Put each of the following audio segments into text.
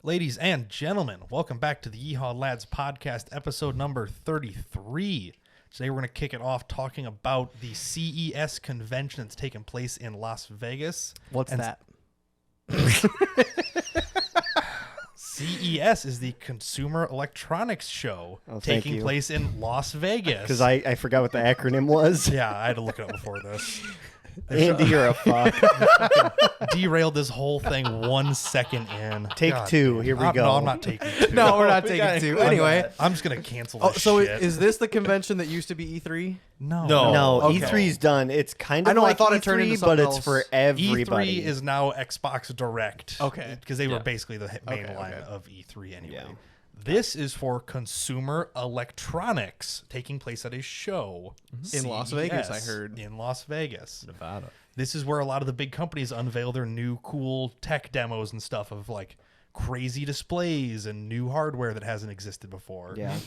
Ladies and gentlemen, welcome back to the Yeehaw Lads podcast, episode number 33. Today we're going to kick it off talking about the CES convention that's taking place in Las Vegas. What's that? CES is the Consumer Electronics Show taking place in Las Vegas. Because I forgot what the acronym was. Yeah, I had to look it up before this. Andy, you're a fuck. Derailed this whole thing 1 second in. Take two. Here we go. No, I'm not taking two. No, we're not taking two. Anyway. I'm just going to cancel this So shit. is this the convention that used to be E3? No, Okay. E3's done. It's kind of I know, I like thought E3, it turned into but something it's else. for everybody. E3 is now Xbox Direct. Okay. Because they were basically the main line okay. of E3 anyway. Yeah. This is for consumer electronics taking place at a show. In Las Vegas, I CES, heard. In Las Vegas. Nevada. This is where a lot of the big companies unveil their new cool tech demos and stuff of like crazy displays and new hardware that hasn't existed before. Yeah.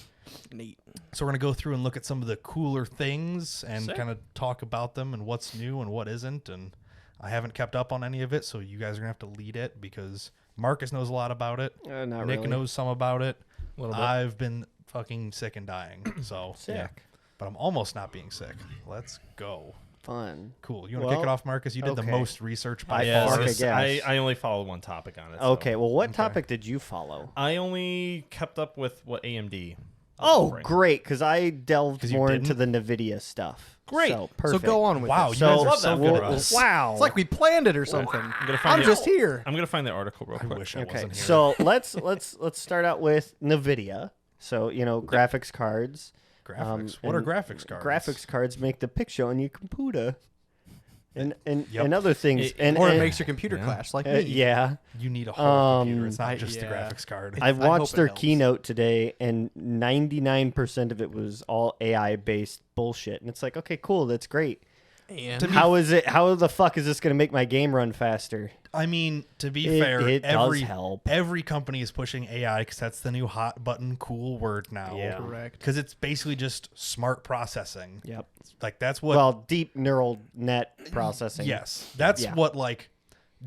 Neat. So we're going to go through and look at some of the cooler things and Sick. kind of talk about them and what's new and what isn't. And I haven't kept up on any of it, so you guys are going to have to lead it because Marcus knows a lot about it. Not Nick really. knows some about it. A little bit. I've been fucking sick and dying. So Sick. yeah. But I'm almost not being sick. Let's go. Fun. Cool. You want to kick it Well, off, Marcus? You did the okay. most research by Yeah, far. I this- guess. I only follow one topic on it. so- Okay, well, what topic did you follow? I only kept up with what AMD. was Oh, offering. great, because I delved 'Cause you more into the didn't? NVIDIA stuff. Great. So, perfect. So go on with Wow, this. you guys So, are so good at well, this. wow. It's like we planned it or something. I'm gonna find I'm the- just here. I'm gonna find the article real I quick. wish I Okay, wasn't here. so let's start out with NVIDIA. So, graphics cards. graphics. What are and graphics cards? Graphics cards make the picture on your computer. And Yep. and other things. It- Or it and, makes your computer clash like me. yeah. You need a whole computer. It's not I- just the yeah. graphics card. I I watched hope it their helps. keynote today, and 99% of it was all AI-based bullshit. And it's like, okay, cool, that's great. And How the fuck is this going to make my game run faster? I mean, to be It- fair, it does every help. every company is pushing AI because that's the new hot button cool word now. Yeah. correct. Because it's basically just smart processing. Yep. Like that's what. Well, deep neural net processing. yes, that's Yeah. what like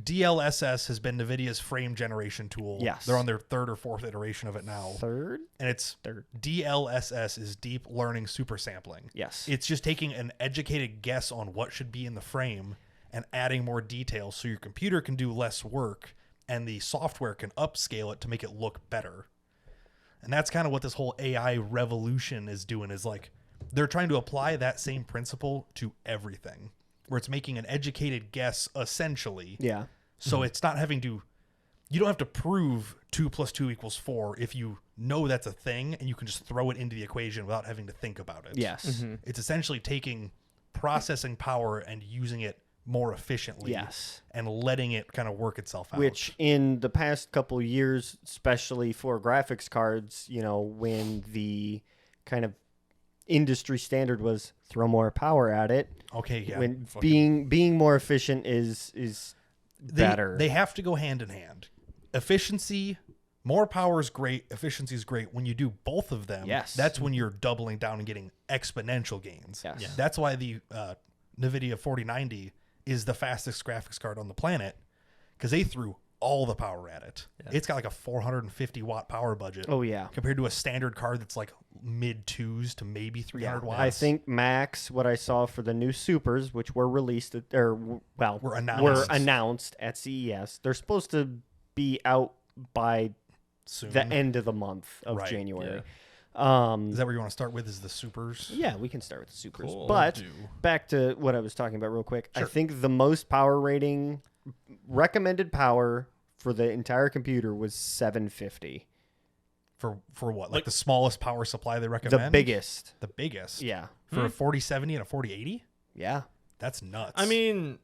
DLSS has been NVIDIA's frame generation tool. Yes. They're on their third or fourth iteration of it now, Third? and it's Third. DLSS is deep learning super sampling. Yes. It's just taking an educated guess on what should be in the frame and adding more details so your computer can do less work and the software can upscale it to make it look better. And that's kind of what this whole AI revolution is doing is like they're trying to apply that same principle to everything where it's making an educated guess essentially. Yeah. So it's not having to you don't have to prove 2 + 2 = 4 if you know that's a thing and you can just throw it into the equation without having to think about it. Yes. It's essentially taking processing power and using it more efficiently. Yes. And letting it kind of work itself out. Which in the past couple years, especially for graphics cards, when the kind of industry standard was throw more power at it, okay, yeah. when fucking- being more efficient is better. They have to go hand in hand. Efficiency, more power is great. Efficiency is great. When you do both of them, Yes. that's when you're doubling down and getting exponential gains. Yes. Yeah. That's why the NVIDIA 4090 is the fastest graphics card on the planet because they threw all the power at it. Yeah. It's got like a 450 watt power budget. Oh yeah. Compared to a standard card that's like mid 2s to maybe 300 watts. I think max what I saw for the new supers, which were released Were announced. at CES. They're supposed to be out by soon. the end of the month of Right. January. Is that where you want to start with? Is the supers? Yeah, we can start with the supers. Cool. But Do. back to what I was talking about real quick. Sure. I think the most power rating recommended power for the entire computer was 750. For what? Like Like- the smallest power supply they recommend? The biggest. The biggest. Yeah. For a 4070 and a 4080? Yeah. That's nuts. I mean,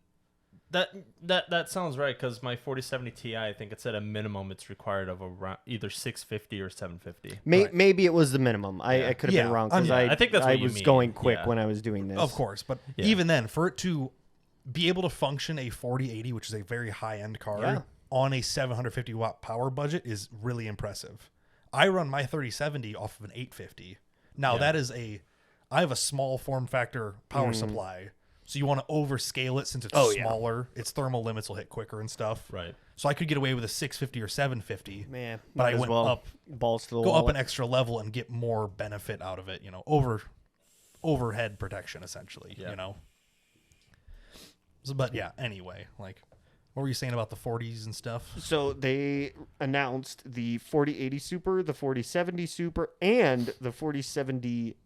that sounds right because my 4070 Ti, I think it said a minimum it's required of around either 650 or 750. Right. Maybe it was the minimum. I could have Yeah, been wrong I because mean, I think that's I what you was mean. going quick Yeah. when I was doing this. of course, but Yeah. even then, for it to be able to function a 4080, which is a very high-end card, Yeah. on a 750 watt power budget is really impressive. I run my 3070 off of an 850. Now Yeah. I have a small form factor power supply. So you want to overscale it since it's Oh, yeah. smaller. Its thermal limits will hit quicker and stuff. Right. So I could get away with a 650 or 750. Man, But might I as went well up, balls to the go wall. up an extra level and get more benefit out of it. Overhead protection essentially. Yeah. But yeah. Anyway, like, what were you saying about the 40s and stuff? So they announced the 4080 Super, the 4070 Super, and the 4070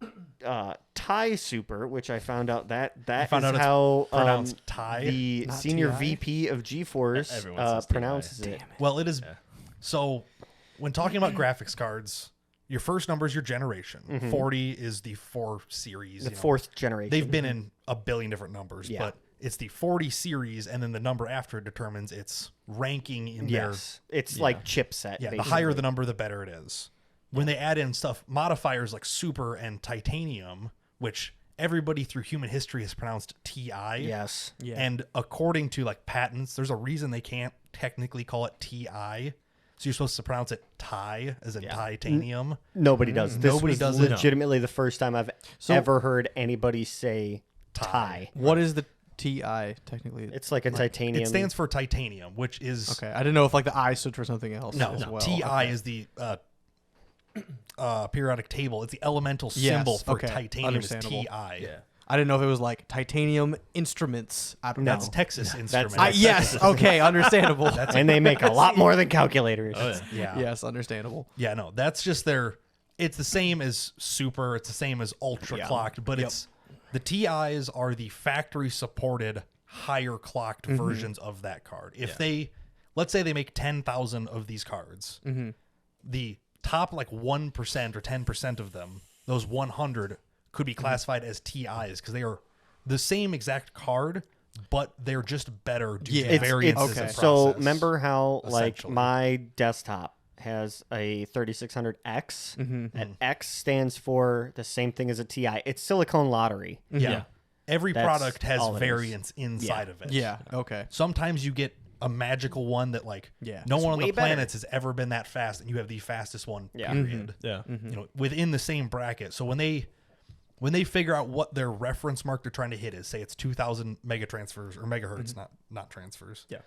Ti Super, which I found out that is found out it's how pronounced Ti? the Not senior TI? VP of GeForce Everyone says TI. pronounces it. Well, it is. Yeah. So when talking about graphics cards, your first number is your generation. 40 is the 4 series. The you know. fourth generation. They've been in a billion different numbers, Yeah. but it's the 40 series, and then the number after it determines its ranking in Yes, it's like chipset. their. Yeah, the basically. higher the number, the better it is. When they add in stuff, modifiers like super and titanium, which everybody through human history has pronounced TI. Yes. Yeah. And according to like patents, there's a reason they can't technically call it TI. So you're supposed to pronounce it Ti, as in titanium. Nobody does. This Nobody was does it. legitimately the first time I've ever heard anybody say Ti. What is the TI technically? It's like a titanium. It stands for titanium, which is Okay, I didn't know if like the I stood for something else. no, as well. Ti Okay. is the periodic table. It's the elemental Yes, symbol for okay, titanium is understandable. Ti. Yeah. I didn't know if it was like titanium instruments. I don't know. That's Texas Instruments. Yes. Okay. Understandable. and they make a lot more than calculators. Oh, yeah. yeah. Yes. Understandable. Yeah, no, that's just their. It's the same as super. It's the same as ultra clocked, but it's the TIs are the factory supported higher clocked versions of that card. If they, let's say they make 10,000 of these cards, the top like 1% or 10% of them, those 100 could be classified as TIs because they are the same exact card, but they're just better due Yeah. to It's- variances okay. in So process. remember how like essentially. my desktop has a 3600X, and X stands for the same thing as a TI. It's silicone lottery. Yeah. Every That's product has all it is. variance inside of it. Yeah. Okay. Sometimes you get a magical one that like Yeah. no It's one on the way better. planets has ever been that fast, and you have the fastest one. Yeah. Period. Yeah. You know, within the same bracket. So when they figure out what their reference mark they're trying to hit is, say it's 2,000 megatransfers or megahertz, not transfers. Yeah.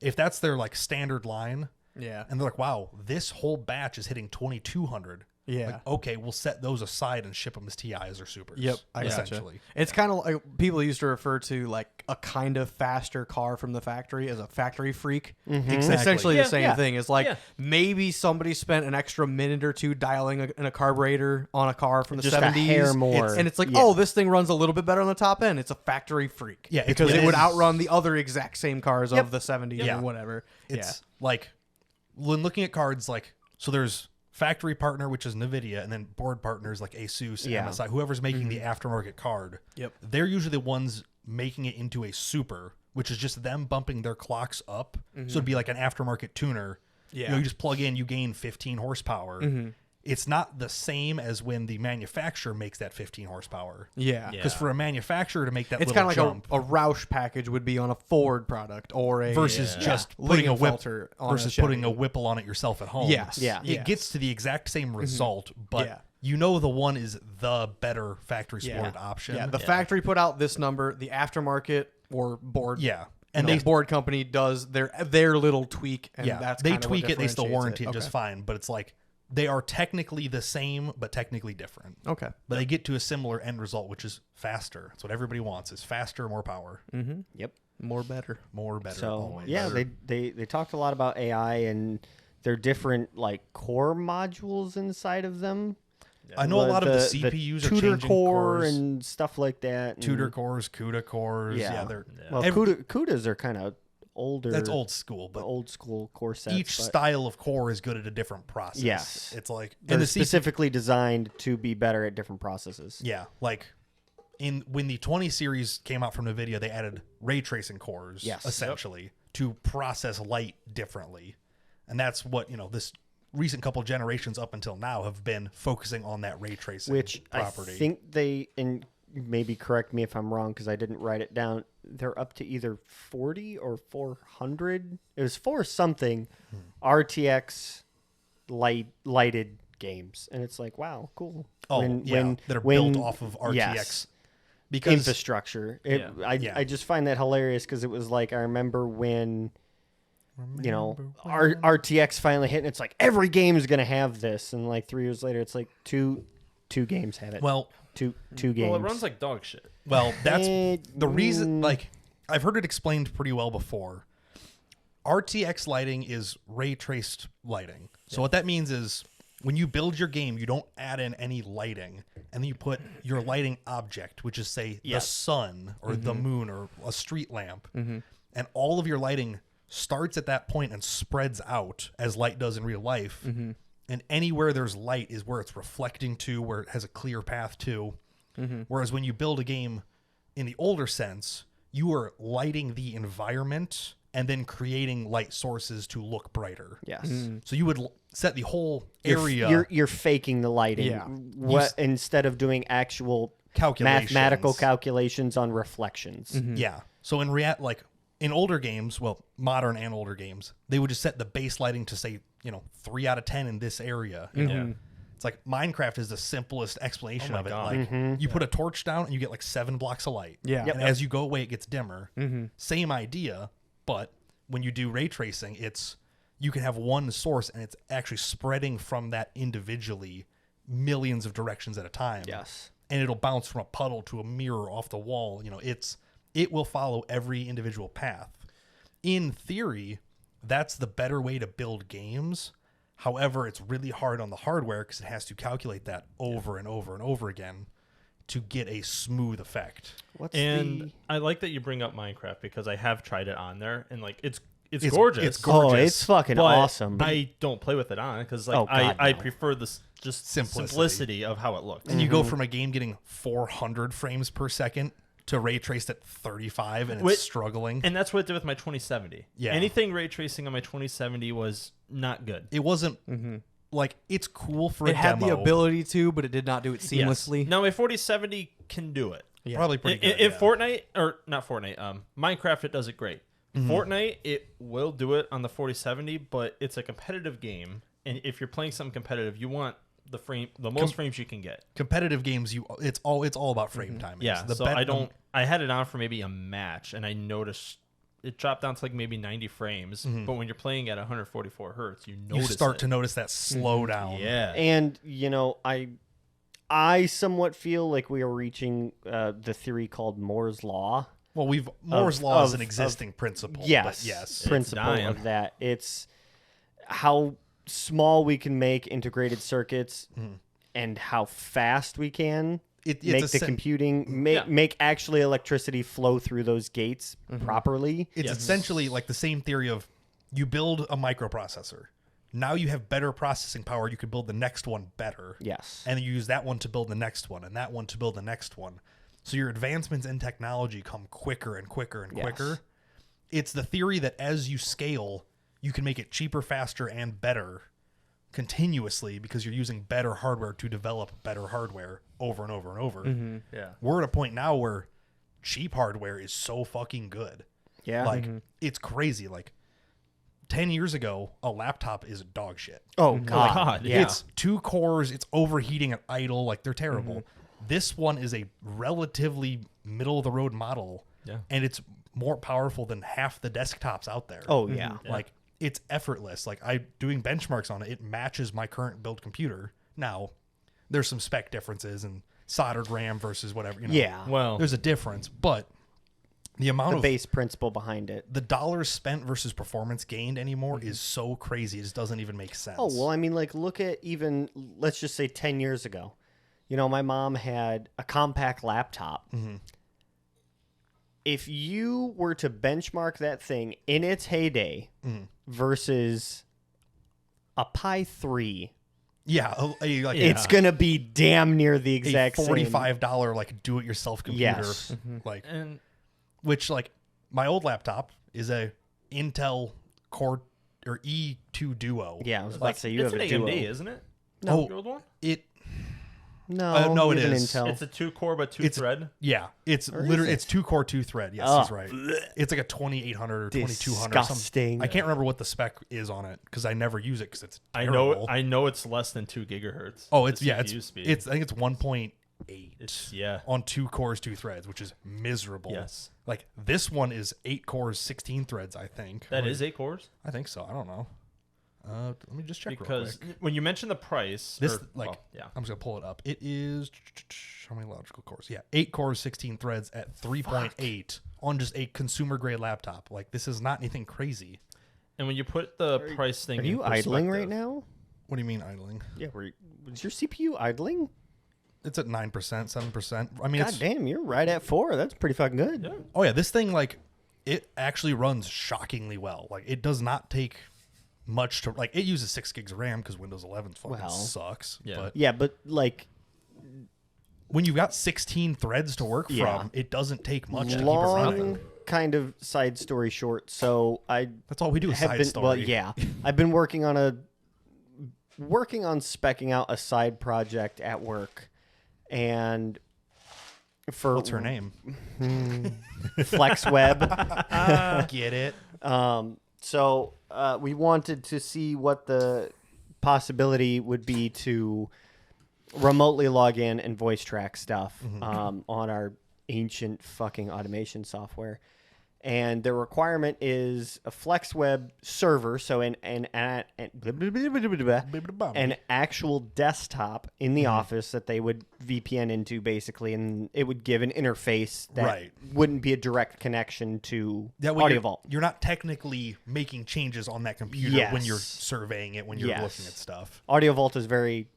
If that's their like standard line, Yeah. and they're like, wow, this whole batch is hitting 2,200. Yeah. Like, okay, we'll set those aside and ship them as TIs or supers. Yep, I gotcha. essentially. It's kind of like people used to refer to like a kind of faster car from the factory as a factory freak. Exactly. Essentially Yeah, the same yeah. thing. It's like Yeah. maybe somebody spent an extra minute or two dialing in a carburetor on a car from the Just a 70s. hair more. And it's like, Yeah. oh, this thing runs a little bit better on the top end. It's a factory freak. Yeah, it's because it would within- outrun the other exact same cars of the 70s Yeah. or whatever. It's like when looking at cards, like, so there's factory partner, which is NVIDIA, and then board partners like Asus, Yeah. MSI, whoever's making the aftermarket card. Yep. They're usually the ones making it into a super, which is just them bumping their clocks up. So it'd be like an aftermarket tuner. You know, Yeah. you just plug in, you gain 15 horsepower. It's not the same as when the manufacturer makes that 15 horsepower. Yeah. Because for a manufacturer to make that It's little kind of like jump a Roush package would be on a Ford product or a versus just putting a whip Lingenfelter on versus a putting Chevy. a Whipple on it yourself at home. Yes. Yeah. It gets to the exact same result, but Yeah. you know the one is the better factory supported option. Yeah, the factory put out this number. The aftermarket or board, Yeah. and And the board company does their little tweak, and yeah, that's they kinda what tweak it, they still differentiates warranty it just fine, but it's like they are technically the same, but technically different. Okay. But they get to a similar end result, which is faster. That's what everybody wants: is faster, more power, Yep. More better. more better. So always. yeah, they talked a lot about AI and their different like core modules inside of them. I know a lot of the CPUs are tutor changing core cores. and stuff like that. Tutor cores, CUDA cores. Yeah. Yeah, they're Well, CUDAs are kind of older. that's old school, The but old school core sets. each but style of core is good at a different process. Yes. It's like they're and the specifically designed to be better at different processes. Yeah, like when the 20 series came out from NVIDIA, they added ray tracing cores, Yes. essentially, to process light differently. And that's what, this recent couple generations up until now have been focusing on that ray tracing Which property. I think they, and maybe correct me if I'm wrong because I didn't write it down, they're up to either 40 or 400. It was for something RTX lighted games. And it's like, wow, cool. that are built off of RTX. Yes. because infrastructure. I just find that hilarious because it was like I remember when RTX finally hit, and it's like every game is gonna have this, and like 3 years later, it's like two games have it. well, two games. Well, it runs like dog shit. well, that's the reason. Like I've heard it explained pretty well before. RTX lighting is ray traced lighting. So what that means is when you build your game, you don't add in any lighting, and then you put your lighting object, which is say the sun or the moon or a street lamp, and all of your lighting starts at that point and spreads out as light does in real life. And anywhere there's light is where it's reflecting to, where it has a clear path to. Whereas when you build a game in the older sense, you are lighting the environment and then creating light sources to look brighter. Yes. So you would set the whole area. You're faking the lighting. Yeah. Instead of doing actual Calculations. mathematical calculations on reflections. Yeah. So in older games, well, modern and older games, they would just set the base lighting to say, 3 out of 10 in this area. You know? Yeah. It's like Minecraft is the simplest explanation Oh my of it. God. Like you put a torch down and you get like 7 blocks of light. Yeah. And as you go away, it gets dimmer. Same idea, but when you do ray tracing, you can have one source and it's actually spreading from that individually millions of directions at a time. Yes. And it'll bounce from a puddle to a mirror off the wall. It will follow every individual path. In theory, that's the better way to build games. However, it's really hard on the hardware because it has to calculate that over and over and over again to get a smooth effect. And I like that you bring up Minecraft because I have tried it on there, and like it's gorgeous. It's gorgeous. Oh, it's fucking but awesome. I don't play with it on because like Oh, God, I no. prefer this just Simplicity. simplicity of how it looks. And you go from a game getting 400 frames per second to ray traced at 35 and it's struggling. And that's what it did with my 2070. Yeah. Anything ray tracing on my 2070 was not good. It wasn't like it's cool for a It had demo. the ability to, but it did not do it Yes. seamlessly. Now my 4070 can do it. Yeah. Probably pretty good. In yeah. Fortnite, or not Fortnite, Minecraft, it does it great. Fortnite, it will do it on the 4070, but it's a competitive game, and if you're playing something competitive, you want the most frames you can get. Competitive games, it's all about frame timing. Yeah, I had it on for maybe a match, and I noticed it dropped down to like maybe 90 frames. But when you're playing at 144 hertz, you start to notice that slowdown. Yeah, And I somewhat feel like we are reaching the theory called Moore's law. Well, Moore's law is of- an existing principle. Yes, But yes. principle dying. of that. It's how small we can make integrated circuits and how fast we can It's make a the computing make actually electricity flow through those gates properly. It's essentially like the same theory of you build a microprocessor. Now you have better processing power. You could build the next one better. Yes. And you use that one to build the next one and that one to build the next one. So your advancements in technology come quicker and quicker and quicker. It's the theory that as you scale, you can make it cheaper, faster, and better continuously because you're using better hardware to develop better hardware over and over and over. yeah. We're at a point now where cheap hardware is so fucking good. Yeah. Like, it's crazy. Like, 10 years ago, a laptop is dog shit. oh God. God, Yeah. It's 2 cores. It's overheating at idle. Like, they're terrible. This one is a relatively middle-of-the-road model. Yeah. And it's more powerful than half the desktops out there. Oh yeah. Like, it's effortless. Like, doing benchmarks on it, it matches my current build computer. Now, there's some spec differences and soldered RAM versus whatever. Yeah. Well, There's a difference, but the amount The of base principle behind it. the dollars spent versus performance gained anymore is so crazy. It just doesn't even make sense. Oh, well, I mean, like, look at even, let's just say 10 years ago. My mom had a compact laptop. If you were to benchmark that thing in its heyday versus a Pi 3, yeah, like it's going to be damn near the a exact same. $45 like do-it-yourself computer. Yes. Like, and which like my old laptop is a Intel Core or E2 Duo. Yeah, I was about to say, you it's have an a Duo. AMD, isn't it? No. Your old one? It No, it you have an is. Intel. It's a 2-core but 2 It's- thread. Yeah, it's Or is literally it? it's 2-core 2-thread. Yes, Oh, he's right. It's like a 2800 or 2200 or something. Disgusting. I can't remember what the spec is on it because I never use it because it's I terrible. know. I know it's less than 2 gigahertz. Oh, it's the yeah, CPU speed. it's I think it's 1.8 8 Yeah. on 2 cores, 2 threads, which is miserable. Yes. Like this one is 8 cores, 16 threads, I think. That is 8 cores? I think so. I don't know. Let me just check real Because quick. when you mention the price, This or- like well, yeah. I'm just gonna pull it up. It is how many logical cores? Yeah, 8 cores, 16 threads at 3.8 on just a consumer grade laptop. Like this is not anything crazy. And when you put the price thing Are in you idling right perspective- now? What do you mean idling? Yeah. Was your CPU idling? It's at 9%, 7%. I mean, God it's damn, you're right at 4. That's pretty fucking good. Yeah. oh yeah, this thing like it actually runs shockingly well. Like it does not take much to like. It uses 6 gigs of RAM because Windows 11 fucking Well, sucks. yeah. But Yeah, but like when you've got 16 threads to work Yeah. from, it doesn't take much to keep it running. long kind of side story short. So I That's all we do is have side been story. well, yeah. I've been working on specking out a side project at work, and for What's her name? FlexWeb. Get it? So we wanted to see what the possibility would be to remotely log in and voice track stuff on our ancient fucking automation software. And the requirement is a FlexWeb server, so an actual desktop in the office that they would VPN into, basically, and it would give an interface that Right. wouldn't be a direct connection to That way Audio you're, Vault. you're not technically making changes on that computer when you're Yes. surveying it, when you're Yes. looking at stuff. Audio Vault is very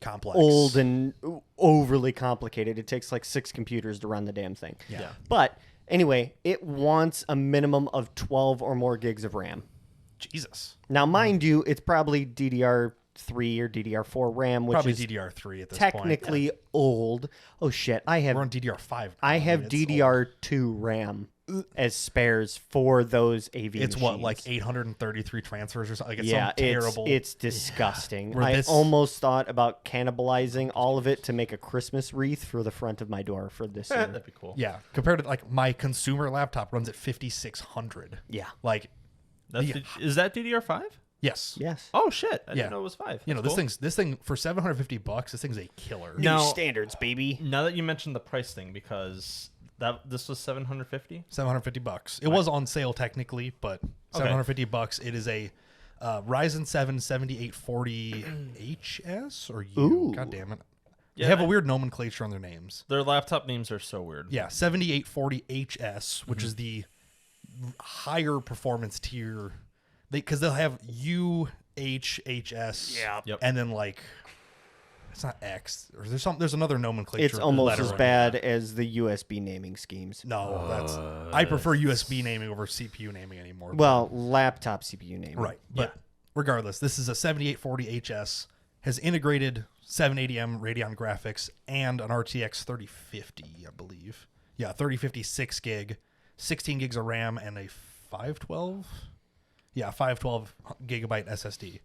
Complex. old and overly complicated. It takes like 6 computers to run the damn thing. Yeah. But anyway, it wants a minimum of 12 or more gigs of RAM. Jesus. Now, mind you, it's probably DDR3 or DDR4 RAM, which Probably is DDR3 at this technically old. Oh shit, I point. have We're on DDR5. I now. have mean, it's old. DDR2 RAM as spares for those AV It's what, machines. like 833 transfers or something? Like it's Yeah, some terrible. it's disgusting. Where I this- almost thought about cannibalizing all of it to make a Christmas wreath for the front of my door for this year. That'd be cool. yeah. Compared to like my consumer laptop runs at 5600. Yeah. Like, That's Yeah. Is that DDR5? yes. Yes. Oh shit! I Yeah. didn't know it was 5. You know, That's this cool. thing for $750, this thing's a killer. New Now- standards, baby. Now that you mentioned the price thing, because this was $750. $750. It was on sale technically, but $750. It is a Ryzen 7 7840HS or U. Ooh. God damn it. Yeah, they have a I- weird nomenclature on their names. Their laptop names are so weird. Yeah, 7840HS, which is the higher performance tier. Because they'll have UHHS. Yep. And then like it's not X. Or there's another nomenclature. It's almost as lettering. bad as the USB naming schemes. No, that's I prefer USB naming over CPU naming anymore. Well, laptop CPU naming. Right. But regardless, this is a 7840HS, has integrated 780M Radeon graphics and an RTX 3050, I believe. Yeah, 3050 6 gig, 16 gigs of RAM, and a 512? Yeah, 512 gigabyte SSD.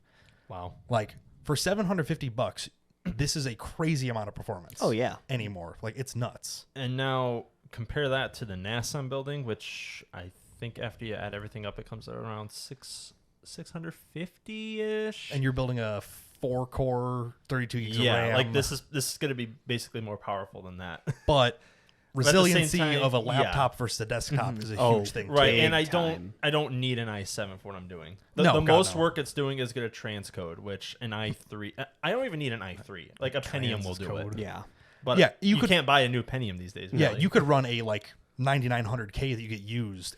Wow. Like, for $750, this is a crazy amount of performance. Oh, yeah. Anymore. Like, it's nuts. And now compare that to the NAS I'm building, which I think after you add everything up, it comes out around 650 ish. And you're building a 4-core, 32 gigs of yeah, RAM. like this is going to be basically more powerful than that. But at the same resiliency time, of a yeah. laptop versus a desktop is a Oh, huge thing. Right, Big and I time. don't need an i7 for what I'm doing. The No, the God, most no. work it's doing is get a transcode, which an i3. I don't even need an i3. Like a Pentium will do Transcode. it. Yeah. But Yeah, you, you could- can't buy a new Pentium these days. Yeah, really. you could run a like 9900K that you get used,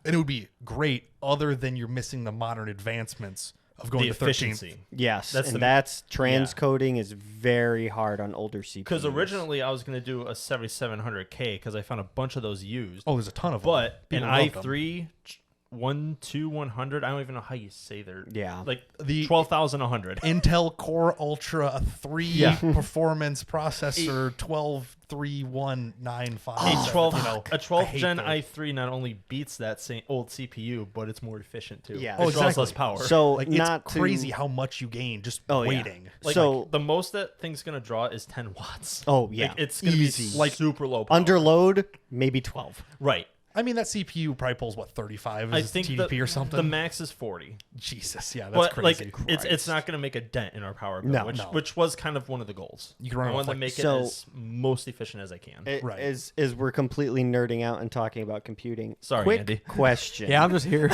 and it would be great. Other than you're missing the modern advancements of going the to 13. efficiency. Yes. That's and the- that's transcoding is very hard on older CPUs. Because originally I was going to do a 7700K because I found a bunch of those used. Oh, there's a ton of them. But an People love them. i3 100, I don't even know how you say they're Yeah. like The 12,100. Intel Core Ultra, a 3 Yeah. performance processor, 123195. A 12, you know, a 12 I hate gen those. i3 not only beats that same old CPU, but it's more efficient too. Yeah. It Oh, draws exactly. less power. So Like not it's crazy To, how much you gain just Oh, yeah. waiting. like, so- the most that thing's gonna draw is 10 watts. Oh, yeah. Like, it's gonna Easy. be Like, super low power. under load, maybe 12. right. I mean, that CPU probably pulls, what, 35 I is think TDP or something? the max is 40. Jesus, yeah, that's But crazy. like it's not going to make a dent in our power bill, No. which was kind of one of the goals. You can run I it wanted off, to like- make So- it as most efficient as I can. Right. As we're completely nerding out and talking about computing. Sorry, quick Andy. question. Yeah, I'm just here.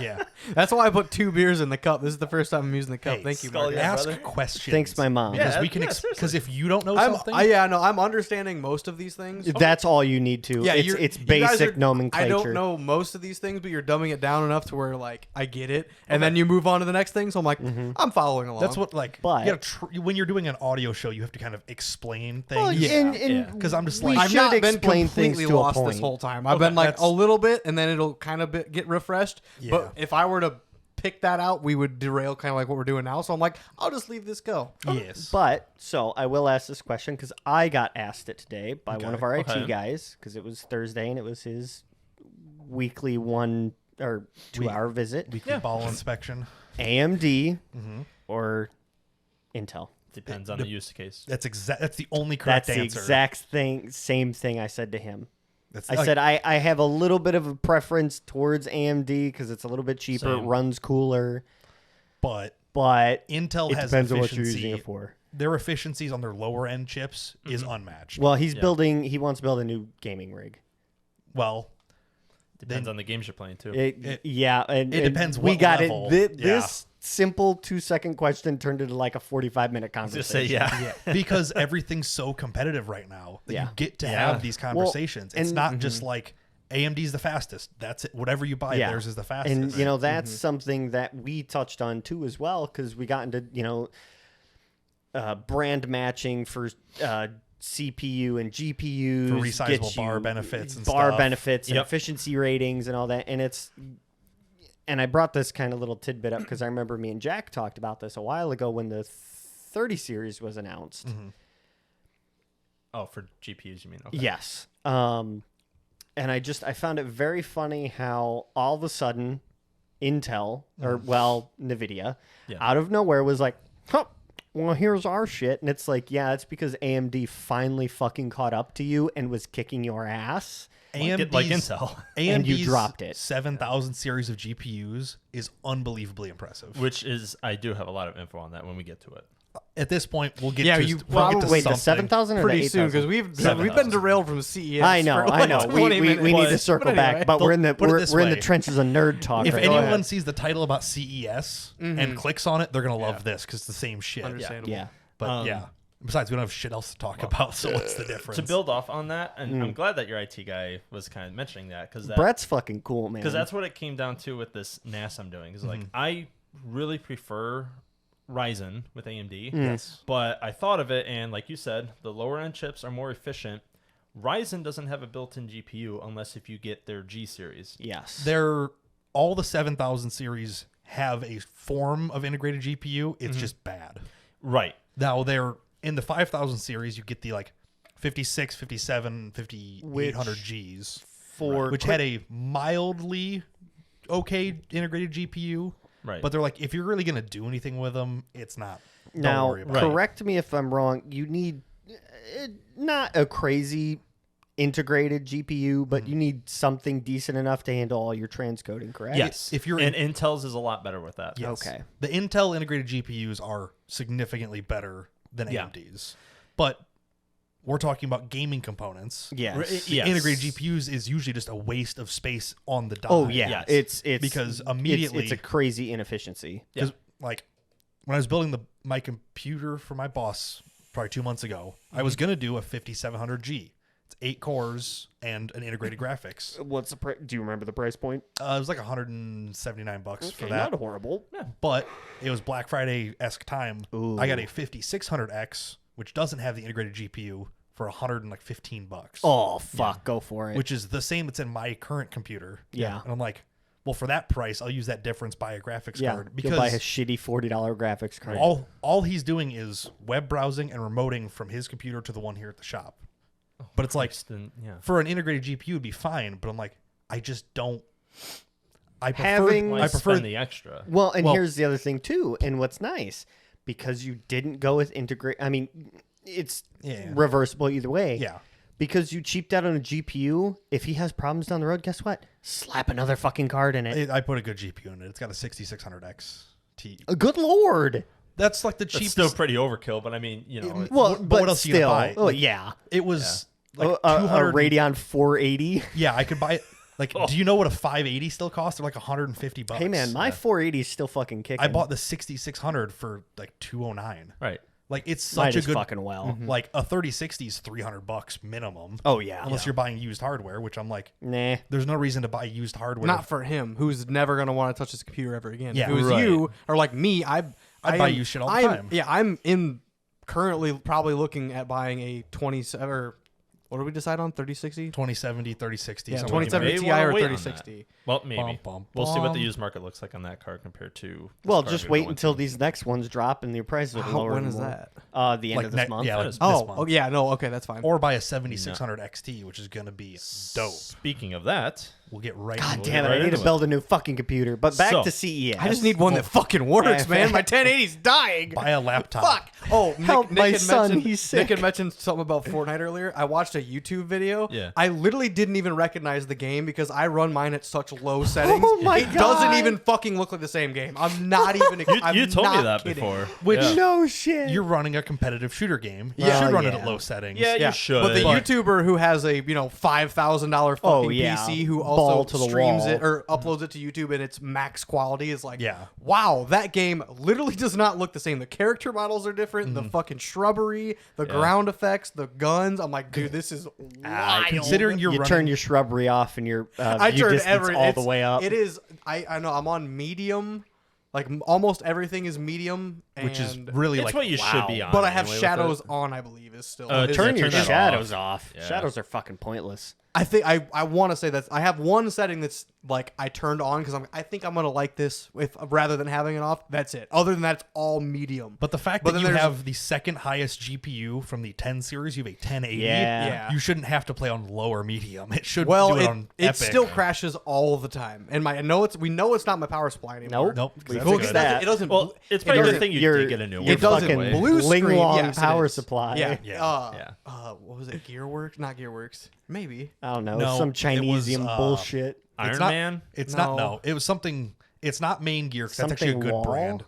Yeah. That's why I put 2 beers in the cup. This is the first time I'm using the cup. Hey, Thank you, Skull, Marcus. yeah, Ask brother. questions. Thanks, my mom. Because Yeah, we can. yeah, Because if you don't know I'm, something, I'm understanding most of these things. That's all you need to. Yeah, it's you guys basic are- nomenclature. I don't know most of these things, but you're dumbing it down enough to where like I get it, and then you move on to the next thing. So I'm like, I'm following along. that's what like. But- you gotta when you're doing an audio show, you have to kind of explain things. Well, Yeah. Because I'm just we like, I've should not been explain things completely to a lost this point. whole time. I've been like that's- a little bit, and then it'll kind of get refreshed. Yeah. But if I were to pick that out, we would derail kind of like what we're doing now. So I'm like, I'll just leave this go. yes. But so I will ask this question because I got asked it today by one of our Okay. IT guys because it was Thursday and it was his weekly 1 or 2 hour visit. Weekly ball inspection. AMD or Intel. Depends on the use case. That's the only correct That's the answer. exact same thing I said to him. That's I said I have a little bit of a preference towards AMD because it's a little bit cheaper, it Same. runs cooler, but but Intel it has depends on what you're efficiency. using it for. Their efficiencies on their lower end chips is unmatched. Well, he's Yeah. building. He wants to build a new gaming rig. Well, Depends on the games you're playing too. Yeah, and it depends We what got level. it. Yeah. This simple 2-second question turned into like a 45-minute conversation. Just say yeah. because everything's so competitive right now that Yeah. you get to Yeah. have these conversations. It's and- not just like AMD's the fastest. That's it. Whatever you buy, Yeah. theirs is the fastest. And you know that's something that we touched on too as well because we got into brand matching for CPU and GPUs For resizable gets bar you benefits and bar stuff. benefits and Yep. efficiency ratings and all that. And I brought this kind of little tidbit up because I remember me and Jack talked about this a while ago when the 30 series was announced. Oh, for GPUs, you mean? Okay. Yes. And I found it very funny how all of a sudden Intel or Nvidia Yeah. out of nowhere was like, huh, well, here's our shit. And it's like, yeah, it's because AMD finally fucking caught up to you and was kicking your ass. Like Intel, And you AMD's dropped it. 7,000 series of GPUs is unbelievably impressive. which is I do have a lot of info on that when we get to it. At this point, we'll get Yeah, to you we'll get to Wait, the something. 7,000 or the Pretty soon 8,000? because we've been derailed from CES. I know, for I like know. 20 We need to minutes. circle But anyway, back, but we're in the put it we're, this we're in the way. trenches of nerd talk. If right anyone now. sees the title about CES and clicks on it, they're gonna love this because it's the same shit. Understandable. yeah, But yeah. Besides, we don't have shit else to talk about. So what's the difference? To build off on that, and I'm glad that your IT guy was kind of mentioning that because Brett's fucking cool, man. that's what it came down to with this NAS I'm doing. Is like Mm-hmm. I really prefer Ryzen with AMD, Yes. but I thought of it, and like you said, the lower end chips are more efficient. Ryzen doesn't have a built-in GPU unless if you get their G series. Yes, They're all the 7,000 series have a form of integrated GPU. It's just bad. Right. Now they're in the 5,000 series. You get the like 56, 57, 5800 Gs, for which had a mildly okay integrated GPU. Right. But they're like, if you're really gonna do anything with them, it's not. Don't now worry about it. correct me if I'm wrong. You need not a crazy integrated GPU, but you need something decent enough to handle all your transcoding. Correct? yes. if you're and in- Intel's is a lot better with that. Yes. Okay. The Intel integrated GPUs are significantly better than Yeah. AMD's, but we're talking about gaming components. Yes. Yes. Integrated GPUs is usually just a waste of space on the die. Oh yeah, Yes. it's Because immediately- it's a crazy inefficiency. Because like when I was building my computer for my boss probably 2 months ago, I was gonna do a 5700G. It's 8 cores and an integrated graphics. What's the do you remember the price point? It was like $179 for that. Not horrible. But it was Black Friday-esque time. Ooh. I got a 5600X, which doesn't have the integrated GPU, for $115. Oh fuck, go for it. Which is the same that's in my current computer. Yeah. And I'm like, well, for that price, I'll use that difference, buy a graphics yeah, card. you'll buy a Because shitty $40 graphics card. all he's doing is web browsing and remoting from his computer to the one here at the shop. But it's like, Yeah. for an integrated GPU, would be fine. But I'm like, I just don't. I prefer. Having- Why I prefer. spend the extra? Well, and Well- here's the other thing too, and what's nice, because you didn't go with integrate. I mean, it's Yeah. reversible either way. Yeah. because you cheaped out on a GPU. If he has problems down the road, guess what? Slap another fucking card in it. I put a good GPU in it. It's got a 6600X T. Good lord. That's like the It's cheapest. still pretty overkill, but I mean, you know, Well, but but what else are still, you gonna buy? oh, Like, yeah. It was like a 200. Radeon 480. Yeah, I could buy it. Like, do you know what a 580 still costs? They're like $150. Hey man, my 480 is still fucking kicking. I bought the 6600 for like $209. right. Like it's Might such a as good fucking well. like a 3060 is $300 minimum. Oh yeah. Unless you're buying used hardware, which I'm like, Nah. there's no reason to buy used hardware. Not for him, who's never gonna want to touch his computer ever again. Yeah, if it was right. you or like me, I'd buy used shit all the time. Yeah, I'm in currently probably looking at buying a 27 or what did we decide on? 3060? 2070, 3060. Yeah, somewhere in 2070 there. May Ti wanna or wait on 3060. Well, maybe. Bum, bum, We'll see what the bum. used market looks like on that card compared to. this Well, card just we're wait going until to. these next ones drop and the prices are lower. When and is more. that? The end Like of this month. Yeah, like That is- this Oh, month. oh, yeah, no, okay, that's fine. Or buy a 7600 XT, which is going to be dope. Speaking of that, We'll get right God into damn it! right I need to into it. build a new fucking computer. But back So, to CES. I just need one that fucking works, man. My 1080's dying. Buy a laptop. Fuck. Oh, Help my had son, mentioned, he's Nick sick. had mentioned something about Fortnite earlier. I watched a YouTube video. Yeah. I literally didn't even recognize the game because I run mine at such low settings. Oh my it doesn't God. even fucking look like the same game. I'm not even. you told me not that kidding. before. Which yeah. No shit. you're running a competitive shooter game. You Yeah. should run it Yeah. at low settings. Yeah, Yeah, you should. But the But- YouTuber who has a $5,000 fucking Oh, yeah. PC who Ball also to the streams wall. it or uploads it to YouTube and it's max quality is like, Yeah. wow, that game literally does not look the same. The character models are different. Mm-hmm. The fucking shrubbery, the ground effects, the guns. I'm like, dude, this is wild. Considering you're you running, turn your shrubbery off and your I view turned distance all the it's- way up. It is. I know. I'm on medium. Like almost everything is medium, which is and- really it's like what you should be on. But I have anyway with shadows it. on. I believe is still. Is Turn it- your turn that shadows off. off. Yeah. Shadows are fucking pointless. I think I want to say that I have one setting that's like I turned on because I think I'm gonna like this with rather than having it off. That's it. Other than that, it's all medium. But the fact But that then you there's- have the second highest GPU from the 10 series, you have a 1080. Yeah. Yeah. You shouldn't have to play on lower medium. It should Well, do it it, on it Epic. still crashes all the time, and we know it's not my power supply anymore. Nope. Nope. We That's Well, fixed good. that. it doesn't. Well, it's it probably a doesn't- good thing you your- did get a new one. your It doesn't fucking blue screen. Ling-Long Yes, it power is. supply. Yeah. Yeah. Yeah. What was it? Gearworks? Not Gearworks. Maybe. I don't know. No, some it Chinesium was, bullshit. Iron It's not- Man. It's No. not. No, it was something. It's not Main Gear. 'Cause that's actually a Something good Wall? brand.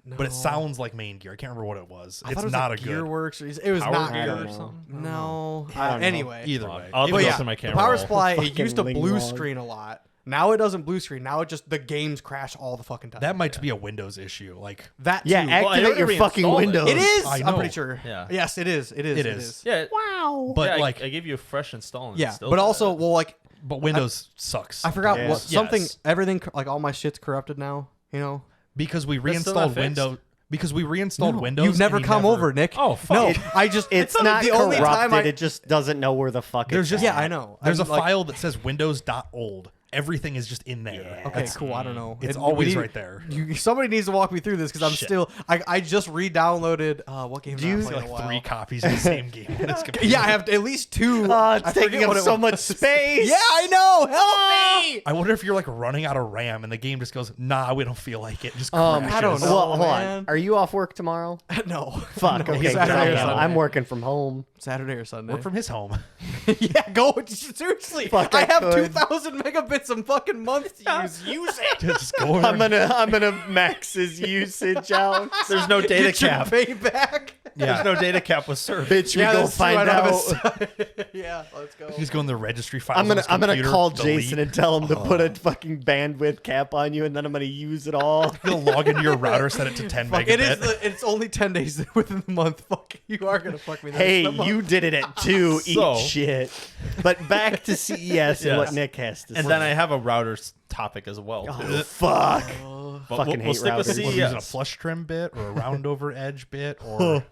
But it No. sounds like Main Gear. I can't remember what it was. I It's thought it was not like a good. Gearworks. Or it was Power not I Gear don't or know. something. No. I don't know. Anyway. Either way, I'll have to But go yeah, through my the camera power roll. supply, it Fucking used to blue Ling-Long. screen a lot. Now it doesn't blue screen. Now it just the games crash all the fucking time. that might be a Windows issue. Like that Yeah, too. I activate already your fucking reinstalled it. Windows. It is. I I'm know. pretty sure. Yeah. Yes, it is. It is. It It is. is. Yeah. Wow. But yeah, like, I gave you a fresh install. And Yeah, still but did also, it. well, like but Windows sucks. I forgot Yeah. what something. Yes. Everything like all my shit's corrupted now. You know. because we That's still not reinstalled fixed? Windows. Because we reinstalled Windows. You've never and you come over, Nick. Oh, fuck. No, It- I just. It's not the only time corrupted. I. It just doesn't know where the fuck There's it's just at. Yeah, I know. There's I'm a like- file that says Windows.old. Everything is just in there. Yeah. Okay, That's- cool. I don't know. It's It- always we need- right there. Somebody needs to walk me through this because I'm Shit. still. I just re-downloaded. What game? Do you- did I play Like in a while? 3 copies of the same game on this computer. Yeah, I have at least 2. Oh, it's I taking forget up what it so was. much space. Yeah, I know. Help me. I wonder if you're like running out of RAM and the game just goes, nah, we don't feel like it. Just I crashes. don't know. Well, hold man. on. Are you off work tomorrow? No. Fuck. No, Okay, 'cause Saturday I or am. Sunday. I'm working from home. Saturday or Sunday. Work from his home. Yeah, go. Seriously. Fuck, I I have could. 2,000 megabits a fucking month to use. Use it. Just go over. I'm gonna max his usage out. there's no data Get your cap. payback. There's no data cap with Surf. Bitch, we Yeah, go that's true. find I don't have a out. site. Yeah, let's go. He's going to the registry files. I'm on gonna his I'm gonna computer, call delete. Jason and tell him to put a fucking bandwidth cap on you, and then I'm gonna use it all. He'll log into your router, set it to 10 Fuck, megabit. it's only 10 days within the month. Fuck, you are gonna fuck me. the Hey, rest of the you month. did it at 2. So- Eat shit. But back to CES and what Yes. Nick has to say. And then I have a router topic as well. Too. Oh, fuck. But fucking hate stick with routers. What, using a CES. flush trim bit or a round over edge bit or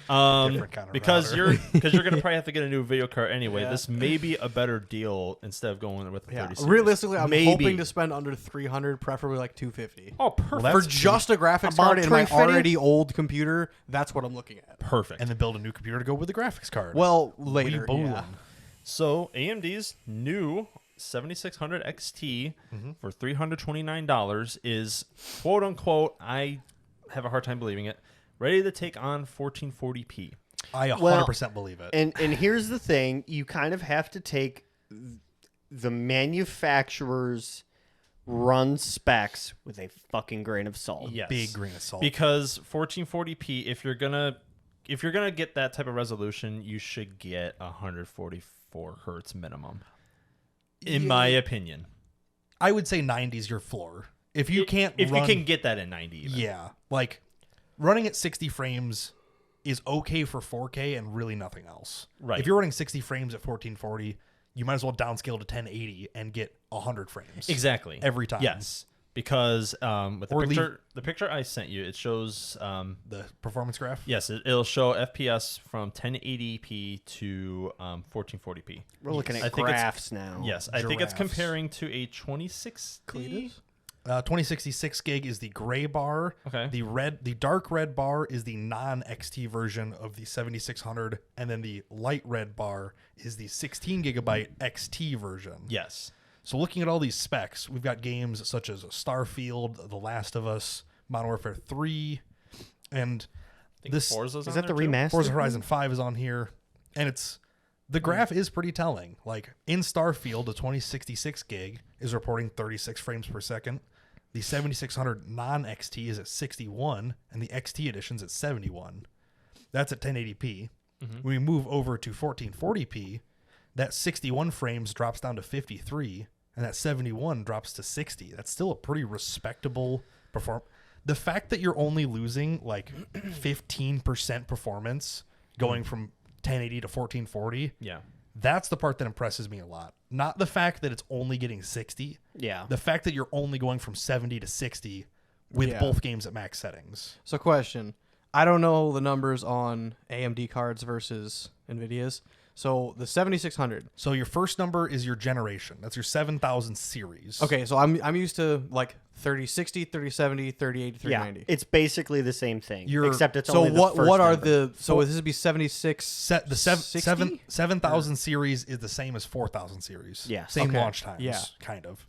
different kind of Because router. you're gonna probably have to get a new video card anyway. Yeah. This may be a better deal instead of going with the 30 Yeah, series. realistically, I'm Maybe. hoping to spend under 300, preferably like 250. Oh, perfect. Well, For that's just a graphics About card in my 350? already old computer, that's what I'm looking at. perfect. and then build a new computer to go with the graphics card. Well, later. boom. Yeah. So AMD's new 7600 XT for $329 is quote unquote, I have a hard time believing it, ready to take on 1440p. I 100% believe it. And here's the thing: you kind of have to take the manufacturer's run specs with a fucking grain of salt. Yes. Big grain of salt. Because 1440p, if you're gonna get that type of resolution, you should get 144 hertz minimum. In my opinion, I would say 90 is your floor. If you can't, if run, you can get that in 90, even. yeah, like running at 60 frames is okay for 4K and really nothing else. Right. If you're running 60 frames at 1440, you might as well downscale to 1080 and get 100 frames. Exactly. Every time. Yes. Because with Or the picture I sent you, it shows The performance graph. yes, it'll show FPS from 1080p to 1440p. We're looking I at think it's- graphs now. Yes, I think it's Giraffes. comparing to a 2060. 2066 gig is the gray bar. Okay. The dark red bar is the non-XT version of the 7600, and then the light red bar is the 16 gigabyte XT version. Yes. So looking at all these specs, we've got games such as Starfield, The Last of Us, Modern Warfare 3, and I think this Forza's Is on that the there, too? remaster? Forza Horizon 5 is on here, and the graph is pretty telling. Like in Starfield, the 2066 gig is reporting 36 frames per second. The 7600 non-XT is at 61, and the XT edition's at 71. That's at 1080p. When we move over to 1440p, that 61 frames drops down to 53, and that 71 drops to 60. That's still a pretty respectable performance. The fact that you're only losing like 15% performance going from 1080 to 1440, Yeah. that's the part that impresses me a lot. Not the fact that it's only getting 60. Yeah. The fact that you're only going from 70 to 60 with Yeah. both games at max settings. So, question. I don't know the numbers on AMD cards versus NVIDIA's. So, the 7600. So your first number is your generation. That's your 7000 series. Okay, so I'm used to like 3060, 3070, 3080, Yeah. 3090. It's basically the same thing. You're- except it's So only the what first are number. the so this would be 76 The 7000 series is the same as 4000 series. Yes. Same Okay. launch times, Yeah. kind of.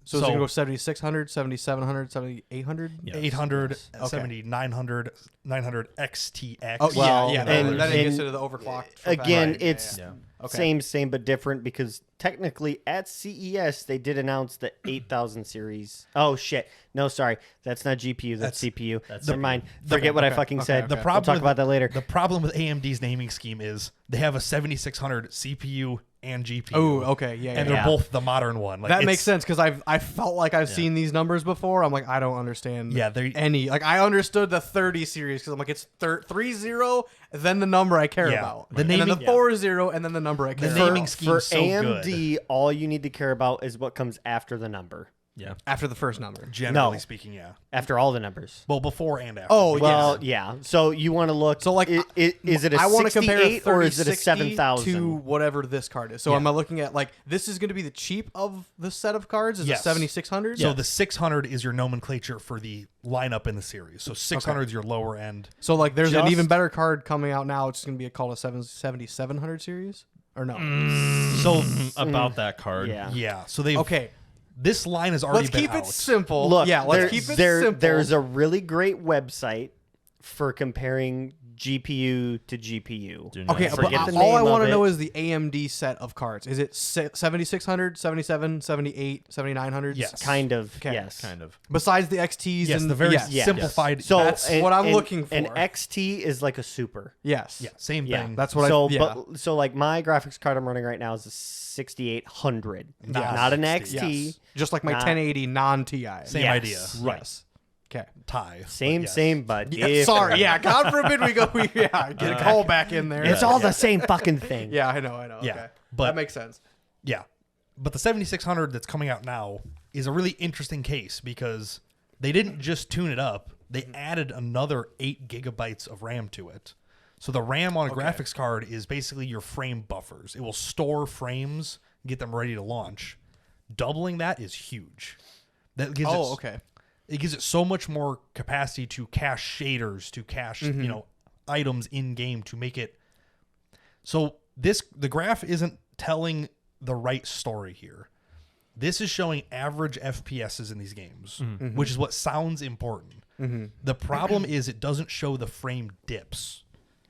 So it's going to go 7600, 7700, 7800? Yes. 800, Yes. Okay. 7900, 900 XTX. Oh, Well, yeah. and- Then it gets and into the overclocked. Again, Right, it's Yeah. Okay. same, but different because technically at CES they did announce the 8000 series. Oh shit! No, sorry, that's not GPU. That's CPU. that's Never mind. Forget what I okay, fucking okay, said. okay. The problem We'll talk with- about that later. The problem with AMD's naming scheme is they have a 7600 CPU and GPU. Oh, okay. Yeah. And yeah. they're both the modern one. Like, That it's- makes sense because I felt like I've seen these numbers before. I'm like, I don't understand Yeah, they- any. Like, I understood the 30 series because I'm like, it's 30, then the number I care Yeah. about. The and then naming- the 40, and then the number I care The about. naming scheme For is so AMD, all you need to care about is what comes after the number. Yeah. After the first number. Generally No. speaking, yeah. After all the numbers. Well, before and after. Oh, Well, yeah. So you want to look. So, like, is it a I want to 68 compare a or is it a 3060 7000? to whatever this card is. So Yeah. am I looking at like this is going to be the cheap of the set of cards? Is Yes. it 7600? So the 600 is your nomenclature for the lineup in the series. So 600 is your lower end. So like there's an Just- even better card coming out now. It's going to be called a 7700 series or no? So About that card. Yeah. yeah, so they Okay, this line has already let's been keep out. it simple. Look, yeah, let's keep it simple. There's a really great website for comparing GPU to GPU. Do not Okay, but Forget the all I name want of to know it. is the AMD set of cards. Is it 7600, 77, 78, 7900? Yes. Kind of. Okay. Yes. Kind of. Besides the XTs Yes, and the very yes. simplified. So That's what I'm looking An for. XT is like a super. Yes. Yeah, same Yeah. thing. That's what so, I yeah. but so like my graphics card I'm running right now is a 6800, not an 60. XT. Yes. Just like my Not- 1080 non-TI. Same Yes. idea. Right. Yes. Okay. Tie. but Same, yes. same, but Yeah, different. sorry. Yeah. God forbid we get a call back in there. It's all the same fucking thing. Yeah, I know. Yeah, Okay. but- that makes sense. Yeah. But the 7600 that's coming out now is a really interesting case because they didn't just tune it up, they added another 8 gigabytes of RAM to it. So the RAM on a graphics card is basically your frame buffers. It will store frames, get them ready to launch. Doubling that is huge. That gives Oh, it, okay. It gives it so much more capacity to cache shaders, to cache, items in game to make it. So the graph isn't telling the right story here. This is showing average FPSs in these games, which is what sounds important. The problem is it doesn't show the frame dips.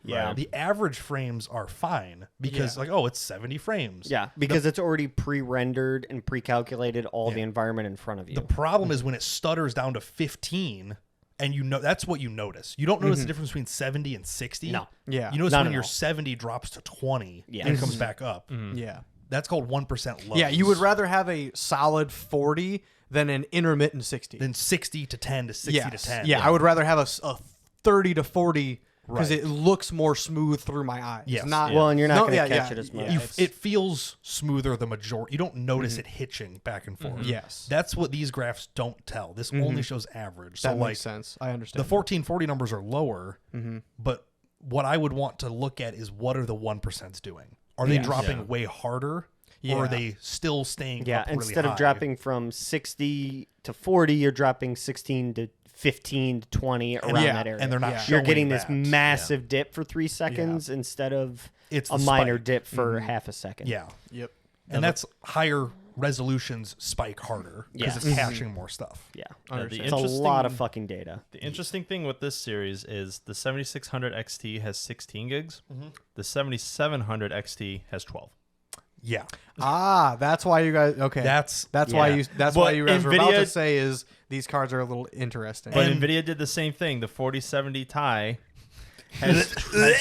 Yeah. The average frames are fine because like, oh, it's 70 frames. Yeah, because it's already pre-rendered and pre-calculated all the environment in front of you. The problem is when it stutters down to 15 and that's what you notice. You don't notice the difference between 70 and 60. No. Yeah. You notice Not when at your all. 70 drops to 20 Yeah. and comes back up. Yeah. That's called 1% low. Yeah, you would rather have a solid 40 than an intermittent 60. than 60 to 10 to 60 to Yes. 10. Yeah, I would rather have a 30 to 40 because Right. it looks more smooth through my eyes. Yes. Not, Well, and you're not No, going to yeah, catch it as much. yeah. It feels smoother the majority. You don't notice it hitching back and forth. Yes. That's what these graphs don't tell. This only shows average. So That like makes sense. I the understand. 1440 numbers are lower, but what I would want to look at is what are the 1% doing? Are they Yes. dropping Yeah. way harder? Yeah. Or are they still staying Yeah, up really instead of high? dropping from 60 to 40, you're dropping 16 to 15 to 20 around yeah, that area. and they're not Yeah. showing you're getting this that. massive dip for 3 seconds instead of It's a the minor spike. dip for half a second. Yeah. Yep. And that's higher resolutions spike harder because Yes. it's caching more stuff. Yeah. The It's a lot of fucking data. The interesting thing with this series is the 7600 XT has 16 gigs. The 7700 XT has 12. Yeah. That's why you guys. Okay, That's why yeah. you. That's But why you guys were about to NVIDIA say is these cards are a little interesting. But NVIDIA did the same thing. The 4070 Ti has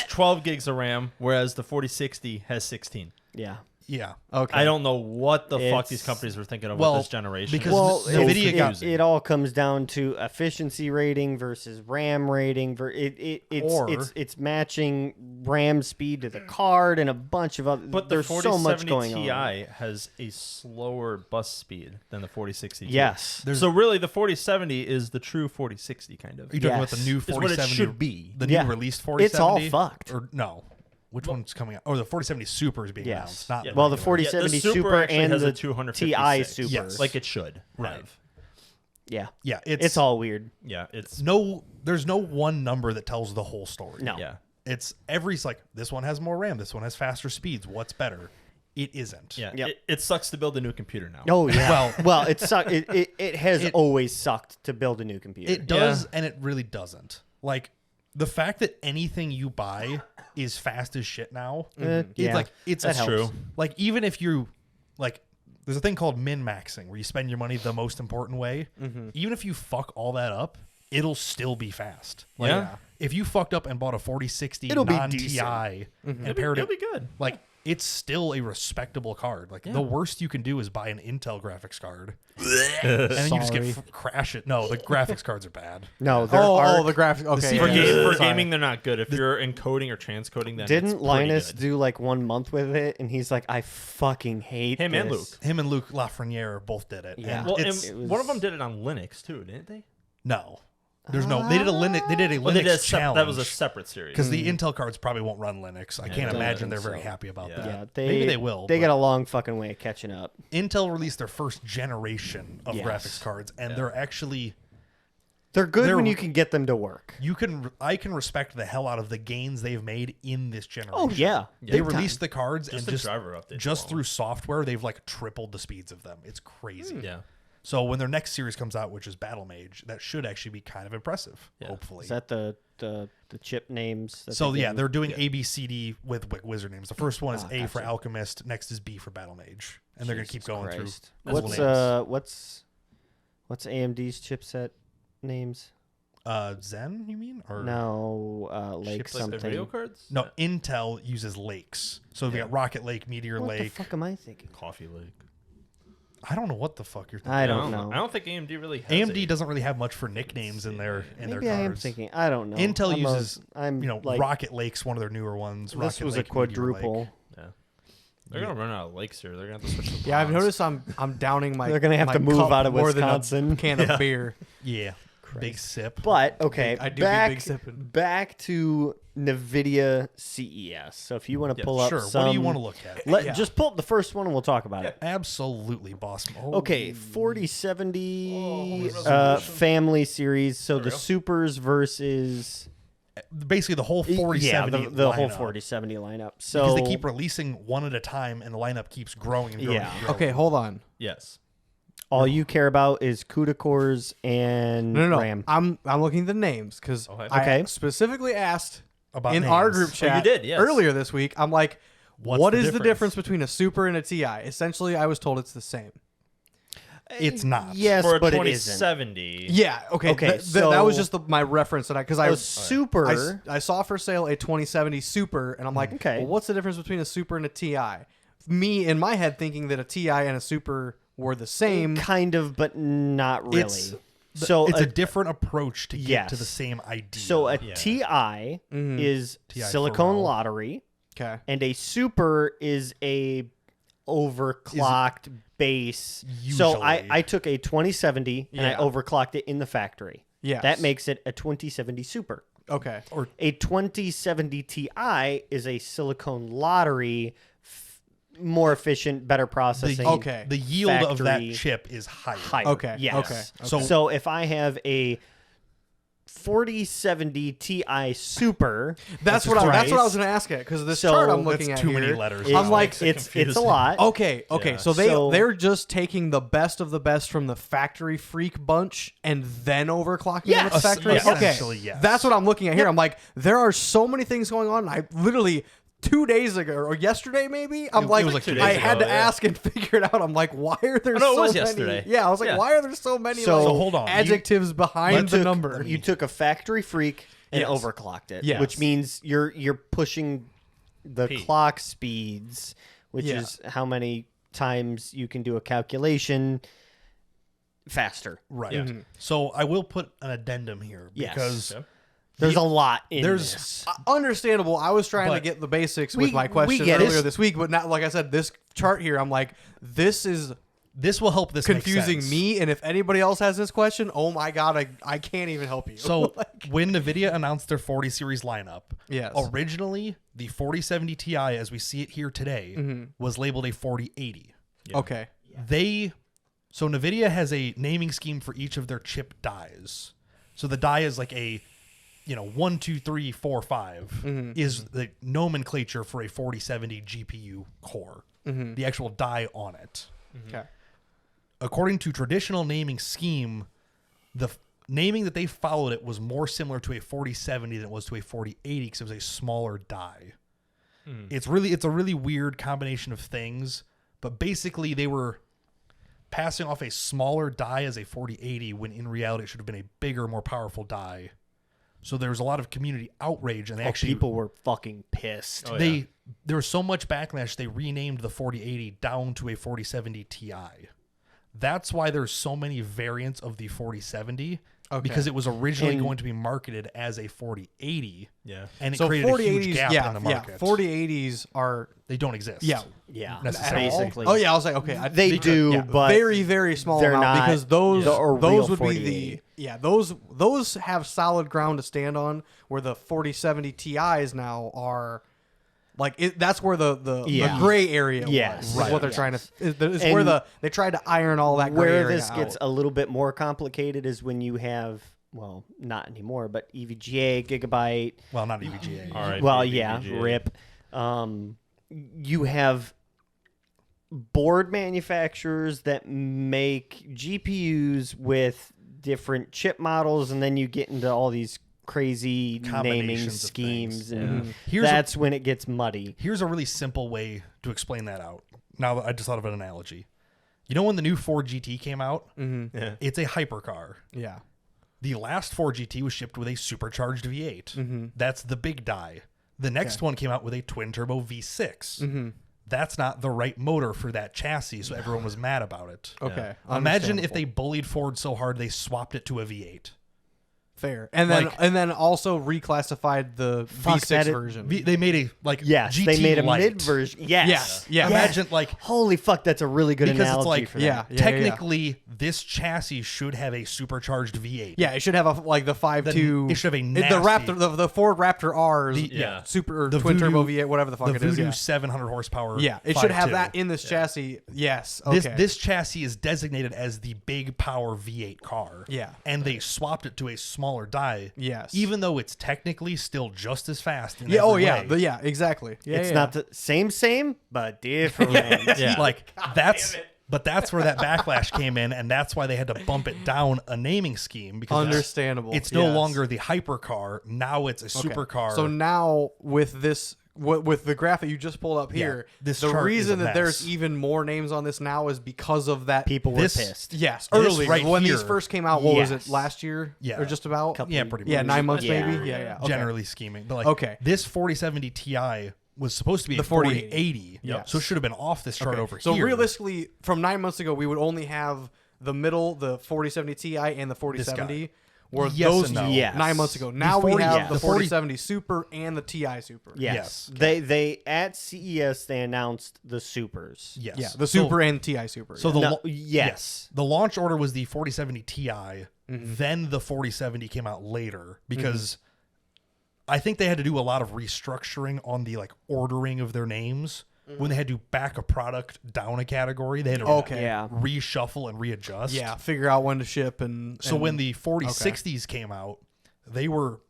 12 gigs of RAM, whereas the 4060 has 16. Yeah. yeah. okay, I don't know what the fuck It's- these companies were thinking of Well, with this generation. because Well, NVIDIA it, got- it all comes down to efficiency rating versus RAM rating. It's matching RAM speed to the card and a bunch of other. But the there's so much 4070 going Ti on. has a slower bus speed than the 4060 Ti. Yes. So really, the 4070 is the true 4060 kind of. Are you talking about Yes. the new It's what it 4070? should be. The Yeah. new released 4070? It's all fucked. Or no. Which one's coming out? Oh, the 4070 Super is being Yes. announced. Not Yeah. Well, the regular. 4070 Yeah, the Super Super actually and has a the 256. Ti Super. Yes. Like it should. Right. have. Yeah. Yeah, It's all weird. Yeah, it's there's no one number that tells the whole story. No. yeah. It's like this one has more RAM, this one has faster speeds. What's better? It isn't. Yeah, Yep. it sucks to build a new computer now. Oh yeah. Well- it has always sucked to build a new computer. It does and it really doesn't. Like the fact that anything you buy is fast as shit now. It's yeah. like it's That helps. True. Like even if you like there's a thing called min-maxing where you spend your money the most important way. Even if you fuck all that up, it'll still be fast. Like, Yeah. if you fucked up and bought a 4060 It'll be non-TI decent. and paired It'll it, be good. like it's still a respectable card. Like the worst you can do is buy an Intel graphics card, and then you just Sorry. crash it. No, the graphics cards are bad. No, there Oh, are. the graphic. Okay, For, CPU for Sorry. gaming, they're not good. If you're encoding or transcoding, then Didn't it's pretty Linus good. do like 1 month with it? And he's like, I fucking hate Him and this. Luke. Him and Luke Lafreniere both did it. Yeah. And Well, it's, and one of them did it on Linux too, didn't they? no, there's no. They did a Linux. They did a Well, they Linux did challenge. that was a separate series. because the Intel cards probably won't run Linux. I can't I don't imagine they're think very so. happy about Yeah. that. Yeah, Maybe they will. They but got a long fucking way of catching up. Intel released their first generation of Yes. graphics cards, and they're actually They're good They're- when you can get them to work. I can respect the hell out of the gains they've made in this generation. Oh yeah, They Big time. released the cards Just and the just driver updates just alone. through software, they've like tripled the speeds of them. It's crazy. Yeah. So when their next series comes out, which is Battle Mage, that should actually be kind of impressive. Yeah. Hopefully. Is that the chip names? that So they yeah, gave they're them? doing A, B, C, D with like wizard names. The first one is Ah, A for gotcha. Alchemist, next is B for Battle Mage, and they're gonna keep Jesus going Christ. through. What's names. what's AMD's chipset names? Zen? You mean or No, Lake Chips like the something. video cards? No, Intel uses lakes. So we got Rocket Lake, Meteor What the Lake. fuck am I thinking? Coffee Lake. I don't know what the fuck you're thinking. I don't know. I don't think AMD really has AMD a- doesn't really have much for nicknames in their Maybe cards. I am thinking. I don't know. Intel I'm uses I'm like, Rocket Lake's one of their newer ones. This Rocket was Lake, a Meteor quadruple. Lake. Yeah. They're gonna run out of lakes here. They're gonna have to switch to Yeah, I've ponds. noticed I'm downing my. They're gonna have my to move cup out of more than a Wisconsin. can of beer. Yeah, big sip. But okay, I do be back big sipping. back to NVIDIA CES. So if you want to Yeah, pull up Sure. some, What do you want to look at? Yeah. just pull up the first one and we'll talk about it. Absolutely, boss. Oh, Okay, 4070 resolution. family series. So the we go. supers versus basically the whole 4070. the whole lineup. 4070 lineup. So Because they keep releasing one at a time, and the lineup keeps growing and growing. Yeah. and growing. Okay, hold on. Yes. all you care about is CUDA cores and No. RAM. I'm looking at the names because Okay. I Okay. specifically asked about in names. our group chat you did, yes. earlier this week. I'm like, What's what the is the difference? difference between a Super and a TI? Essentially, I was told it's the same. It's not. Yes, For a but it isn't. 2070. Yeah. Okay. Okay, that was so- just my reference that because A Super. I saw for sale a 2070 Super, and I'm like, Okay. well, what's the difference between a Super and a TI? Me in my head thinking that a TI and a Super were the same. Kind of, but not really. It's- So it's a, a different approach to get Yes. to the same idea. so a Yeah. TI is TI silicone Pharrell. lottery, Okay. and a Super is a overclocked base. So I Usually. I took a 2070 and I Yeah. overclocked it in the factory. Yes. That makes it a 2070 Super. Okay. A 2070 Ti is a silicone lottery, more efficient, better processing. Okay. the yield of that factory chip is higher. higher. Okay, Yes. okay, okay. So if I have a 4070 Ti Super, That's what I was going to ask it because this So chart I'm That's looking at too here. many letters. it- I'm like, makes it it's a confusing. lot. Okay. Yeah. So So- they're just taking the best of the best from the factory freak bunch and then overclocking them at the Yes. factory. Yes. Okay, Essentially, yes. that's what I'm looking at here. I'm like, there are so many things going on. I literally 2 days ago or yesterday maybe. I'm It like, was like 2 I days had ago, to yeah. ask and figure it out. I'm like, why are there no, so it was many? yesterday. Yeah, I was like, Yeah. why are there so many So- like, So hold on. adjectives behind the took- number? You took a factory freak and Yes. overclocked it, Yes. which means you're pushing the P. clock speeds, which Yeah. is how many times you can do a calculation faster. Right. Yeah. So I will put an addendum here Yes. because Okay. There's a lot in there's- this. Understandable. I was trying to But get the basics we- with my we question get it. earlier this week, but not like I said, this chart here, I'm like, this is this will help this make confusing sense. me. And if anybody else has this question, oh my god, I can't even help you. So when NVIDIA announced their 40 series lineup, Yes. originally the 4070 Ti as we see it here today was labeled a 4080. okay, So NVIDIA has a naming scheme for each of their chip dies. So the die is like a 1, 2, 3, 4, 5 is the nomenclature for a 4070 GPU core. The actual die on it. okay, According to traditional naming scheme, the naming that they followed it was more similar to a 4070 than it was to a 4080 because it was a smaller die. It's a really weird combination of things, but basically they were passing off a smaller die as a 4080 when in reality it should have been a bigger, more powerful die. So there was a lot of community outrage, and they actually People were fucking pissed. Oh, they there was so much backlash they renamed the 4080 down to a 4070 Ti. That's why there's so many variants of the 4070 because it was originally And- going to be marketed as a 4080 Yeah. and it so created a huge 4080s, gap yeah, in the market. 4080s are They don't exist. yeah. Yeah, Necessarily. basically. Oh yeah, I was like, okay, They do, yeah, but very very small they're amount not because those the real those would be 4080. those have solid ground to stand on where the 4070 Ti's now are. Like that's where the Yeah. gray area Yes. was. Is Right. what they're trying to. Is And where they tried to iron all that gray Where area this gets out. a little bit more complicated is when you have, well, not anymore, but EVGA, Gigabyte. Well, not EVGA. All right. Well, yeah, RIP. You have board manufacturers that make GPUs with different chip models, and then you get into all these crazy naming Combinations of schemes, things. and Here's a- that's when it gets muddy. Here's a really simple way to explain that out. Now that I just thought of an analogy. You know when the new Ford GT came out? Yeah. It's a hypercar. Yeah. The last Ford GT was shipped with a supercharged V8. That's the big die. The next one came out with a twin turbo V6. That's not the right motor for that chassis, so everyone was mad about it. Okay. Imagine if Understandable. they bullied Ford so hard they swapped it to a V8. fair, and then also reclassified the Fuck, V6 that is- version. They made a Yes, GT they made a Lite. mid version. Yes. Yes. Yeah. Imagine like Holy fuck, that's a really good because it's analogy like for that. Yeah. technically this chassis should have a supercharged V8. Yeah, it should have like the 5.2. It should have a the nasty- Raptor, the Ford Raptor R's, Yeah. super or The twin turbo Voodoo- V8, whatever the fuck the it is. Voodoo Yeah, 700 horsepower. yeah, it should have 5.2. that in this chassis. Yes. Okay. This chassis is designated as the big power V8 car. Yeah. And they swapped it to a smaller die. Yes. Even though it's technically still just as fast. In yeah. Oh every yeah. way. Yeah. Exactly. Yeah. It's yeah. not the same, but different. Yeah. Like that's But that's where that backlash came in, and that's why they had to bump it down a naming scheme because Understandable. It's no Yes. longer the hypercar. Now it's a Okay. supercar. So now with this, with the graph that you just pulled up here, this the chart is reason a that there's mess. even more names on this now is because of that. People were This- pissed. Yes, This early right when these here- first came out. What was Yes. it? Last year? Yeah. or just about. Couple- pretty Yeah, much. 9 months Yeah. maybe. Yeah. Okay. Generally scheming, but like Okay. this 4070 Ti was supposed to be The a 4080, 4080. Yep. So it should have been off this chart Okay. over So here. realistically, from 9 months ago, we would only have the middle, the 4070 Ti and the 4070. Were Yes those and no. two Yes. 9 months ago? Now we 40 have yeah. the the 40 4070 Super and the Ti Super. Yes. Yes. They at CES they announced the supers. yes, Yeah, the Super and Ti Super. So yeah. the No, lo- yes. the launch order was the 4070 Ti. Mm-hmm. Then the 4070 came out later because I think they had to do a lot of restructuring on the like ordering of their names. When they had to back a product down a category, they had to Okay. Yeah. reshuffle and readjust. yeah, figure out when to ship and. So when and- the 4060s came out, they were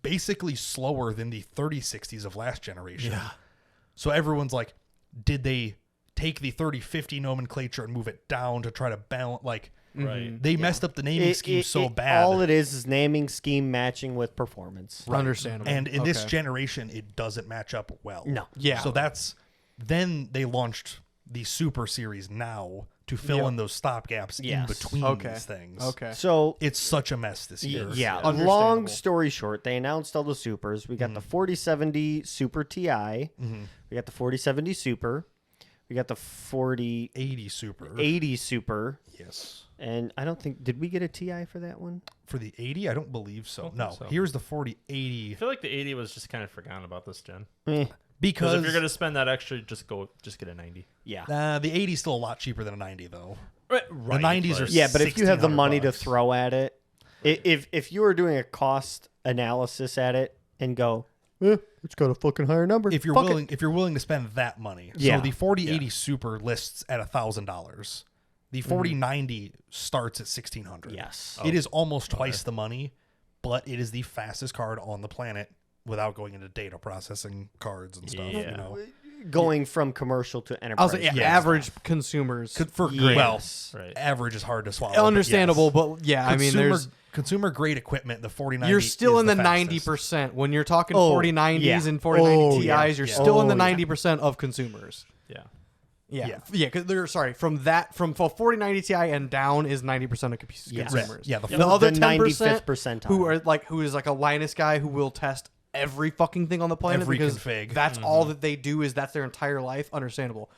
basically slower than the 3060s of last generation. Yeah. So everyone's like, did they take the 3050 nomenclature and move it down to try to balance? Like, Right. they messed up the naming scheme so bad. All it is naming scheme matching with performance. understandable, and in this Okay. generation, it doesn't match up well. No. Yeah. So then they launched the Super Series now to fill Yep. in those stop gaps in Yes. between Okay. these things. Okay. So It's such a mess this year. yeah, Understandable. long story short, they announced all the supers. We got Mm-hmm. the 4070 Super Ti. We got the 4070 Super. We got the 4080 80 Super. Super. Yes. And I don't think did we get a Ti for that one? For the 80, I don't believe so. Don't No, think so. here's the I 4080 feel like the 80 was just kind of forgotten about this gen. Eh, Because because if you're gonna spend that extra, just get a 90. yeah. the 80 is still a lot cheaper than a 90 though. Right. The 90s are Yeah, but if you have the 1600 money to bucks. throw at it, if you were doing a cost analysis at it and go, it's got a fucking higher number. If you're Fuck it. willing, if you're willing to spend that money, Yeah. so the 4080 Super lists at $1,000. The 4090 starts at $1,600. Yes. It is almost twice the money, but it is the fastest card on the planet without going into data processing cards and stuff. You Yeah. know, Going from commercial to I enterprise. was like, yeah, Yes. average consumers. for Yes. well, Right. average is hard to swallow. but Understandable, yes. but yeah, I mean, there's consumer grade equipment. The 4090. you're still is in the fastest. 90% when you're talking Oh, 4090s yeah. and 4090 Oh, Ti's. yeah. You're Yeah. still in the Oh, yeah. 90% of consumers. Yeah. Yeah, yeah. Because they're sorry from 4090 Ti and down is 90% of Yeah. consumers. Yeah, the the other The 10% 95th percentile. who is like a Linus guy who will test every fucking thing on the planet Every because config. that's all that they do is that's their entire life. Understandable.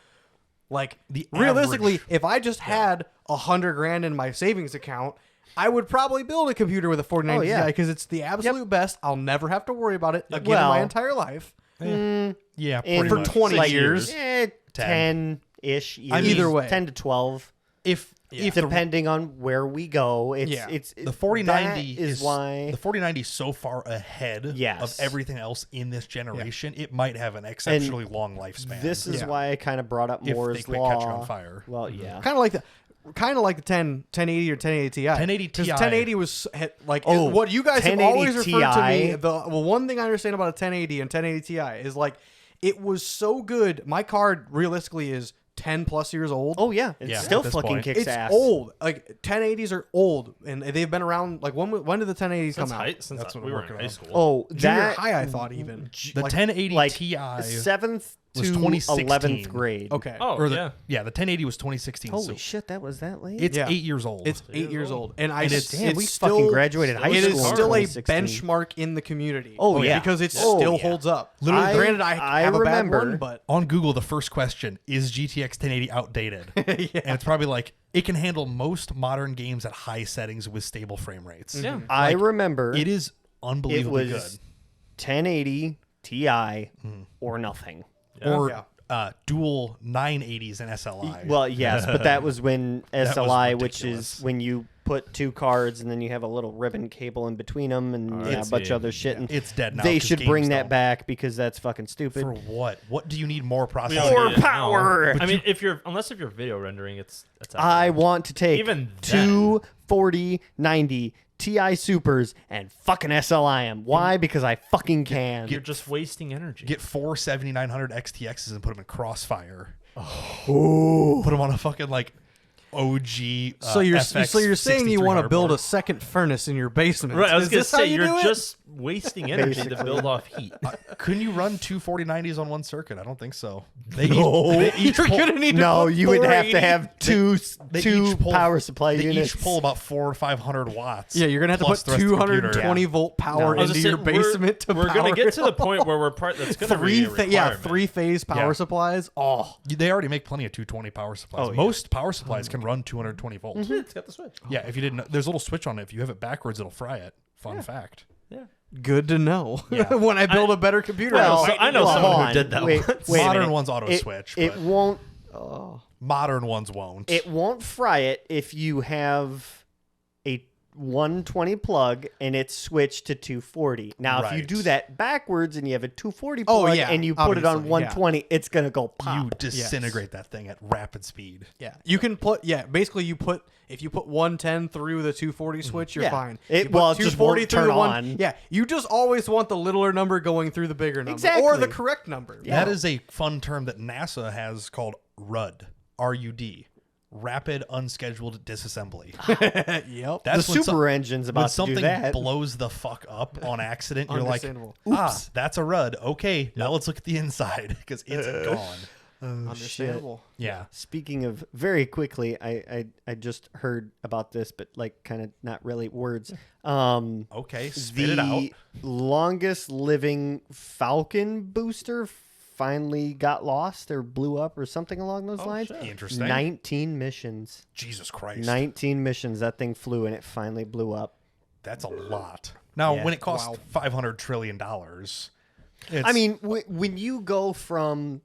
Like The realistically, average- if I just had $100,000 in my savings account, I would probably build a computer with a 4090 yeah. Ti because it's the absolute best. I'll never have to worry about it again in Well- my entire life. Yeah, And pretty for much. 20 years. 10-ish years. I mean- Either way. 10 to 12. If the Depending on where we go. It's, Yeah. it's the 4090 that is why. the 4090 is so far ahead Yes. of everything else in this generation, it might have an exceptionally long lifespan. This is Yeah. why I kind of brought up if Moore's they quit law. catching on fire. Well, yeah. Kind of like the 1080 or 1080 Ti. 1080 'Cause Ti. 1080 was like Oh, what you guys have 1080 always referred to me. Ti. The one thing I understand about a 1080 and 1080 Ti is like it was so good. My card realistically is 10 plus years old. Oh, yeah. It Yeah, still at this fucking point. kicks it's ass. old. Like 1080s are old, and they've been around. Like when did the 1080s Since come out? since That's what we we're were in working high on. school. Oh, Junior that high, I thought even. The Like, 1080 like Ti 7th was to 2016. 11th grade. Okay. Oh, or the, yeah. yeah, the 1080 was 2016. Holy so shit, that was that late? it's Yeah. 8 years old. It's 8 years old, and I And it's- Damn, it's we still, fucking graduated high It school is in still a 2016. benchmark in the community. Oh, yeah. because it Oh, still yeah. holds up. Literally, Granted, I have a bad remember- one, but on Google. The first question is GTX 1080 outdated, and it's probably like it can handle most modern games at high settings with stable frame rates. Yeah. I remember It is it unbelievably was good. 1080 Ti or nothing. Or Yeah. dual 980s and SLI. Well, yes, but that was when was SLI, which ridiculous. is when you put two cards and then you have a little ribbon cable in between them and Oh, yeah, I a bunch see. of other shit. And it's dead now. they 'cause should bring games that don't. back because that's fucking stupid. For what? What do you need more We processing? don't More need it now. power! I mean, if you're video rendering, it's I want to take Even two 4090 Ti Supers and fucking SLI them. Why? Because I fucking can. you're just wasting energy. Get 4 7900 XTXs and put them in Crossfire. Put them on a fucking like OG. So you're FX saying you want to 6300 build a board. second furnace in your basement? Right, I was Is gonna this how say you you're do it? just wasting energy to Basically. build off heat. Couldn't you run two 4090s on one circuit? I don't think so. They each You're pull, gonna need to No, put you would have to 480. have they two each pull- power supply they units. each pull about 400 or 500 watts. Yeah, you're gonna have to plus put the rest of the computer. 220 volt power No. I was into gonna your say, basement to we're power gonna get it to the all. point where that's gonna be a requirement. three-phase power Yeah. supplies. Oh, They already make plenty of 220 power supplies. Oh, yeah. Most power supplies can run 220 volts. It's got the switch. Yeah, if you didn't know, there's a little switch on it. If you have it backwards, it'll fry it. Fun fact. Yeah. good to know. Yeah. When I build a better computer. Well, I know someone hold who on. did that Wait, once. wait a Modern minute. ones auto switch, It but won't. modern ones won't. It won't fry it if you have a 120 plug and it's switched to 240. Now, if you Right. do that backwards and you have a 240 Oh, plug yeah, and you put it on obviously, 120, it's gonna go pop. you disintegrate that thing at rapid speed. Yeah, you can put. Yeah, basically, if you put 110 through the 240 switch, you're Yeah. fine. It- You put well, it just won't 240 through turn the on. Yeah, you just always want the littler number going through the bigger number, or Exactly. the correct number. That is a fun term that NASA has called RUD. RUD. Rapid Unscheduled Disassembly. Yep. That's the when super engine's when about to do something that. blows the fuck up on accident, you're like, Understandable. oops, that's a RUD. Okay, now let's look at the inside because it's gone. Understandable. Yeah. Speaking of very quickly, I just heard about this, but like kind of not really words. Okay, spit it out. The longest living Falcon booster finally got lost or blew up or something along those lines. Interesting. 19 missions. Jesus Christ. 19 missions. That thing flew and it finally blew up. That's a lot. Now, Yeah. when it costs Wow. $500 trillion, I mean, when you go from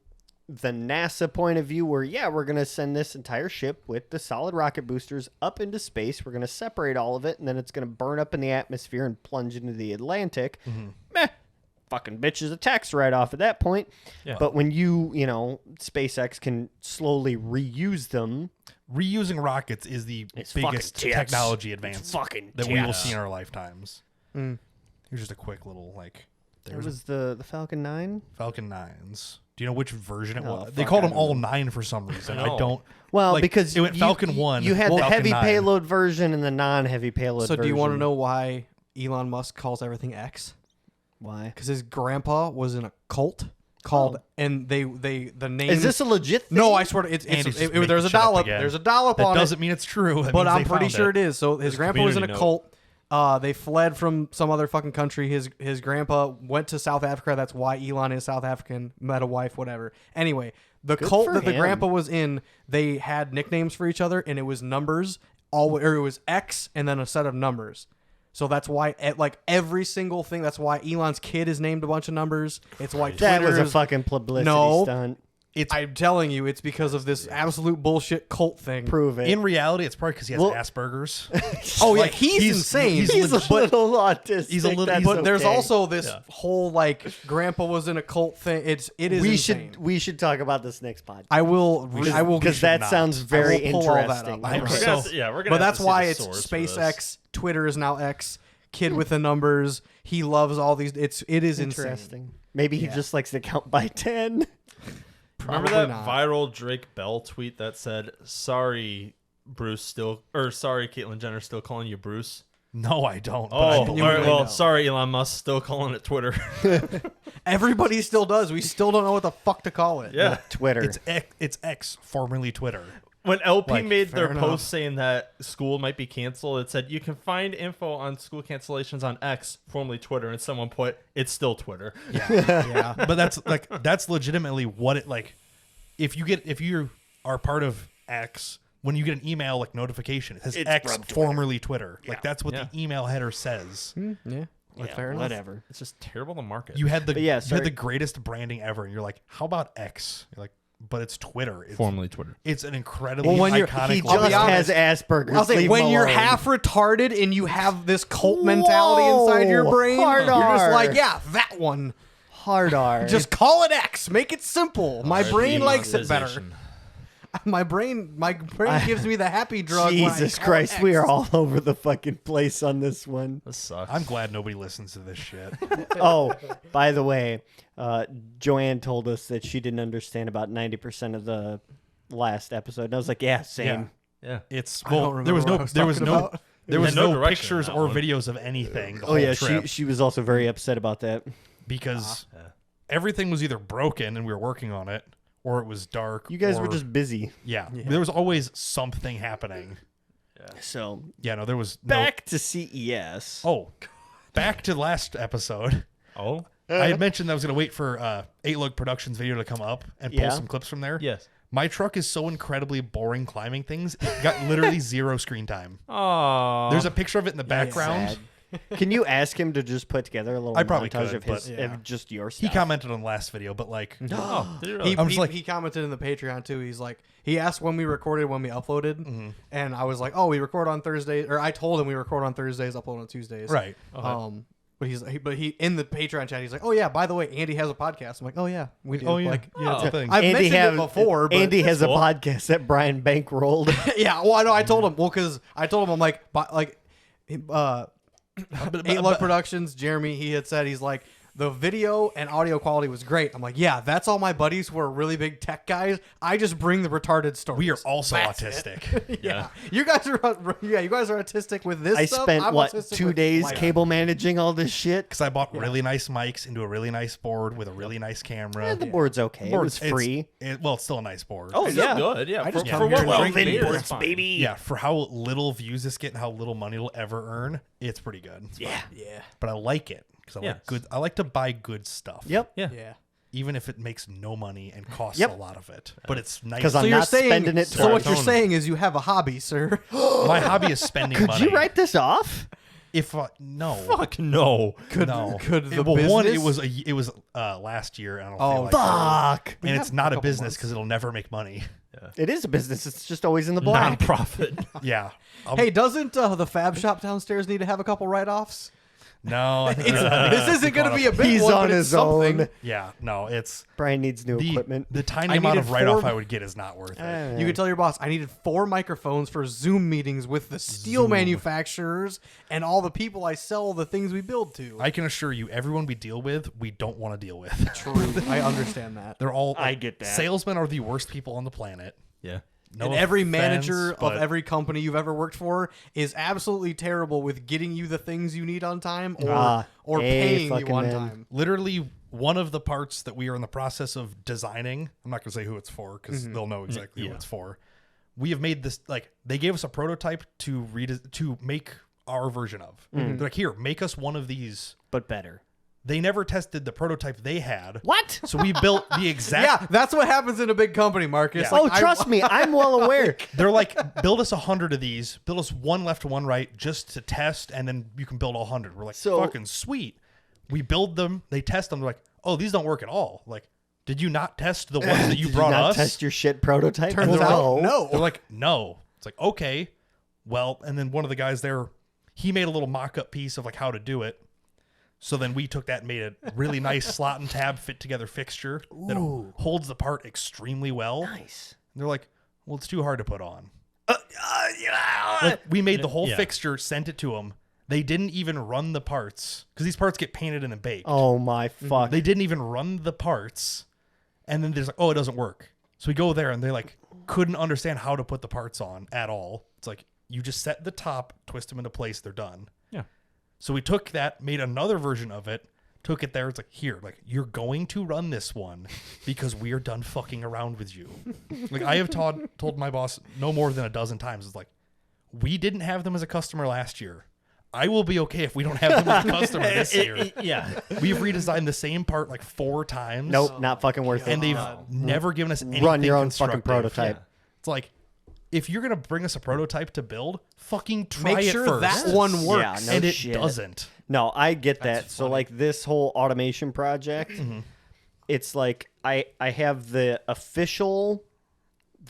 the NASA point of view where, yeah, we're going to send this entire ship with the solid rocket boosters up into space. We're going to separate all of it, and then it's going to burn up in the atmosphere and plunge into the Atlantic. Meh. Fucking bitches a tax right off at that point. Yeah. But when SpaceX can slowly reuse them. reusing rockets is the It's biggest fucking tits. technology It's advance fucking that we will tits. see in our lifetimes. Here's just a quick little, like, There there's was the Falcon 9. Falcon 9s. Do you know which version it No, was? They fuck, called I them don't all know. 9 for some reason. I I know. don't. Well, like, because it went Falcon 1. You had the Falcon heavy 9. payload version and the non-heavy payload So, version. do you want to know why Elon Musk calls everything X? why? Because his grandpa was in a cult called, and the name. Is this a legit thing? No, I swear to, it's Andy's just making there's a shit up dollop. again. There's a dollop That on doesn't it, mean it's true. That but means I'm they pretty found sure it is. So his There's a grandpa was in a community cult. They fled from some other fucking country. His grandpa went to South Africa. That's why Elon is South African. Met a wife, whatever. Anyway, the cult for that the him. grandpa was in, they had nicknames for each other, and it was numbers. Or it was X and then a set of numbers. So that's why, like every single thing. That's why Elon's kid is named a bunch of numbers. It's why That was a Twitter's- fucking publicity No. stunt. I'm telling you, it's because of this absolute bullshit cult thing. Prove it. In reality, it's probably because he has Well- Asperger's. Oh yeah, Like, he's insane. he's a little autistic. he's a little- That's But there's okay. also this whole like grandpa was in a cult thing. It is we insane. should talk about this next podcast. I will because that not. sounds I very will pull all that interesting. up. I'm Okay. so- We're gonna. But have that's to see why the it's source for this. SpaceX. Twitter is now X. Kid with the numbers. He loves all these. It is insane. Interesting. Maybe he Yeah. just likes to count by 10. Remember Probably that not. viral Drake Bell tweet that said, "Sorry, Bruce, sorry, Caitlyn Jenner, still calling you Bruce." No, I don't. but Oh, I all believe right, it. well, sorry, Elon Musk, still calling it Twitter. Everybody still does. We still don't know what the fuck to call it. Yeah. Twitter. It's X, formerly Twitter. When LP Like, made their fair enough. post saying that school might be canceled, it said you can find info on school cancellations on X, formerly Twitter, and someone put it's still Twitter. Yeah. But that's legitimately what it like. If you are part of X, when you get an email like notification, it says It's X, from Twitter. formerly Twitter. Like that's what Yeah. the email header says. Yeah. Fair enough. whatever. It's just terrible to market. You had the But yeah, you had sorry. the greatest branding ever, and you're like, how about X? You're like, but it's Twitter. It's, formerly Twitter. it's an incredibly Well, when you're- iconic. He I'll be just logo. has honest. Asperger's. I'll say Leave when him you're alone. half retarded and you have this cult mentality inside your Whoa, brain, hard you're just R. like, yeah, that one. hard R. Just call it X. Make it simple. My brain likes it better. Monetization. My brain gives me the happy drug. when I Jesus call it Christ, X. we are all over the fucking place on this one. This sucks. I'm glad nobody listens to this shit. Oh, by the way, Joanne told us that she didn't understand about 90% of the last episode. And I was like, yeah, same. Yeah. It's I don't well, remember there was what I no was there was talking no about. there was no no direction pictures on that or one. videos of anything. The Oh whole yeah, trip she was also very upset about that. because everything was either broken and we were working on it, or it was dark. You guys were or- just busy. yeah. There was always something happening. So Yeah, no, there was back to CES. No, back to last episode. Oh, I had mentioned that I was going to wait for 8 Lug Productions video to come up and pull Yeah. some clips from there. yes. My truck is so incredibly boring climbing things. It got literally 0 screen time. Oh, There's a picture of it in the background. Sad. Can you ask him to just put together a little I probably montage could, of his but- of just your He stuff? commented on the last video, but like, Oh, did it really? He commented in the Patreon too. He's like, he asked when we recorded, when we uploaded, and I was like, oh, we record on Thursdays, or I told him we record on Thursdays, upload on Tuesdays. right. But he in the Patreon chat, he's like, oh yeah, by the way, Andy has a podcast. I'm like, oh yeah, we do. Oh yeah, Like, yeah, it's a thing. I've mentioned it before, but Andy has cool. a podcast that Brian bankrolled. yeah, well, I know. I told him, well, because I told him, I'm like, Eight Lug Productions, Jeremy, he had said, he's like, the video and audio quality was great. I'm like, yeah, that's all my buddies who are really big tech guys. I just bring the retarded stories. We are also That's autistic. it. Yeah. You guys are, you guys are autistic with this I stuff. spent I'm what autistic 2 with days life. cable managing all this shit. Because I bought really nice mics into a really nice board with a really nice camera. The board's okay. It was free. Well, it's still a nice board. Oh, It's yeah. good. Yeah, I just for come what here and well drink made, beer. it's fine. yeah. For how little views this get and how little money it'll ever earn, it's pretty good. Yeah. Yeah. But I like it because I Yes. like good. I like to buy good stuff. Yep. Yeah. Yeah. Even if it makes no money and costs Yep. a lot of it, but it's nice. 'Cause I'm So you're not saying, spending it so what twice. you're saying is you have a hobby, sir. My hobby is spending Could money. you write this off? If no, Fuck no. no. could the well, one, it business- was last year. And I don't Oh, feel like Fuck. and it's have not a a couple business months. because it'll never make money. It is a business. It's just always in the black. Non-profit. Yeah. Hey, doesn't the Fab Shop downstairs need to have a couple write-offs? No, I think This isn't going to be a big He's one, on but it's his something. own. yeah, no, it's Brian needs new equipment. the tiny I amount of needed write-off 4 I would get is not worth it. You could tell your boss, I needed 4 microphones for Zoom meetings with the steel manufacturers and all the people I sell the things we build to. I can assure you, everyone we deal with, we don't want to deal with. True. I understand that. They're all. I get that. Salesmen are the worst people on the planet. Yeah. No And every offense, manager but of every company you've ever worked for is absolutely terrible with getting you the things you need on time or paying you fucking on man. time. literally one of the parts that we are in the process of designing. I'm not going to say who it's for because they'll know exactly who it's for. We have made this they gave us a prototype to make our version of. They're like, here, make us one of these. But better. They never tested the prototype they had. What? So we built the exact. Yeah, that's what happens in a big company, Marcus. Yeah. Like, Oh, trust me. I'm well aware. They're like, build us 100 of these, build us one left to one right just to test, and then you can build 100. We're like, So- fucking sweet. We build them, they test them, they're like, oh, these don't work at all. Like, did you not test the ones that you Did brought you not us? test your shit prototype? Turns they're out, like, no. They're like, no. It's like, okay. Well, and then one of the guys there, he made a little mock-up piece of like how to do it. So then we took that and made a really nice slot and tab fit together fixture that holds the part extremely well. Nice. And they're like, well, it's too hard to put on. Like, we made the whole Yeah. fixture, sent it to them. They didn't even run the parts because these parts get painted and then baked. Oh my fuck. They didn't even run the parts. And then there's like, oh, it doesn't work. So we go there and they like couldn't understand how to put the parts on at all. It's like you just set the top, twist them into place, they're done. Yeah. So we took that, made another version of it, took it there. It's like, here, like you're going to run this one because we are done fucking around with you. Like I have told my boss no more than a dozen times. It's like, we didn't have them as a customer last year. I will be okay if we don't have them as a customer this year. Yeah. We've redesigned the same part like 4 times. Nope, not fucking worth it. And they've never given us anything Run your own fucking constructive. prototype. It's like, if you're gonna bring us a prototype to build, fucking try Make it sure first. that one works. Yeah, no and it shit. doesn't. No, I get that. That's So funny. like this whole automation project, it's like I have the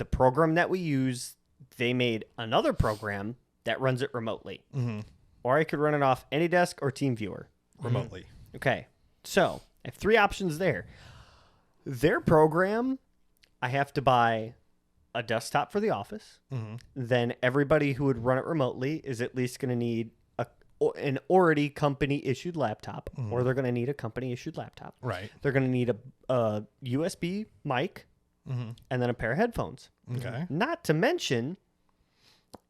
program that we use. They made another program that runs it remotely. Or I could run it off AnyDesk or TeamViewer. Remotely. Okay. So I have 3 options there. Their program, I have to buy a desktop for the office. Then everybody who would run it remotely is at least going to need an already company issued laptop, or they're going to need a company issued laptop. Right. They're going to need a USB mic and then a pair of headphones. Okay. Not to mention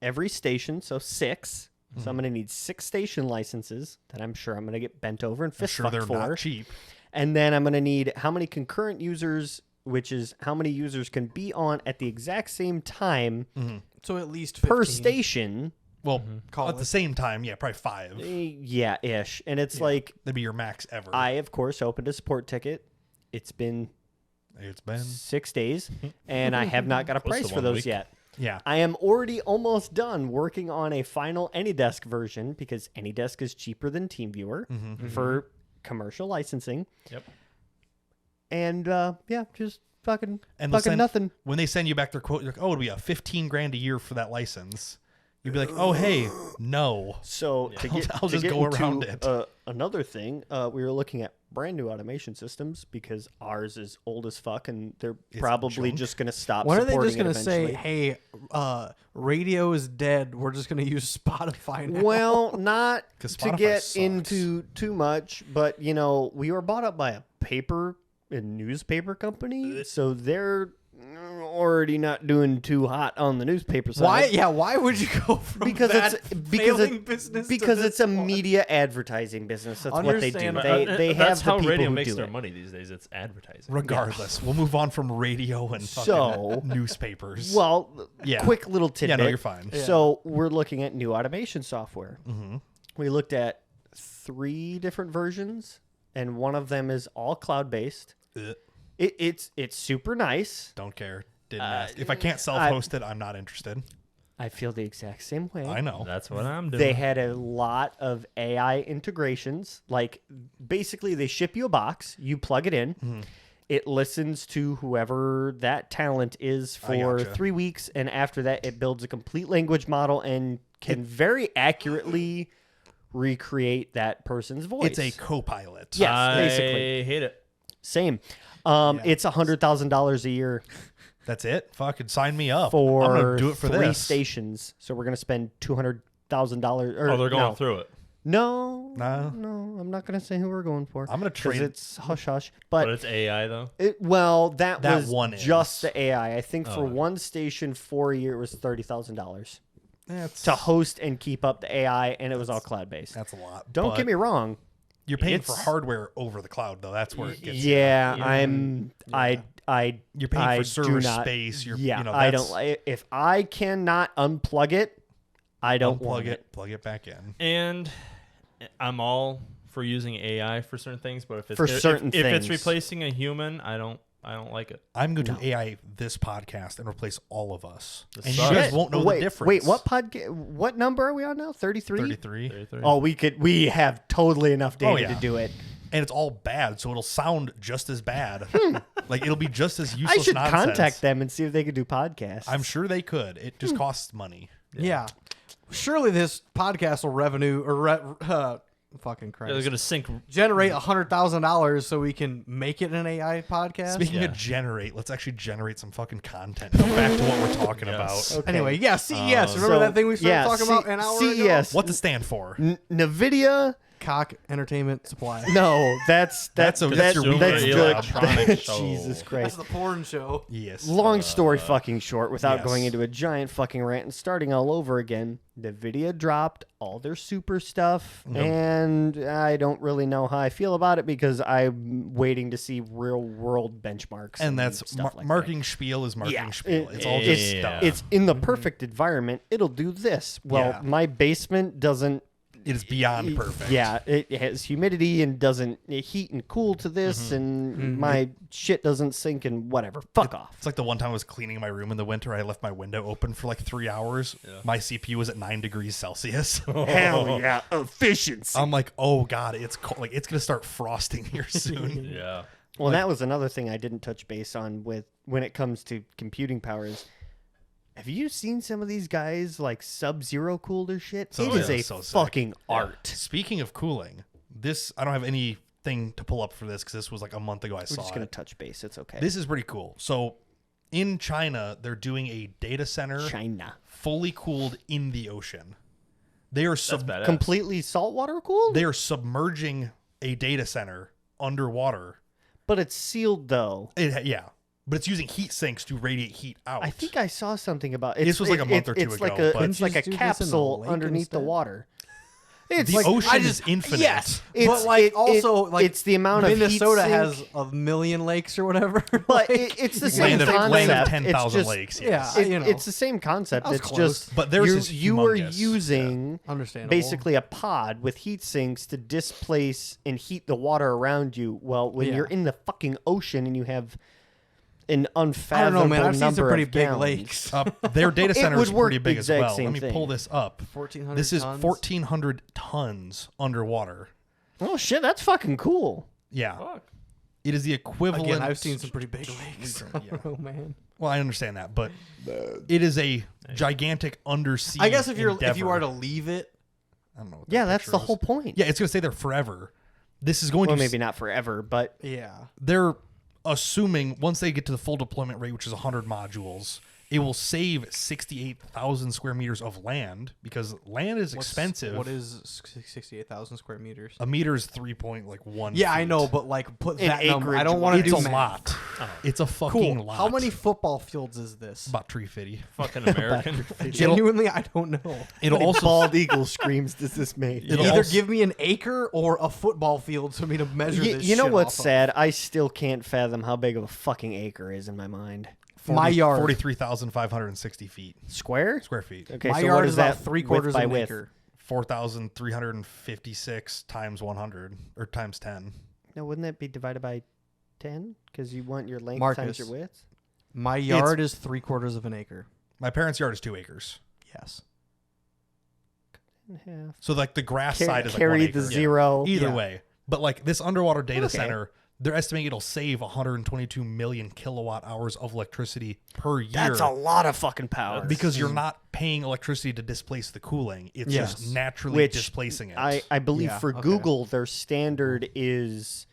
every station, so 6. So I'm going to need 6 station licenses that I'm sure I'm going to get bent over and I'm fist sure fucked they're for. not cheap. And then I'm going to need how many concurrent users, which is how many users can be on at the exact same time So at least 15. per station. Well, Call at it. the same time, yeah, probably 5. Yeah, ish. And it's like, That'd be your max ever. I, of course, opened a support ticket. It's been It's been 6 days, and I have not got a Close to price for 1 those week. yet. yeah. I am already almost done working on a final AnyDesk version because AnyDesk is cheaper than TeamViewer for commercial licensing. Yep. And yeah, just fucking And they'll fucking send- nothing. When they send you back their quote, you're like, oh, it'll be a $15,000 a year for that license. You'd be like, oh, hey, no. So to get, I'll to just get go into, around it. Another thing, we were looking at brand new automation systems because ours is old as fuck, and they're probably junk. just going to stop. When are they supporting just going it to say, eventually. hey, radio is dead. We're just going to use Spotify now? Well, not 'Cause to Spotify get sucks. into too much, but you know, we were bought up by a paper and newspaper company, so they're already not doing too hot on the newspaper side. Why? Yeah, why would you go from Because that because failing business to because this it's a one? media advertising business. That's what they do. Understandable. They have That's the how people radio who makes do their it. money these days. It's advertising. Regardless, we'll move on from radio and So- fucking newspapers. Well, Yeah. quick little tidbit. yeah, no, you're fine. So we're looking at new automation software. Mm-hmm. We looked at 3 different versions, and one of them is all cloud based. Ugh. It's super nice. Don't care. Didn't ask. If I can't self-host it, I'm not interested. I feel the exact same way. I know. That's what I'm doing. They had a lot of AI integrations. Like, basically, they ship you a box, you plug it in, Mm-hmm. it listens to whoever that talent is for gotcha. 3 weeks, and after that, it builds a complete language model and can very accurately recreate that person's voice. It's a co-pilot. Yes, I basically. hate it. Same. It's $100,000 a year That's it. Fucking sign me up. for I'm gonna do it for 3 this. stations. So we're gonna spend $200,000. Oh, they're going through it. No, No. no, I'm not gonna say who we're going for. I'm gonna 'cause trade- It's hush hush, But but it's AI though. that That was one just is. the AI. I think for Oh. one station for a year it was $30,000 That's to host and keep up the AI, and it was all cloud based. that's a lot. Don't but get me wrong. You're paying for it's- hardware over the cloud, though. That's where it gets. Yeah, Yeah. You're paying I for do server not- space. You're, yeah, you know, I that's- don't. If I cannot unplug it, I don't unplug want it, plug it back in. And I'm all for using AI for certain things, but if it's For certain if it's things. replacing a human, I don't like it. I'm going to AI this podcast and replace all of us, This and sucks. you guys Shit. won't know wait, the difference. Wait, what number are we on now? 33? 33, 33. Oh, we have totally enough data Oh, yeah. to do it. and it's all bad, so it'll sound just as bad. Like it'll be just as useless. I should nonsense. contact them and see if they could do podcasts. I'm sure they could. It just costs money. Yeah. Surely this podcast will revenue or fucking Yeah, Christ. they're gonna sync. generate $100,000 so we can make it an AI podcast. Speaking Yeah. of generate, let's actually generate some fucking content. Go back to what we're talking Yes. about. Okay. Anyway, yeah, CES. Remember So, that thing we started yeah, talking about an hour ago? CES. What's it stand for? NVIDIA? Cock Entertainment Supply. No, that's That's your Consumer weekly good. electronics show. Jesus That's Christ. the porn show. Yes. Long story fucking short, without yes. going into a giant fucking rant and starting all over again, NVIDIA dropped all their super stuff, and I don't really know how I feel about it because I'm waiting to see real world benchmarks. And that's stuff like marketing spiel is marketing Yeah, spiel. it- It's all yeah. just stuff. It's in the perfect environment. It'll do this. Well, Yeah. my basement doesn't. It is beyond perfect. Yeah, it has humidity and doesn't heat and cool to this, and my shit doesn't sink and whatever. Fuck off. It's like the one time I was cleaning my room in the winter. I left my window open for like 3 hours. My CPU was at 9 degrees Celsius. Hell yeah, efficiency. I'm like, oh god, it's cold. Like it's gonna start frosting here soon. Yeah. Well, that was another thing I didn't touch base on with when it comes to computing powers. Have you seen some of these guys like Sub-Zero cooled or shit? So- It is yeah, a so sick. fucking art. Speaking of cooling, this I don't have anything to pull up for this because this was like a month ago. I We're saw just gonna it. touch base. It's okay. This is pretty cool. So in China, they're doing a data center China fully cooled in the ocean. They are That's badass. completely saltwater cooled, they are submerging a data center underwater. but it's sealed though. Yeah. but it's using heat sinks to radiate heat out. I think I saw something about This was like a month or two it's ago, Like a, but- it's like a Couldn't you just do this in a capsule lake underneath the instead? water. It's the like, ocean is infinite. Yes, It's- but like it- also like it's the amount of heat Minnesota sink. has a million lakes or whatever. But like, it's the same Land of, concept. land of It's 10,000 just- lakes. yeah, Yes. It- you know. It's the same concept. That was It's close. just But theirs is you are humongous. using understandable. basically a pod with heat sinks to displace and heat the water around you. Well, when Yeah. you're in the fucking ocean and you have an I don't unfathomable know, man. I've seen some number pretty of big gallons. lakes. Their data It center would is work pretty the big as exact well. same Let me thing. pull this up. 1,400 This is tons. 1,400 tons underwater. Oh shit, that's fucking cool. Yeah. Fuck. It is the equivalent. Again, I've seen some pretty big lakes. I Yeah. don't know, man. Well, I understand that, but it is a gigantic undersea. I guess if you are to endeavor. leave it, I don't know. What Yeah, that that's picture the is. whole point. Yeah, it's going to stay there forever. This is going Well, to. maybe not forever, but yeah. They're assuming once they get to the full deployment rate, which is 100 modules, it will save 68,000 square meters of land because land is expensive. What is 68,000 square meters? A meter is 3.1. Yeah, I feet. know, but like put In that number. I acreage, don't want to It's do a math. lot. It's a fucking Cool. lot. How many football fields is this? About 350. Fucking American. Genuinely, I don't know. It'll how many also bald eagle screams does this make? It'll Either also- give me an acre or a football field for me to measure this. You know shit what's off of. sad? I still can't fathom how big of a fucking acre is in my mind. My yard. 43,560 feet. Square? Square feet. Okay, My so yard what is is about that 3/4 width of by an width? acre. 4,356 times 100 or times 10. No, wouldn't that be divided by 10? Because you want your length Marcus. times your width? My yard is 3/4 of an acre. My parents' yard is 2 acres. Yes. Half. So like the grass side is like Carry 1 acre. the zero. Either Yeah. way. But like this underwater data Okay. center, they're estimating it'll save 122 million kilowatt hours of electricity per year. That's a lot of fucking power. because you're not paying electricity to displace the cooling. It's Yes. just naturally Which displacing it. I believe Yeah, for okay. Google, their standard is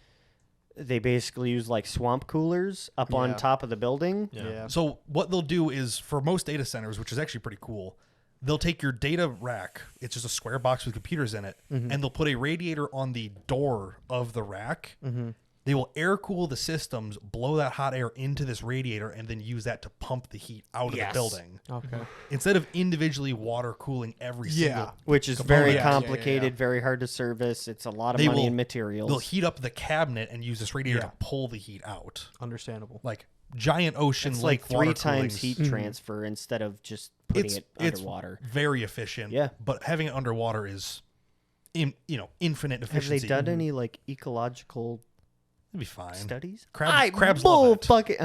they basically use like swamp coolers up on Yeah. top of the building. Yeah. So what they'll do is for most data centers, which is actually pretty cool, they'll take your data rack. It's just a square box with computers in it, and they'll put a radiator on the door of the rack. They will air cool the systems, blow that hot air into this radiator, and then use that to pump the heat out of Yes. the building. Okay. Instead of individually water cooling every single. Which is component. very Yeah, yeah, complicated, yeah. very hard to service. It's a lot of They money will- and materials. They'll heat up the cabinet and use this radiator Yeah. to pull the heat out. Understandable. Like giant ocean it's lake like 3 water times coolings. heat transfer instead of just putting it underwater. very efficient. Yeah. But having it underwater is, infinite Have efficiency. they done any like ecological It'd be fine. studies? Crabs love it.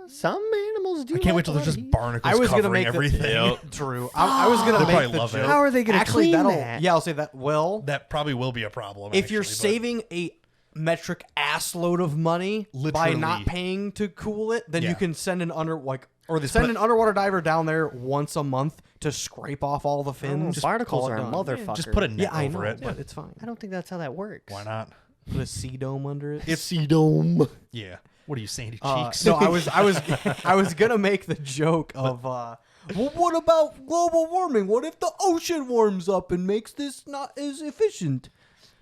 Some animals do. I can't wait till there's just barnacles I was gonna covering make everything. True. I was gonna They'll make probably the love it. joke. How are they gonna Actually, clean that'll. that? Yeah, I'll say that. Well, That probably will be a problem. if you're actually, but saving a metric ass load of money by Literally. not paying to cool it, then Yeah. you can send an Or they send put- an underwater diver down there once a month to scrape off all the fins. Barnacles call it are done. motherfuckers. just put a net Yeah, I over know, it. but it's fine. I don't think that's how that works. Why not? Put a sea dome under it. It's Dome. yeah. What are you, sandy Uh, cheeks? no, I was gonna make the joke of, well, what about global warming? What if the ocean warms up and makes this not as efficient?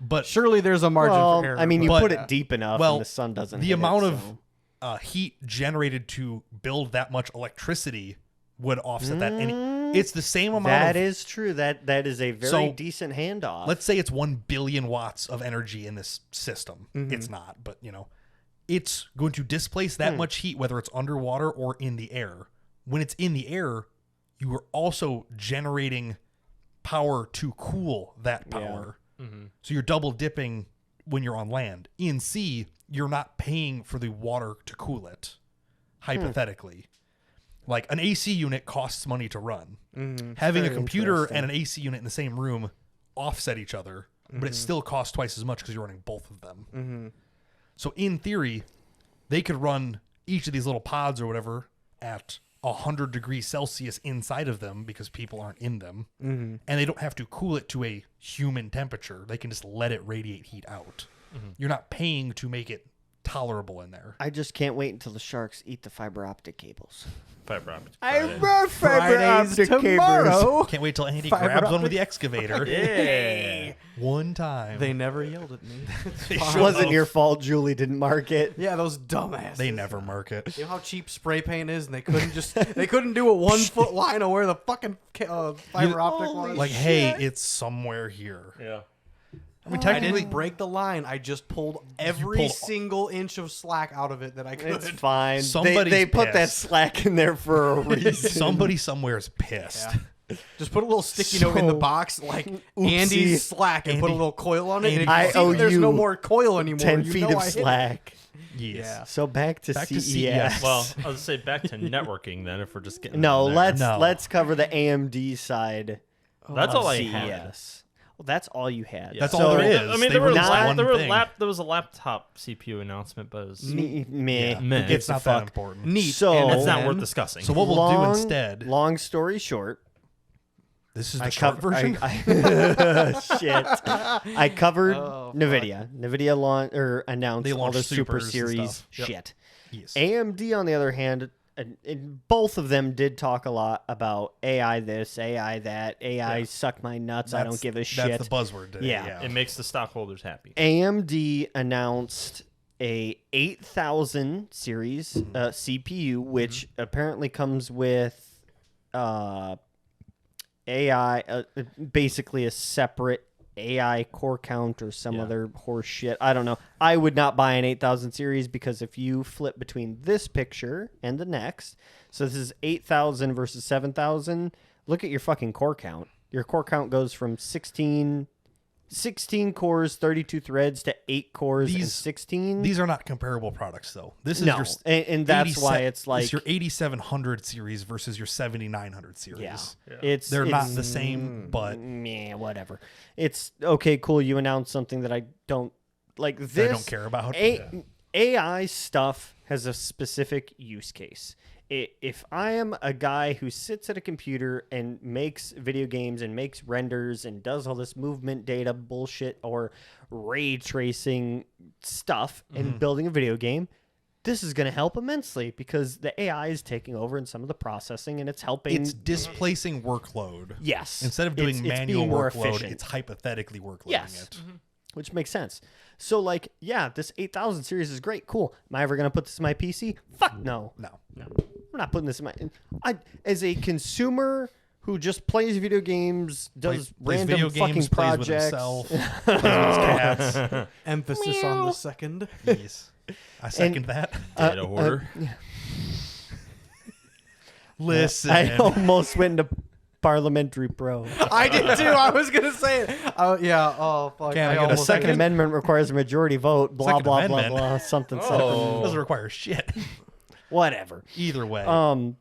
but Surely there's a margin Well, for error. I mean, you but- put it deep enough, well, and the sun doesn't. the hit amount it, of so. heat generated to build that much electricity would offset that. And it's the same amount. That of, is true. That is a very So, decent handoff. Let's say it's 1 billion watts of energy in this system. Mm-hmm. It's not, but it's going to displace that much heat, whether it's underwater or in the air. When it's in the air, you are also generating power to cool that power. So you're double dipping when you're on land. In sea, you're not paying for the water to cool it, hypothetically. Like an AC unit costs money to run. Having a Very computer interesting. and an AC unit in the same room offset each other, but it still costs twice as much because you're running both of them. So in theory, they could run each of these little pods or whatever at 100 degrees Celsius inside of them because people aren't in them, and they don't have to cool it to a human temperature. They can just let it radiate heat out. You're not paying to make it tolerable in there. I just can't wait until the sharks eat the fiber optic cables. Fiber optic. I Friday. love fiber Fridays optic cables. tomorrow. Can't wait till Andy Fiber grabs one optic. with the excavator. Yeah. One time. They never yelled at me. They It should wasn't have. your fault Julie didn't mark it. Yeah, those dumbasses. They never mark it. You know how cheap spray paint is, and they couldn't do a 1 foot line of where the fucking fiber optic was. Like, hey, it's somewhere here. Yeah. I mean, I technically, didn't break the line. I just pulled every pulled- single inch of slack out of it that I could. It's fine. Somebody's They put that pissed. slack in there for a reason. somebody somewhere is pissed. Yeah. Just put a little sticky note in the So, box, like oopsie. Andy's slack, and put a Andy- little coil on it. And if I you see owe that there's you no more coil anymore. 10 you feet know of I hit it. slack. Yes. Yeah. So back to Back to CES. CES. Well, I was say back to networking then. If we're just getting no, in there. let's cover the AMD side. That's of all I CES. had. Well, that's all you had. Yeah. That's So- all there is. I mean, They there, were released one there thing. was a laptop CPU announcement, but it was, Meh. Yeah. Meh. Who gives It's a not that fuck? important. Neat. So- and that's not then- worth discussing. So what we'll do instead? Long story short, This is the I short covered. version. Shit. I covered Oh, fuck. Nvidia. Nvidia announced They all launched their Super Supers and Series stuff. Yep. shit. Yes. AMD, on the other hand, and both of them did talk a lot about AI this, AI that, AI suck my nuts, I don't give a shit. That's the buzzword today. Yeah. Yeah. it makes the stockholders happy. AMD announced a 8000 series CPU, which apparently comes with AI, basically a separate AI core count or some Yeah. other horse shit. I don't know. I would not buy an 8000 series because if you flip between this picture and the next, so this is 8000 versus 7000, look at your fucking core count. Your core count goes from 16 cores, 32 threads to 8 cores and 16. These are not comparable products, though. This is no, your and that's why it's like your 8700 series versus your 7900 series. yeah, Yeah. They're not it's- the same, but meh, whatever. It's okay, cool. You announced something that I don't like. This I don't care about. AI stuff has a specific use case. If I am a guy who sits at a computer and makes video games and makes renders and does all this movement data bullshit or ray tracing stuff and building a video game, this is going to help immensely because the AI is taking over in some of the processing and it's helping. It's displacing workload. Yes. Instead of doing It's manual being more workload, efficient. it's hypothetically workloading Yes. it. Which makes sense. So, like, yeah, this 8000 series is great. Cool. Am I ever going to put this in my PC? Fuck no. No. I'm not putting this in my... As a consumer who just plays video games, does Plays random video fucking games, plays with projects... himself, plays with his cats. Emphasis on the second. Yes. I second that. Data hoarder. Listen. I almost went into Parliamentary Pro. I did too. I was gonna say it. Yeah. Oh fuck. Can I get a The almost- Second Amendment requires a majority vote, blah, Second blah, blah, Amendment? blah, something, Oh. something. Doesn't require shit. Whatever. Either way.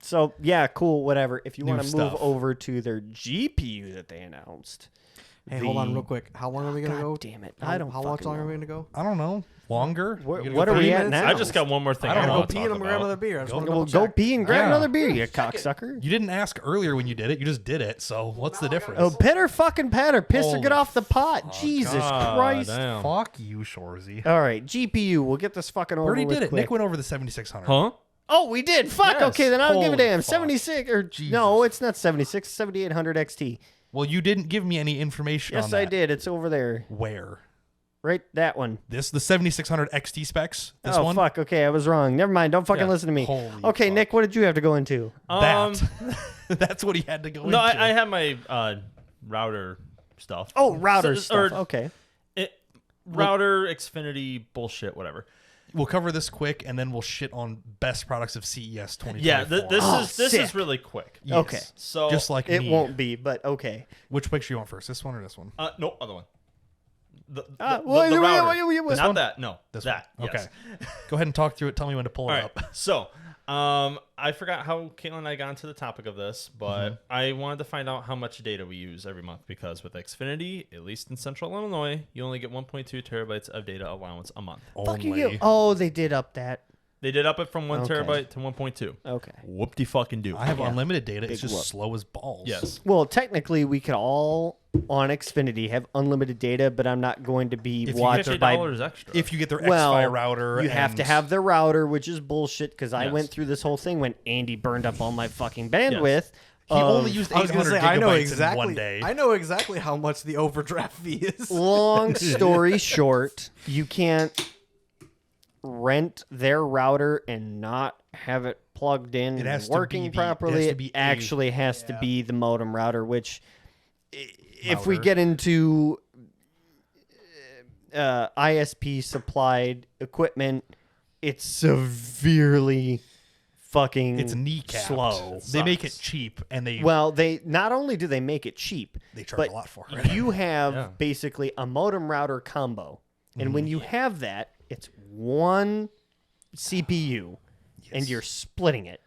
So yeah, cool, whatever. If you New want to move stuff. over to their GPU that they announced. Hey, hold on real quick. How long are we gonna God go? damn it. How, I don't how much fucking longer are know. we gonna go? I don't know. Longer? What- You gonna what go are we 30 at minutes? now? I just got one more thing. I I don't don't know. know. Go pee and I'm gonna grab another beer. I just Go- wanna Well, double go check. pee and grab Yeah. another beer, you cocksucker. You didn't ask earlier when you did it. You just did it. So what's the difference? Oh, pitter fucking patter. Piss or Holy get off the pot. Jesus God Christ. damn. Fuck you, Shorzy. All right, GPU. We'll get this fucking We over already with did it. quick. Nick went over the 7600. Huh? Oh, we did. Fuck. Yes. Okay, then I don't give a Holy damn. fuck. 76 or Jesus. no, it's not 76. 7800 XT. Well, you didn't give me any information on Yes, that. I did. It's over there. Where? Right, that one. The 7600 XT specs? This oh one? fuck. Okay, I was wrong. Never mind. Don't fucking Yeah. listen to me. Holy Okay, fuck. Nick, what did you have to go into? That. That's what he had to go No, into. I have my router stuff. Oh, router So- stuff. or- Okay. Router, Xfinity, bullshit, whatever. We'll cover this quick, and then we'll shit on best products of CES 2024. Yeah, this Oh, is this sick. is really quick. Yes. Okay. So Just like It me. won't be, but okay. Which picture you want first? This one or this one? no other one. The well, router. this Not one? that. No, This that. one. Yes. Okay. Go ahead and talk through it. Tell me when to pull All it right. up. So, I forgot how Caitlin and I got into the topic of this, but I wanted to find out how much data we use every month because with Xfinity, at least in Central Illinois, you only get 1.2 terabytes of data allowance a month. Fuck you. Only. Oh, they did up that. They did up it from 1 Okay. terabyte to 1.2. Okay. Whoop de fucking do. I have Yeah. unlimited data. Big It's just whoop. slow as balls. Yes. Well, technically, we could all on Xfinity have unlimited data, but I'm not going to be If you watched by. $50 extra. If you get their Well, X-Fi router, you have and- to have the router, which is bullshit. Because I Yes. went through this whole thing when Andy burned up all my fucking bandwidth. He only used I was gonna 800 say I know gigabytes exactly. in one day. I know exactly how much the overdraft fee is. Long story short, you can't rent their router and not have it plugged in It and has to working be the- properly. it has to It be actually has to be the modem router, which if we Router. get into ISP supplied equipment, it's severely fucking It's kneecapped. slow. They make it cheap, and they Well, they not only do they make it cheap, they charge but a lot for it. you have Yeah. basically a modem router combo. And when you have that, it's one CPU and you're splitting it.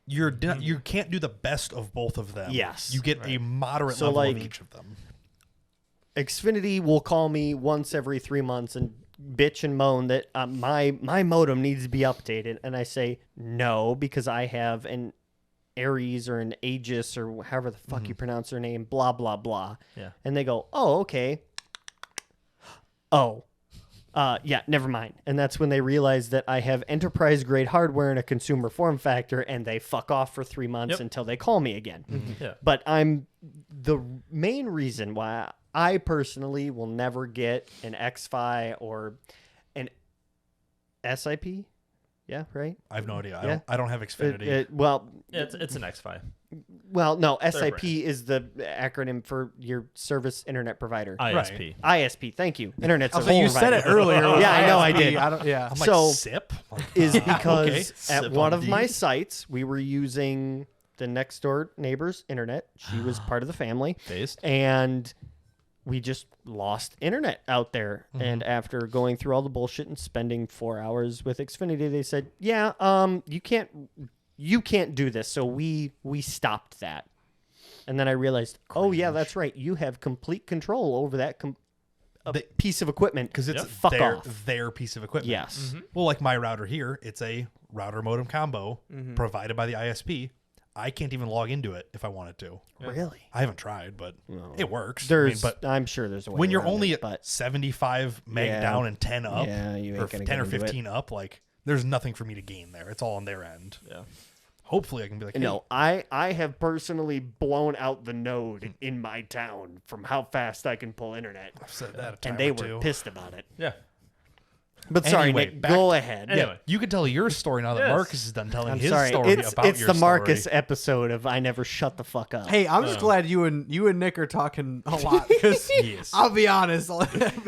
You can't do the best of both of them. Yes. you get a moderate So, level like, of each of them. Xfinity will call me once every 3 months and bitch and moan that my modem needs to be updated. And I say, no, because I have an Aries or an Aegis or however the fuck you pronounce their name, blah, blah, blah. Yeah. And they go, oh, okay. Oh. Yeah, never mind. And that's when they realize that I have enterprise grade hardware in a consumer form factor, and they fuck off for 3 months Yep. until they call me again. Yeah. But the main reason why I personally will never get an X-Fi or an SIP. Yeah, right. I have no idea. Yeah. I don't have Xfinity. Well, Yeah, it's an X5. no. Their SIP brand. is the acronym for your service internet provider. ISP. ISP. Thank you. Internet's a So you said it earlier. Yeah, I know I ISP. did. I don't, yeah. I'm so- like SIP. Like, Is okay. because at Sip one on of my D. sites we were using the next door neighbor's internet. She was part of the family. Based. And we just lost internet out there. Mm-hmm. And after going through all the bullshit and spending 4 hours with Xfinity, they said, "Yeah, you can't do this." So we stopped that. And then I realized, oh yeah, that's right. You have complete control over that piece of equipment because it's fuck off. their piece of equipment. Yes. Well, like my router here, it's a router modem combo provided by the ISP. I can't even log into it if I wanted to. Really? I haven't tried, but it works. There's, but I'm sure there's a way. when you're around only it, at but 75 meg Yeah. down and 10 up, Yeah, you ain't or gonna 10 or get into it. 15 up, like there's nothing for me to gain there. It's all on their end. Yeah. Hopefully, I can be like, hey, no, I have personally blown out the node in my town from how fast I can pull internet, I've said that a time and they or were two. pissed about it. Yeah. But sorry, Anyway, Nick, back- go ahead. Anyway. You could tell your story now that Yes. Marcus is done telling I'm his sorry. story It's about it's your the Marcus story. episode of I never shut the fuck up. Hey, I'm just glad you and Nick are talking a lot because Yes. I'll be honest.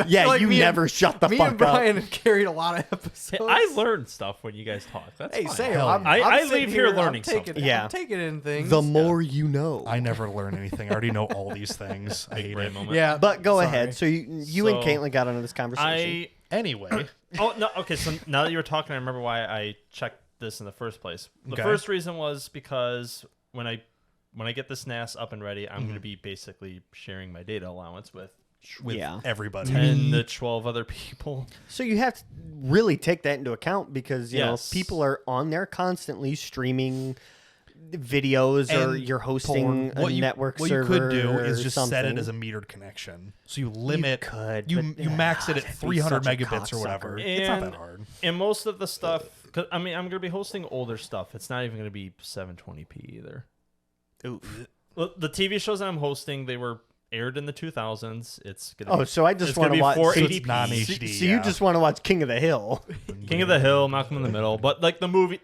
Yeah, like you me never and, shut the me fuck and up. Brian have carried a lot of episodes. I learn stuff when you guys talk. That's Hey, fine. say Hell I'm, yeah. I'm I sitting leave here learning I'm taking, something. Yeah. I'm taking in things. The more you know. I never learn anything. I already know all these things. I hate Brain it. moment. yeah, But go sorry. ahead. So you and So, Caitlin got into this conversation. Anyway, Oh no. Okay. So now that you were talking, I remember why I checked this in the first place. The Okay. first reason was because when I get this NAS up and ready, I'm Mm-hmm. going to be basically sharing my data allowance with with Yeah. everybody. 10 to 12 other people. So you have to really take that into account because you Yes. know people are on there constantly streaming videos or And you're hosting a What network what server. you could do is or just something. set it as a metered connection. So you limit. could, you but, max it at that'd be 300 such a megabits or whatever. cocksucker. It's not And- that hard. And most of the stuff, cause, I mean, I'm going to be hosting older stuff. It's not even going to be 720p either. Oof. Well, the TV shows that I'm hosting, they were aired in the 2000s. It's gonna Oh, be, so I just it's want gonna to be watch. So, 480p. It's non-HD. so you just want to watch King of the Hill. King of the Hill, Malcolm in the Middle. But like the movies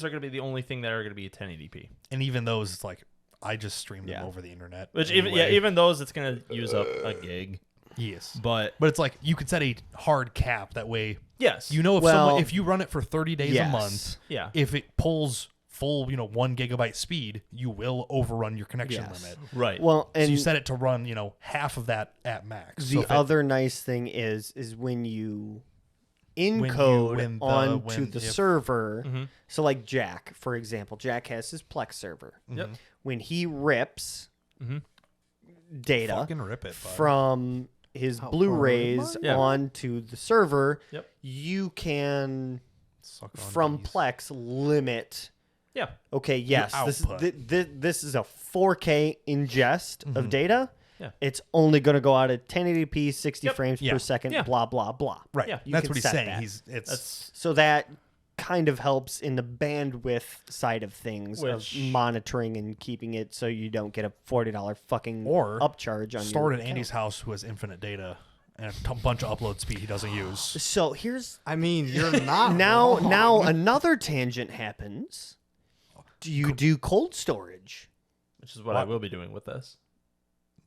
are going to be the only thing that are going to be 1080p. And even those, it's like I just stream them Yeah. over the internet. Which anyway. even those, it's going to use up a gig. yes. But But it's like you could set a hard cap. That way, yes, you know, Well, if you run it for 30 days yes. a month, yeah, if it pulls full, 1 gigabyte speed, you will overrun your connection Yes. limit. right. Well, and So you set it to run, half of that at max. the So if it- other nice thing is when you encode when the- onto when the if- server. Mm-hmm. So like Jack, for example, Jack has his Plex server. Yep. When he rips Mhm. data fucking rip it, bud. from his How Blu-rays hard? Yeah. onto the server, Yep. you can Suck on from these. Plex limit. Yeah. Okay, yes, this output. this is a 4K ingest Mm-hmm. of data. Yeah. It's only going to go out at 1080p, 60 frames Yeah. per second, Yeah. blah, blah, blah. Right. Yeah, you That's can what he's set saying. that. That's So that kind of helps in the bandwidth side of things Which- of monitoring and keeping it so you don't get a $40 fucking Or upcharge on stored your at Andy's house who has infinite data and a bunch of upload speed he doesn't use. So here's I mean, you're not now wrong. another tangent happens. Do you do cold storage? which is what I will be doing with this.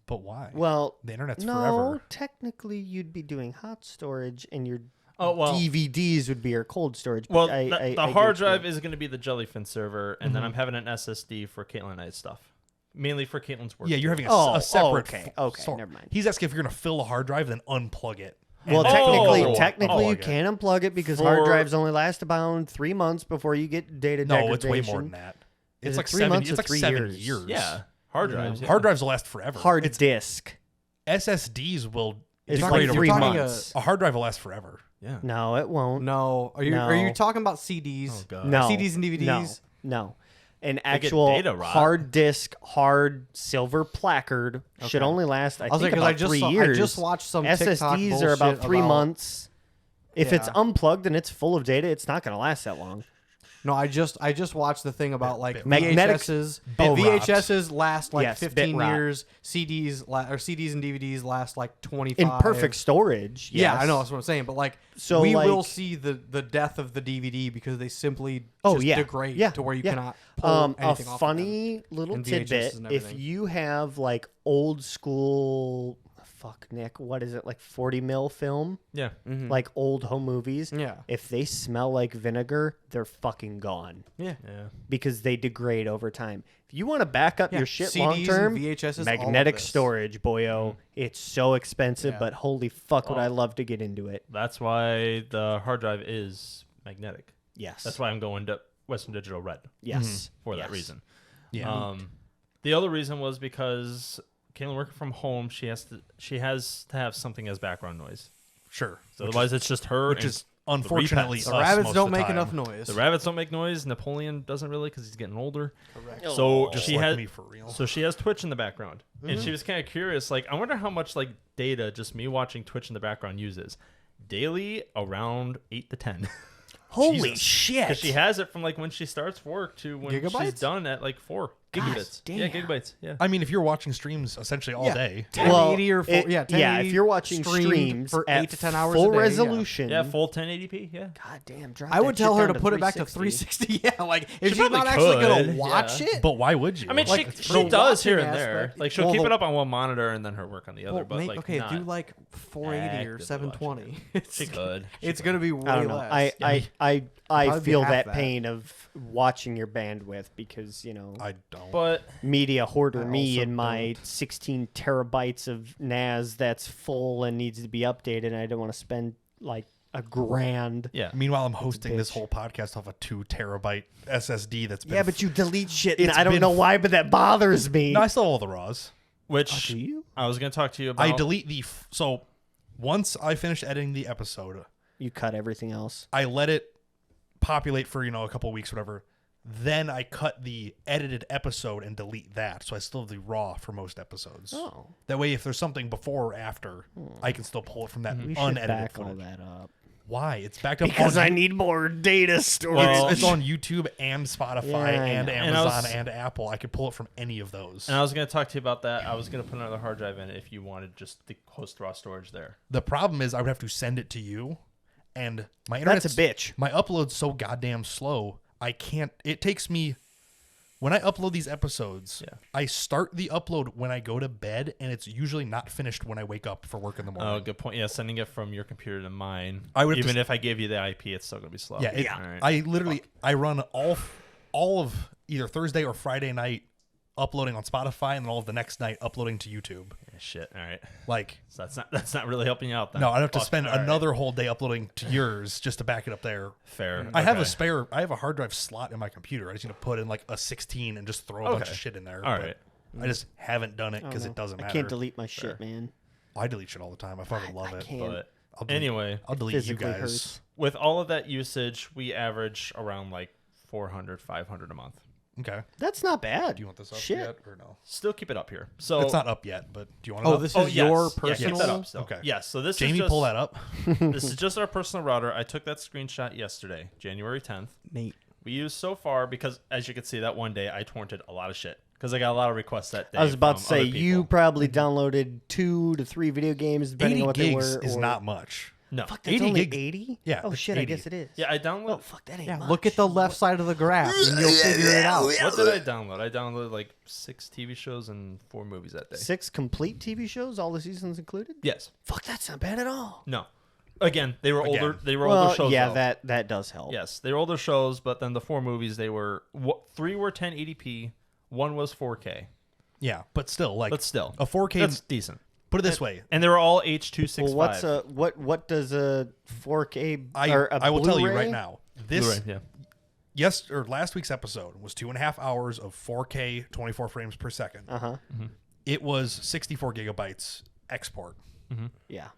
But why? Well, the internet's no, forever. technically you'd be doing hot storage and your Oh well. DVDs would be your cold storage. But Well, I the get hard you. drive is going to be the Jellyfin server, and then I'm having an SSD for Caitlin and I's stuff, mainly for Caitlin's work. Yeah, you're having Oh, a separate. okay, f- okay, never mind. He's asking if you're going to fill a hard drive, then unplug it. Well, And Oh, technically, you unplug it. can unplug it because hard For- drives only last about 3 months before you get data No, degradation. it's way more than that. Is It's it like 3 7. months It's or like 3 7 years? years. Yeah, hard drives. Yeah. Hard drives will last forever. Hard It's disk. SSDs will It's degrade like over 3 time. months. A hard drive will last forever. Yeah. No, it won't. No, are you No. talking about CDs? Oh god. No. CDs and DVDs? No. An get actual data rot. hard disk, hard silver placard should Okay. only last, I was think, like, 'cause about I just 3 saw- years. I just watched some TikTok SSDs are about bullshit 3 about- months. If it's Yeah. unplugged and it's full of data, it's not going to last that long. No, I just watched the thing about like Magnetic- VHSs. Bit VHSs last like Yes, bit 15 rot. years. CDs and DVDs last like 25. In perfect storage. Yeah, yes. I know that's what I'm saying, but like, So, we will like- see the death of the DVD because they simply Oh, just yeah. degrade Yeah. to where you Yeah. cannot pull A anything off of them. funny little And VHSs tidbit: and if everything. you have like old school, fuck Nick, what is it, like 40 mil film, Yeah. like old home movies? Yeah. If they smell like vinegar, they're fucking gone Yeah. Yeah. because they degrade over time. If you want to back up Yeah, your shit CDs long and term, VHSs, all of magnetic this. storage, boyo. It's so expensive, Yeah. but holy fuck, would Oh. I love to get into it? That's why the hard drive is magnetic. Yes. That's why I'm going to Western Digital Red Yes. for that Yes. reason. Yeah. The other reason was because Caitlin working from home, she has to have something as background noise. Sure. So otherwise, it's just her. Which and is unfortunately repets. The us rabbits most don't of the make time. enough noise. the rabbits don't make noise. Napoleon doesn't really because he's getting older. Correct. So Just she like has me for real. So she has Twitch in the background, and she was kind of curious. Like, I wonder how much like data just me watching Twitch in the background uses daily. Around 8 to 10. Holy Jesus. shit. Because she has it from like when she starts work to when she's Gigabytes? done at like 4 gigabits. damn. Yeah, gigabytes. Yeah. I mean, if you're watching streams essentially all Yeah. day, 1080 or it- yeah, if you're watching streamed streams for at 8 to 10 hours full a day, yeah. resolution, Yeah, full 1080p. Yeah. God damn, drop I would that tell shit her down to put it back to 360. 360. Yeah, like if She she's not probably actually gonna could, watch yeah. it. but why would you? I mean, Like, she the does here watching and there. aspect- Like she'll well, keep the- it up on one monitor and then her work on the other. well, but make, like, okay, not do like 480 or actively 720. she could. It's gonna be way I don't know. less. I Probably be feel half that that. pain of watching your bandwidth because, I don't. But media hoarder I me also and my don't. 16 terabytes of NAS that's full and needs to be updated, and I don't want to spend like $1,000. yeah. Meanwhile, I'm hosting this bitch. whole podcast off a 2 terabyte SSD that's been. Yeah, but you delete shit, and It's I don't been know why, but that bothers me. No, I still have all the raws. Which Do you? I was going to talk to you about. I delete so once I finish editing the episode, You cut everything else. I let it populate for a couple weeks, whatever. Then I cut the edited episode and delete that, so I still have the raw for most episodes. Oh, That way, if there's something before or after, I can still pull it from that we should unedited back all footage. that up. Why? It's backed up Because on I need more data storage. Well, it's on YouTube and Spotify Yeah, I and know. And I Amazon was- and Apple. I could pull it from any of those. And I was going to talk to you about that. I was going to put another hard drive in it if you wanted just the host raw storage there. The problem is I would have to send it to you, and my That's internet's a bitch. My upload's so goddamn slow. I can't. It takes me. When I upload these episodes, Yeah. I start the upload when I go to bed, and it's usually not finished when I wake up for work in the morning. Oh, good point. Yeah, sending it from your computer to mine. I would have even to- if I gave you the IP, it's still going to be slow. Yeah, All right. I literally I run all of either Thursday or Friday night uploading on Spotify, and then all of the next night uploading to YouTube. Yeah, shit. All right. Like, So that's not really helping you out then. no, I'd have to Fuck. spend All right. another whole day uploading to yours just to back it up there. Fair. I have Okay. a spare. I have a hard drive slot in my computer. I just need to put in like a 16 and just throw a bunch Okay. of shit in there. All but right. I just haven't done it because I it doesn't I matter. can't delete my shit, man. I delete shit all the time. I fucking love it. can't. But I'll delete, anyway, I'll delete you Physically guys. hurts. with all of that usage, we average around like 400, 500 a month. Okay. That's not bad. Do you want this up Shit. yet or no? Still keep it up here. So It's not up yet, but do you want it Oh, up? this is your personal. Yeah, keep that up still. Okay. Yes. So this Jamie, is just, pull that up. This is just our personal router. I took that screenshot yesterday, January 10th. Nate. We used so far because, as you can see, that one day I torrented a lot of shit because I got a lot of requests that day. I was about to from say other you people. probably downloaded 2 to 3 video games depending 80 on what they gigs were. is or- not much. No. Fuck, that's 80 only gigs. 80? Yeah, Oh it's shit, I 80. guess it is. Yeah, I downloaded. Oh fuck, that ain't Yeah, much. look at the left side of the graph, and you'll figure it out. What did I download? I downloaded like 6 TV shows and 4 movies that day. 6 complete TV shows, all the seasons included. Yes. Fuck, that's not bad at all. No. Again, they were older. They were Well, older shows. yeah, though. that does help. Yes, they were older shows, but then the 4 movies, they were 3 were 1080p, 1 was 4K. Yeah, but still, like But still, a 4K. that's decent. Put it this way: And they were all H.265. Well, what's a what does a 4K or a I will tell you Blu-ray? right now. This Blu-ray, yeah. last week's episode was 2.5 hours of 4K 24 frames per second. Uh-huh. It was 64 gigabytes export. Yeah.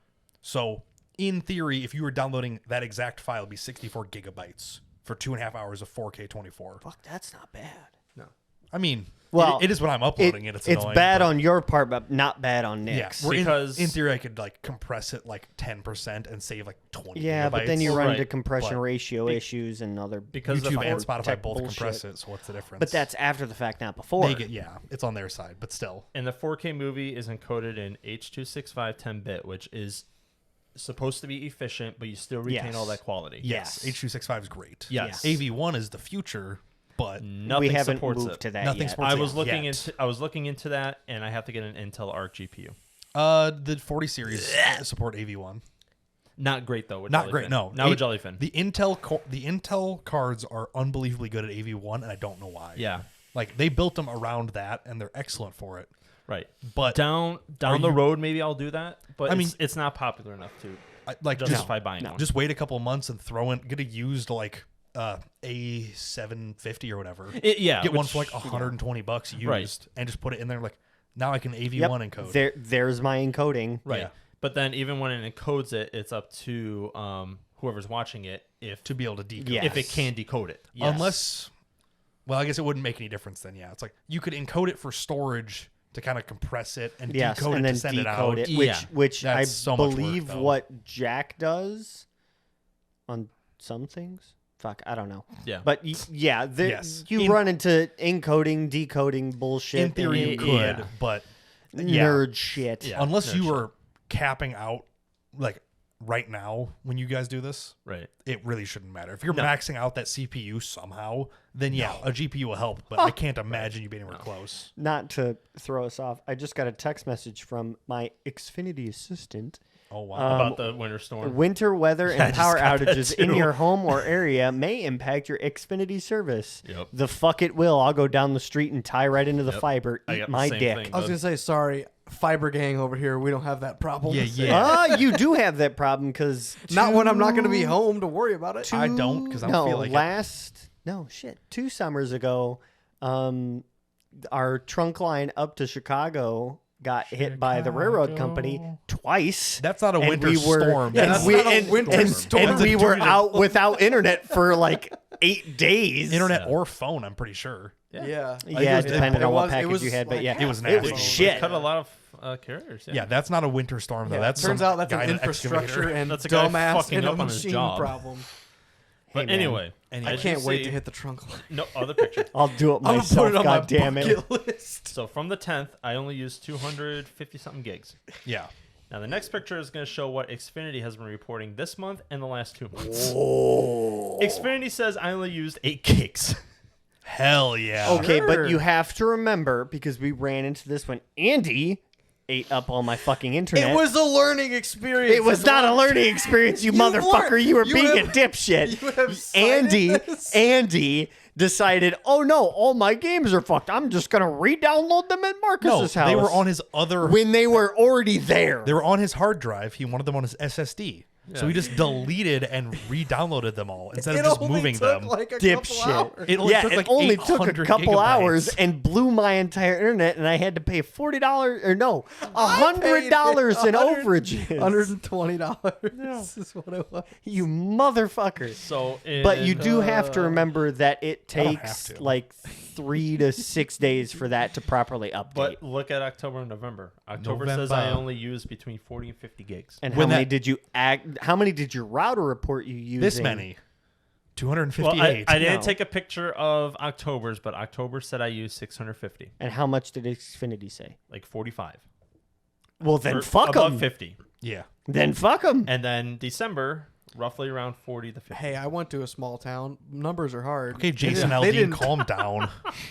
So in theory, if you were downloading that exact file, it'd be 64 gigabytes for 2.5 hours of 4K 24. Fuck, that's not bad. I mean, Well, it is when I'm uploading it. It's annoying, bad but- on your part, but not bad on Yeah, Nick's. Because- in theory, I could like compress it like 10% and save like 20 Yeah, but then gigabytes. you run Right, into compression but ratio issues and other. Because the YouTube and four- Spotify tech both bullshit. compress it, so what's the difference? But that's after the fact, not before. it's on their side, but still. And the 4K movie is encoded in H.265 10-bit, which is supposed to be efficient, but you still retain Yes. all that quality. Yes, Yes. H.265 is great. Yes. AV1 is the future, but Nothing we haven't supports moved it. to that Nothing yet. supports I it was looking yet. into that, and I have to get an Intel Arc GPU. The 40 series support AV1. Not great though. With Not Jellyfin. great. No, not with Jellyfin. The Intel cards are unbelievably good at AV1, and I don't know why. Yeah, like they built them around that, and they're excellent for it. right. But Down Are the you- road, maybe I'll do that. But I mean- it's not popular enough to like justify buying one. just wait a couple months and throw in get a used like A750 or whatever. Yeah, Get one which- for like $120 used, Right. and just put it in there. Like now I can AV1 Yep. encode. There's my encoding. Right. Yeah. But then even when it encodes it, it's up to whoever's watching it if to be able to decode. Yeah. if it can decode it. Yes. Unless, well, I guess it wouldn't make any difference then. Yeah, it's like you could encode it for storage to kind of compress it and Yes, decode and it then to send decode it out. it, which Yeah. which I That's so much work, believe though. what Jack does on some things. Fuck, I don't know. Yeah. But yeah, Yes. you run into encoding, decoding bullshit. In theory, you and could, Yeah. but yeah, nerd shit. Yeah. unless no you shit. were capping out like right now when you guys do this, right. it really shouldn't matter. If you're No. maxing out that CPU somehow, then yeah, a GPU will help. But I can't imagine you being anywhere close. Not to throw us off, I just got a text message from my Xfinity assistant. Oh wow. About the winter storm. Winter weather I and just power got that outages in too. your home or area may impact your Xfinity service. Yep. The fuck it will. I'll go down the street and tie right into the Yep. fiber. I Eat got the my same dick. thing. I was gonna say sorry, fiber gang over here. We don't have that problem. Yeah, yeah. You do have that problem because Not when I'm not gonna be home to worry about it. I don't because I don't feel like it. 2 summers ago, our trunk line up to Chicago got hit by the railroad company twice. That's not a And winter we were- storm. Yeah, and that's we, not a and, winter and- storm. and we were out without internet for like 8 days. Internet or phone, I'm pretty sure. Yeah. Yeah, it was- depending it on what was- it package was you had, but like yeah, It was it nasty. was They shit. Cut a lot of carriers. Yeah, that's not a winter storm though. Yeah, That's turns some out that's guy an in infrastructure excavator. and That's a guy dumbass fucking and a up on his machine job. problem. But Hey, man. anyway, I as you can't wait see- to hit the trunk line. No other picture. I'll do it I'm gonna myself. put it on my God damn it! bucket list. So from the 10th, I only used 250 something gigs. Yeah. Now the next picture is going to show what Xfinity has been reporting this month and the last 2 months. Xfinity says I only used 8 gigs. Hell yeah. Okay, Sure. but you have to remember because we ran into this when Andy ate up all my fucking internet. It was a learning experience. It was not a learning experience, you motherfucker. weren't. You were You being a have- dipshit. you have cited this. Andy decided, oh no, all my games are fucked. I'm just gonna re-download them at No, Marcus's house. they were on his other. when they were already there. They were on his hard drive. He wanted them on his SSD. So he just deleted and re-downloaded them all instead It of just only moving took them. like a couple Dipshit. hours. It only Yeah, took it like only took a 800 couple gigabytes. hours and blew my entire internet, and I had to pay $40 or no, $100 in overages. $120 is what it was. You motherfuckers. So, But you do have to remember that it don't have takes to. like 3 to 6 days for that to properly update. But look at October and November. October says I November. only use between 40 and 50 gigs. And when how many that- did you how many did your router report you using? This many. Well, 258. I didn't No. take a picture of October's, but October said I used 650, And how much did Xfinity say? like 45. Well, then Or fuck above them. 50. Yeah. Then fuck them. And then December, roughly around 40 to 50. Hey, I went to a small town. Numbers are hard. Okay, Jason they Aldean, didn't, calm down.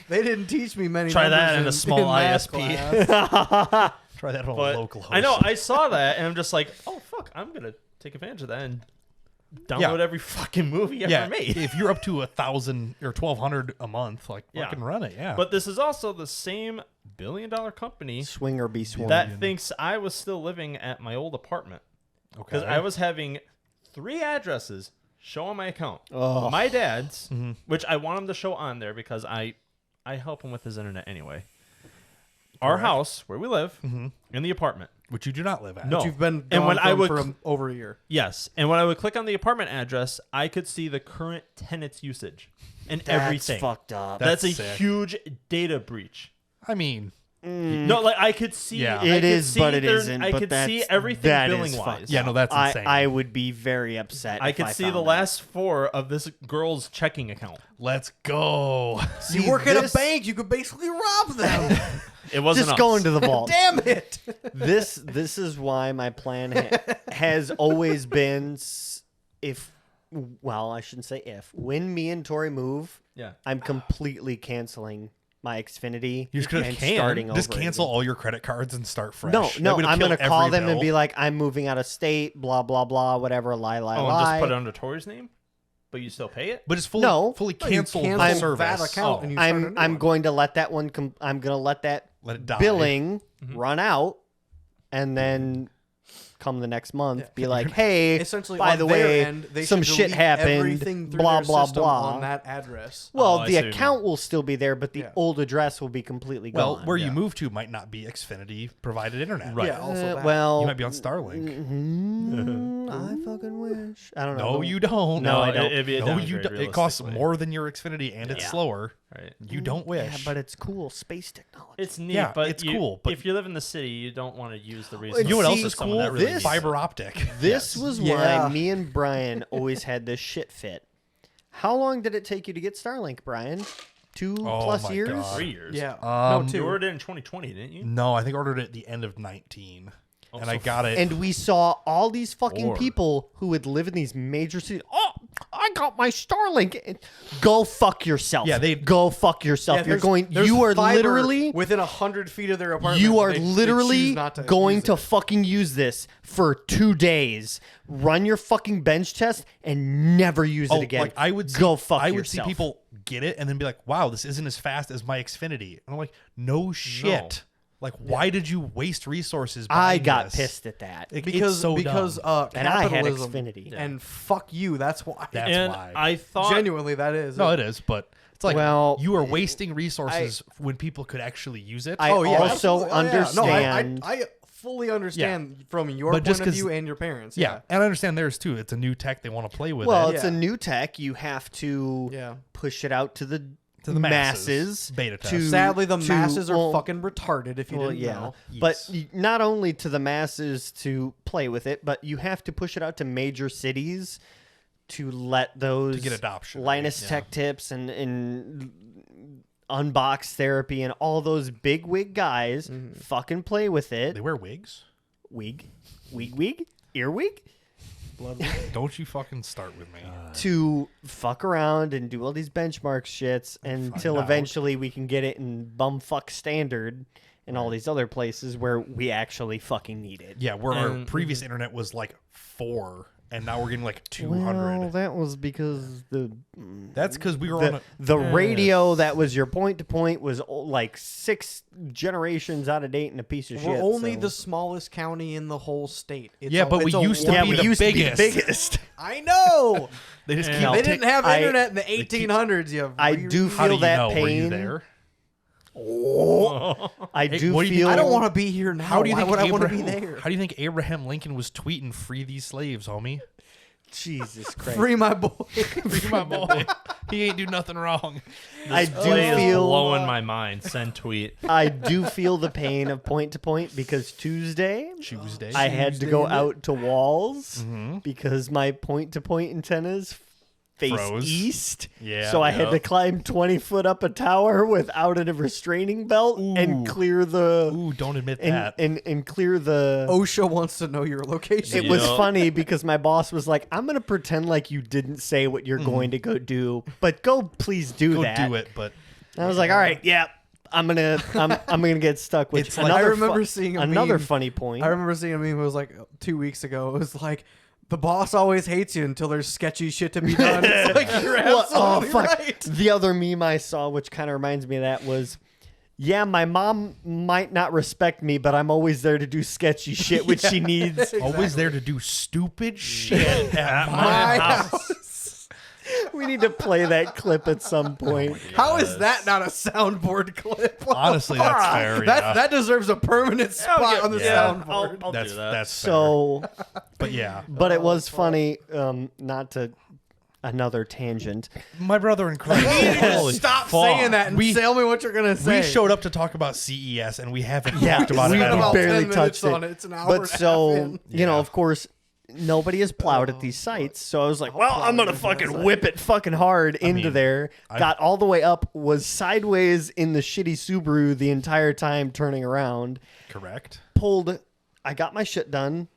they didn't teach me many. Try that numbers in a small math ISP. class. Try that on But a local host. I know, I saw that, and I'm just like, oh, fuck, I'm going to take advantage of that and download every fucking movie ever Yeah, made. if you're up to 1,000 or 1,200 a month, like Yeah. fucking run it. Yeah. But this is also the same billion-dollar company Swing or be swung. that thinks I was still living at my old apartment. Because I was having 3 addresses show on my account. Ugh. My dad's, which I want him to show on there because I help him with his internet anyway. Our house, where we live, in the apartment. which you do not live at. No. You've been And gone when I from would for cl- over a year. Yes. And when I would click on the apartment address, I could see the current tenant's usage and That's everything. fucked up. That's a sick. huge data breach. I mean, No, like I could see. Yeah. I It could is, see but it their- isn't. I but could that's, see everything that is billing fucked wise. yeah, no, that's insane. I would be very upset. I if could I see the found last 4 of this girl's checking account. Let's go. You work at a bank, you could basically rob them. It that. wasn't Just us. go into the vault. Damn it! This is why my plan has always been I shouldn't say if. When me and Tori move, Yeah. I'm completely canceling my Xfinity You just and can. starting Just over cancel again. all your credit cards and start fresh. No, That no, would I'm kill gonna call every them and bill. be like, I'm moving out of state, blah blah blah, whatever, lie, Oh, lie. and just put it under Tori's name, but you still pay it. But it's fully, No. fully No, you canceled cancel the that service. account and you start a new I'm one. going to let that one. I'm gonna let that Let it die. billing run out, and then come the next month, be like, hey, Essentially, by on the their way, end, they some should shit delete happened, everything through blah their blah system blah. on that address. Well, Oh, I the see what you account will still be there, but the Yeah. old address will be completely Well, gone. where Yeah. you move to might not be Xfinity provided internet. Right. Yeah, also that. well, You might be on Starlink. I fucking wish. I don't know. No, you don't. No, I don't. It'd be a No, downgrade, you don't. It costs realistically. more than your Xfinity and it's Yeah. slower. Right. You don't wish. Yeah, but it's cool. Space technology. It's neat, Yeah, but it's cool, but- if you live in the city, you don't want to use the resources. You know what else See, is someone cool? that really This- needs Fiber optic. This Yes. was Yeah. why me and Brian always had this shit fit. How long did it take you to get Starlink, Brian? 2 Oh plus my years? God. 3 years. Yeah, Um, no, You two. ordered it in 2020, didn't you? No, I think I ordered it at the end of 19. and so I got it. And we saw all these fucking Or- people who would live in these major cities. Oh, I got my Starlink. Go fuck yourself. Yeah, they- go fuck yourself. Yeah, You're going. there's You are fiber literally. within 100 feet of their apartment. You but are they literally choose not to going use to it. fucking use this for 2 days. Run your fucking bench test and never use it again. Like I would see, go fuck I would yourself. see people get it and then be like, "Wow, this isn't as fast as my Xfinity." And I'm like, "No shit." Like, why did you waste resources? I buying got this? pissed at that. It's because so because dumb. And I had capitalism Xfinity. and fuck you. That's why. That's and why. I thought Genuinely, that is. No, it is, but it's like, Well, you are wasting resources when people could actually use it. I Oh yeah, also absolutely. Oh, yeah. No, understand. I fully understand from your But point just of 'cause- view and your parents. yeah, and I understand theirs too. It's a new tech; they want to play with well, it. it's Yeah. a new tech. You have to Yeah. push it out to the masses. Beta test. to- Sadly, the to- masses are well, fucking retarded. If you Well, didn't yeah, know. but Yes. not only to the masses to play with it, but you have to push it out to major cities to let those To get adoption, Linus right? Tech Tips and Unbox Therapy and all those big wig guys fucking play with it. They wear wigs. Wig, earwig. Don't you fucking start with me. To fuck around and do all these benchmark shits until out. eventually we can get it in bumfuck standard and all these other places where we actually fucking need it. Yeah, where our And- previous internet was like 4 and now we're getting like 200. Well, that was because That's because we were on the radio that was your point to point was like 6 generations out of date and a piece of We're shit. only so. the smallest county in the whole state. It's Yeah, but we used to yeah, be we the used biggest. to be the biggest. I know. They just Yeah. keep. They didn't have I- internet in the 1800s. You I do How do feel you that know? Were you pain. there? I do what do you feel. I don't want to be here now. How do you Why think would I want to be Abraham- there? How do you think Abraham Lincoln was tweeting "Free these slaves, homie"? Jesus Christ. Free my boy. Free my boy. He ain't do nothing wrong. I do Play is feel. blowing my mind. Send tweet. I do feel the pain of point to point because Tuesday I had to go Tuesday, out to walls Mm-hmm. because my point to point antennas face Froze. east. Yeah, So I had yeah. to climb 20 foot up a tower without a restraining belt and Ooh. clear the Ooh, don't admit that. and clear the OSHA wants to know your location. It was Yeah. funny because my boss was like, "I'm gonna pretend like you didn't say what you're going to go do, but go please do Go that." do it, but And I was like, "All right, yeah, I'm gonna get stuck with." It's like- I remember seeing a another meme. funny point. I remember seeing a meme. It was like 2 weeks ago. It was like the boss always hates you until there's sketchy shit to be done. It's like you're Well, absolutely right. The other meme I saw, which kind of reminds me of that, was, "Yeah, my mom might not respect me, but I'm always there to do sketchy shit when she needs." always there to do stupid shit at My my house. We need to play that clip at some point. How is that not a soundboard clip? Honestly, that's fair. That Yeah. that deserves a permanent spot on the soundboard. I'll that's do that. that's fair. So, But yeah, but it was funny. Not to another tangent. my brother in Christ. Holy Stop fuck. saying that and tell me what you're gonna say. We showed up to talk about CES and we haven't Yeah, talked about we it at about all. barely 10 minutes touched it. on it. It's an hour But and a so half in. you know, Yeah. of course, nobody has plowed at these sites. So I was like, well, plow I'm gonna into that fucking site. whip it fucking hard into mean, there. Got all the way up, was sideways in the shitty Subaru the entire time, turning around. Correct. Pulled. I got my shit done.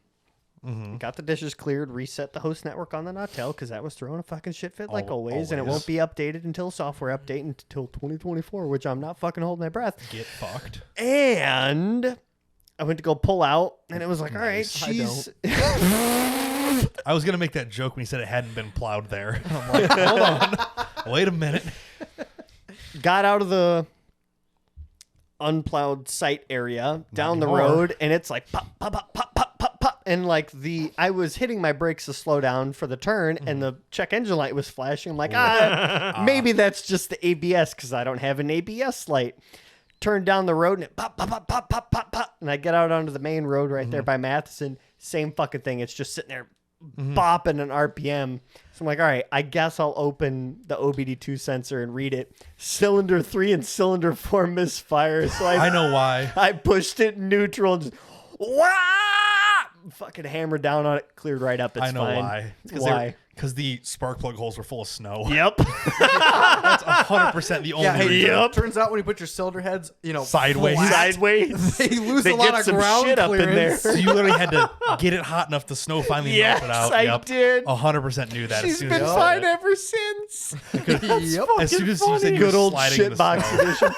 Mm-hmm. Got the dishes cleared, reset the host network on the Nautel because that was throwing a fucking shit fit like always, and it always. won't be updated until software update until 2024, which I'm not fucking holding my breath. Get fucked. And I went to go pull out, and it was like, all right, Nice. she's. I was gonna make that joke when he said it hadn't been plowed there. I'm like, hold on, wait a minute. Got out of the unplowed site area down the anymore. road, and it's like pop, pop, pop, pop, pop, pop, pop, and like I was hitting my brakes to slow down for the turn, and the check engine light was flashing. I'm like, maybe that's just the ABS because I don't have an ABS light. Turned down the road and it pop, pop, pop, pop, pop, pop, pop, and I get out onto the main road right there by Matheson. Same fucking thing. It's just sitting there bopping an RPM. So I'm like, all right, I guess I'll open the OBD2 sensor and read it. Cylinder 3 and cylinder 4 misfire. So I know why. I pushed it neutral and just wah! Fucking hammered down on it, cleared right up. It's I know fine. why. Why? Because the spark plug holes were full of snow. Yep. That's 100% the only Yeah, hey, reason. turns out when you put your cylinder heads, Sideways. flat, Sideways. they lose They a lot get of some ground shit up in clearance. So you literally had to get it hot enough the snow finally Yes, melted out. I Yep. did. 100% knew that. She's as soon been as you fine said it. ever since. Yep. As soon as you said you Good were old sliding in the shitbox snow. edition.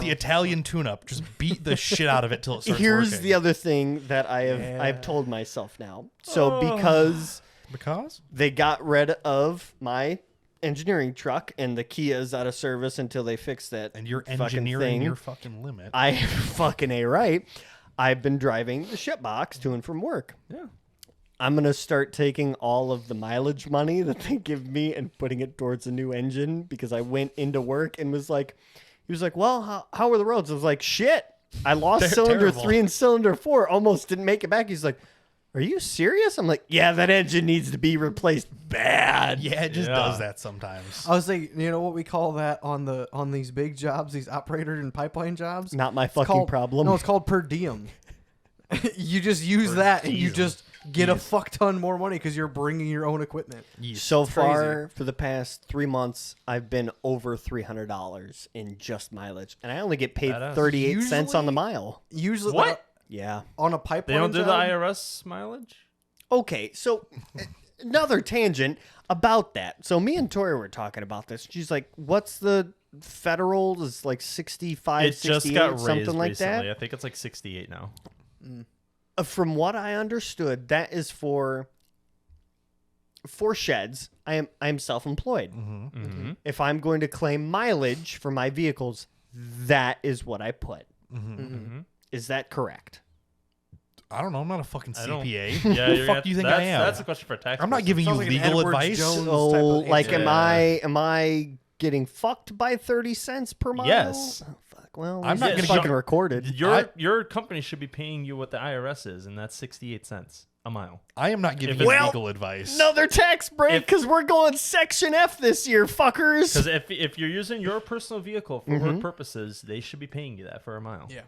The Italian tune-up. Just beat the shit out of it till it starts Here's working. the other thing that I've told myself now. So because Because? they got rid of my engineering truck and the Kia is out of service until they fix that. And you're fucking engineering thing. your fucking limit. I fucking A right. I've been driving the shitbox to and from work. Yeah. I'm going to start taking all of the mileage money that they give me and putting it towards a new engine because I went into work and was like, he was like, well, how were the roads? I was like, shit. I lost They're cylinder terrible. 3 and cylinder 4. Almost didn't make it back. He's like, are you serious? I'm like, yeah, that engine needs to be replaced bad. Yeah, it just Yeah. does that sometimes. I was like, you know what we call that on these big jobs, these operator and pipeline jobs? Not my It's fucking called- problem. No, it's called per diem. You just use that and you diem. just get a fuck ton more money because you're bringing your own equipment. So far, for the past 3 months, I've been over $300 in just mileage, and I only get paid Badass. 38 cents on the Usually- mile. Usually, What? Yeah. on a They pipeline don't do the job, IRS mileage? Okay, so another tangent about that. So me and Tori were talking about this. She's like, "What's the federal? Is like 65, It just 68, got raised something like recently. that." I think it's like 68 now. From what I understood, that is for for sheds, I'm self-employed. If I'm going to claim mileage for my vehicles, that is what I put. Is that correct? I don't know. I'm not a fucking I don't- CPA. Yeah, Who the fuck do you think I am? That's a question for tax. I'm not giving you Sounds like an legal Edward advice. Jones So, type of like, answer. am I getting fucked by 30 cents per mile? Yes. Oh, fuck. Well, I'm not it's gonna fucking go- recorded. Your company should be paying you what the IRS is, and that's 68 cents a mile. I am not giving If you it's- legal advice. Another tax break because we're going Section F this year, fuckers. Because if you're using your personal vehicle for work purposes, they should be paying you that for a mile. Yeah.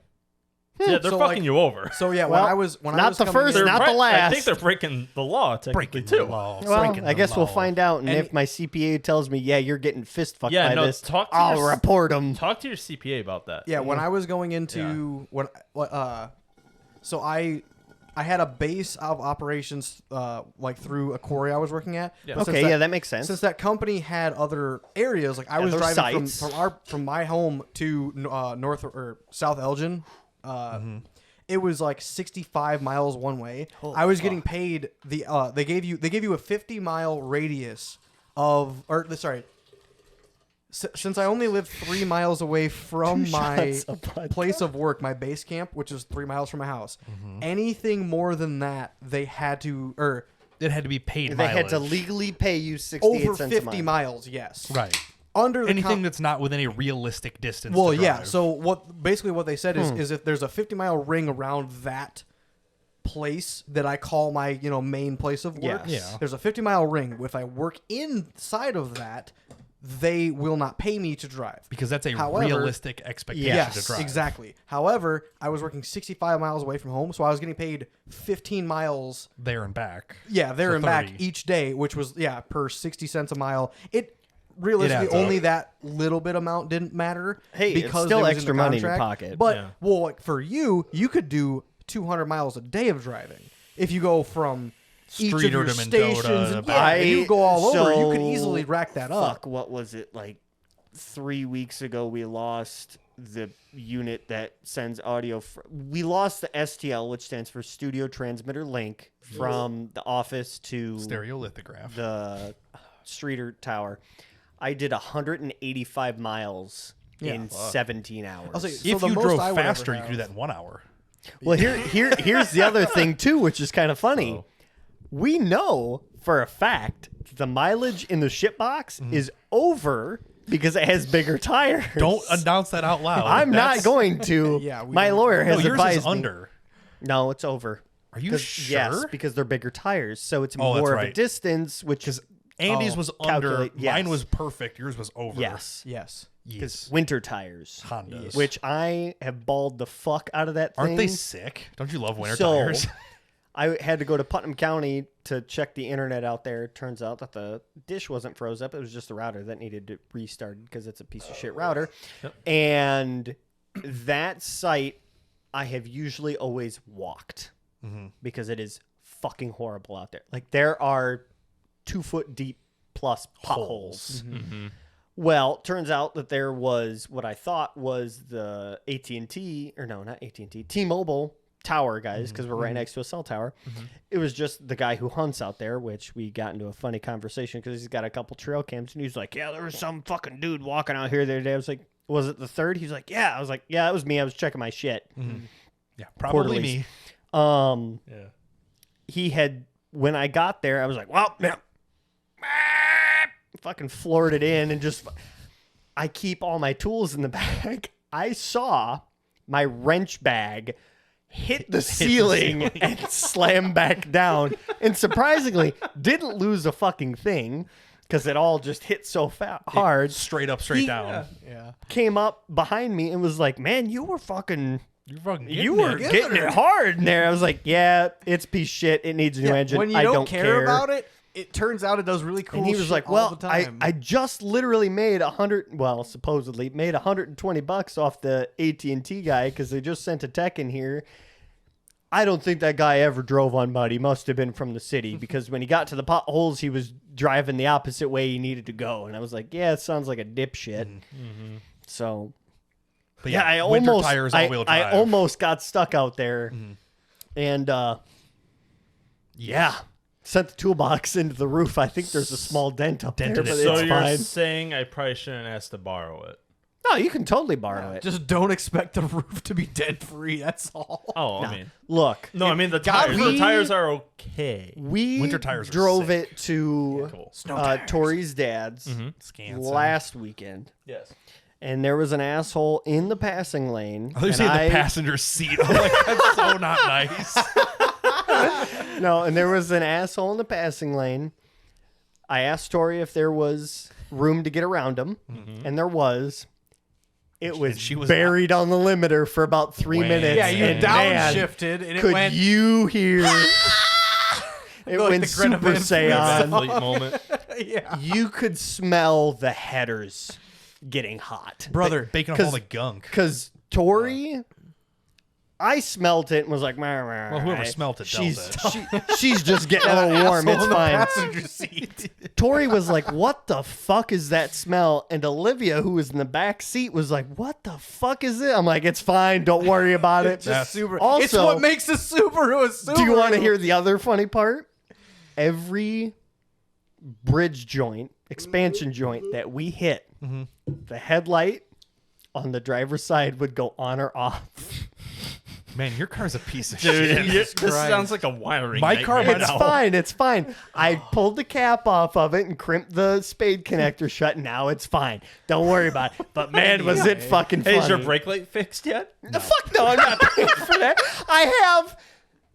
Yeah, they're So, fucking like- you over. So yeah, Well, when I was not coming the first, in- not the I last. think they're breaking the law technically breaking too. the law. Well, breaking I the guess we'll law. find out. And And- if my CPA tells me, yeah, you're getting fist fucked Yeah, by no, this, talk to I'll your- report them. Talk to your CPA about that. Yeah, when I was going into so I had a base of operations like through a quarry I was working at. Yeah. But since Okay, yeah, that makes sense. Since that company had other areas, like I was Other driving sites. from my home to North or South Elgin, it was like 65 miles one way. I was getting paid they gave you a 50-mile radius of since I only lived 3 miles away from my shots of vodka. place of work, my base camp, which is 3 miles from my house, anything more than that, they had to, It had to be paid They mileage. had to legally pay you 68 over cents 50 a mile. miles, yes. Right. Under the Anything that's not within a realistic distance. well, to yeah. drive. So what they said is if there's a 50-mile ring around that place that I call my main place of work, Yes. Yeah. there's a 50-mile ring. If I work inside of that, they will not pay me to drive. because that's a However- realistic expectation Yes, to drive. Exactly. However, I was working 65 miles away from home, so I was getting paid 15 miles. There and back. Yeah, there So and back 30. each day, which was per 60 cents a mile. It realistically adds up. only that little bit amount didn't matter. Hey, it's because still it was in extra the money in your contract. pocket. But Yeah. well, like for you could do 200 miles a day of driving if you go from each of Streeter your to Mendota stations. to And, back. if you go all over, you could so- easily rack that up. Fuck, what was it? Like 3 weeks ago, we lost the unit that sends audio. We lost the STL, which stands for Studio Transmitter Link, from the office to Stereolithograph. the Streeter Tower. I did 185 miles in 17 hours. I'll say, If so the you most drove I would ever faster, you have- could do that in 1 hour. Well, here's the other thing too, which is kind of funny. Oh. We know for a fact the mileage in the ship box is over because it has bigger tires. Don't announce that out loud. I'm not That's- going to. Yeah, we my don't- lawyer No, has yours advised is me. under. No, it's over. Are you 'Cause- sure? Yes, because they're bigger tires, so it's Oh, that's more of a right. distance. Which is Andy's was under. calculate- yes. Mine was perfect. Yours was over. yes, Yes. Yes. winter tires, Hondas. which I have balled the fuck out of that thing. Aren't they sick? Don't you love winter So, tires? I had to go to Putnam County to check the internet out there. Turns out that the dish wasn't froze up. It was just the router that needed to restart because it's a piece of shit router. Yep. And that site I have usually always walked because it is fucking horrible out there. Like there are 2 foot deep plus potholes. Well, turns out that there was what I thought was the AT&T, or no, not AT&T, T-Mobile tower, guys, because we're right next to a cell tower. It was just the guy who hunts out there, which we got into a funny conversation because he's got a couple trail cams, and he's like, yeah, there was some fucking dude walking out here the other day. I was like, was it the third? He's like, yeah. I was like, yeah, it was me. I was checking my shit. Yeah, probably Quarterlies. me. Yeah. He had, when I got there, I was like, well, man, fucking floored it in and just, I keep all my tools in the bag. I saw my wrench bag hit the ceiling and slam back down. And surprisingly, didn't lose a fucking thing because it all just hit so hard. Straight up, straight He- down. Yeah. Came up behind me and was like, man, you were fucking... You're fucking You were getting it hard in there. I was like, yeah, it's piece of shit. It needs a new engine. When you I don't care about it, it turns out it does really cool And he was shit like, all well, the time. I just literally made supposedly made $120 off the AT&T guy because they just sent a tech in here. I don't think that guy ever drove on mud. He must have been from the city because when he got to the potholes, he was driving the opposite way he needed to go. And I was like, yeah, it sounds like a dipshit. So... But Yeah, I winter almost, tires, I, all-wheel I drive. almost got stuck out there, and yeah, sent the toolbox into the roof. I think there's a small dent up Dented there, it. but So it's you're fine. saying I probably shouldn't ask to borrow it? No, you can totally borrow it. Just don't expect the roof to be dent free. That's all. Oh, Nah. I mean, Look, no, I mean the God, tires. we- The tires are okay. we Winter tires are drove sick. it to Cool. Tori's dad's Scanson. last weekend, Yes. and there was an asshole in the passing lane. I thought you and said the passenger seat. I'm like, that's so not nice. No, and there was an asshole in the passing lane. I asked Tori if there was room to get around him, and there was. It was, she was buried on the limiter for about 3 Wham. minutes. Yeah, you and man, downshifted and it could went. you hear? It Like went the Greta super Van Saiyan. Athlete moment. Yeah, You could smell the headers getting hot. brother. Baking up all the gunk. Because Tori, I smelt it and was like, well, whoever smelt it dealt she's just getting a little warm. It's fine. Passenger seat. Tori was like, what the fuck is that smell? And Olivia, who was in the back seat, was like, what the fuck is it? I'm like, it's fine. Don't worry about it. Just Subaru. Also, it's what makes a Subaru a Subaru. do you want to hear the other funny part? Every bridge joint, expansion joint that we hit, the headlight on the driver's side would go on or off. Man, your car's a piece of Dude, shit. this Christ. sounds like a wiring. My car nightmare. might It's No. fine. It's fine. I pulled the cap off of it and crimped the spade connector shut. Now it's fine. Don't worry about it. But man, was it fucking funny. Hey, is your brake light fixed yet? The fuck no, I'm not paying for that. I have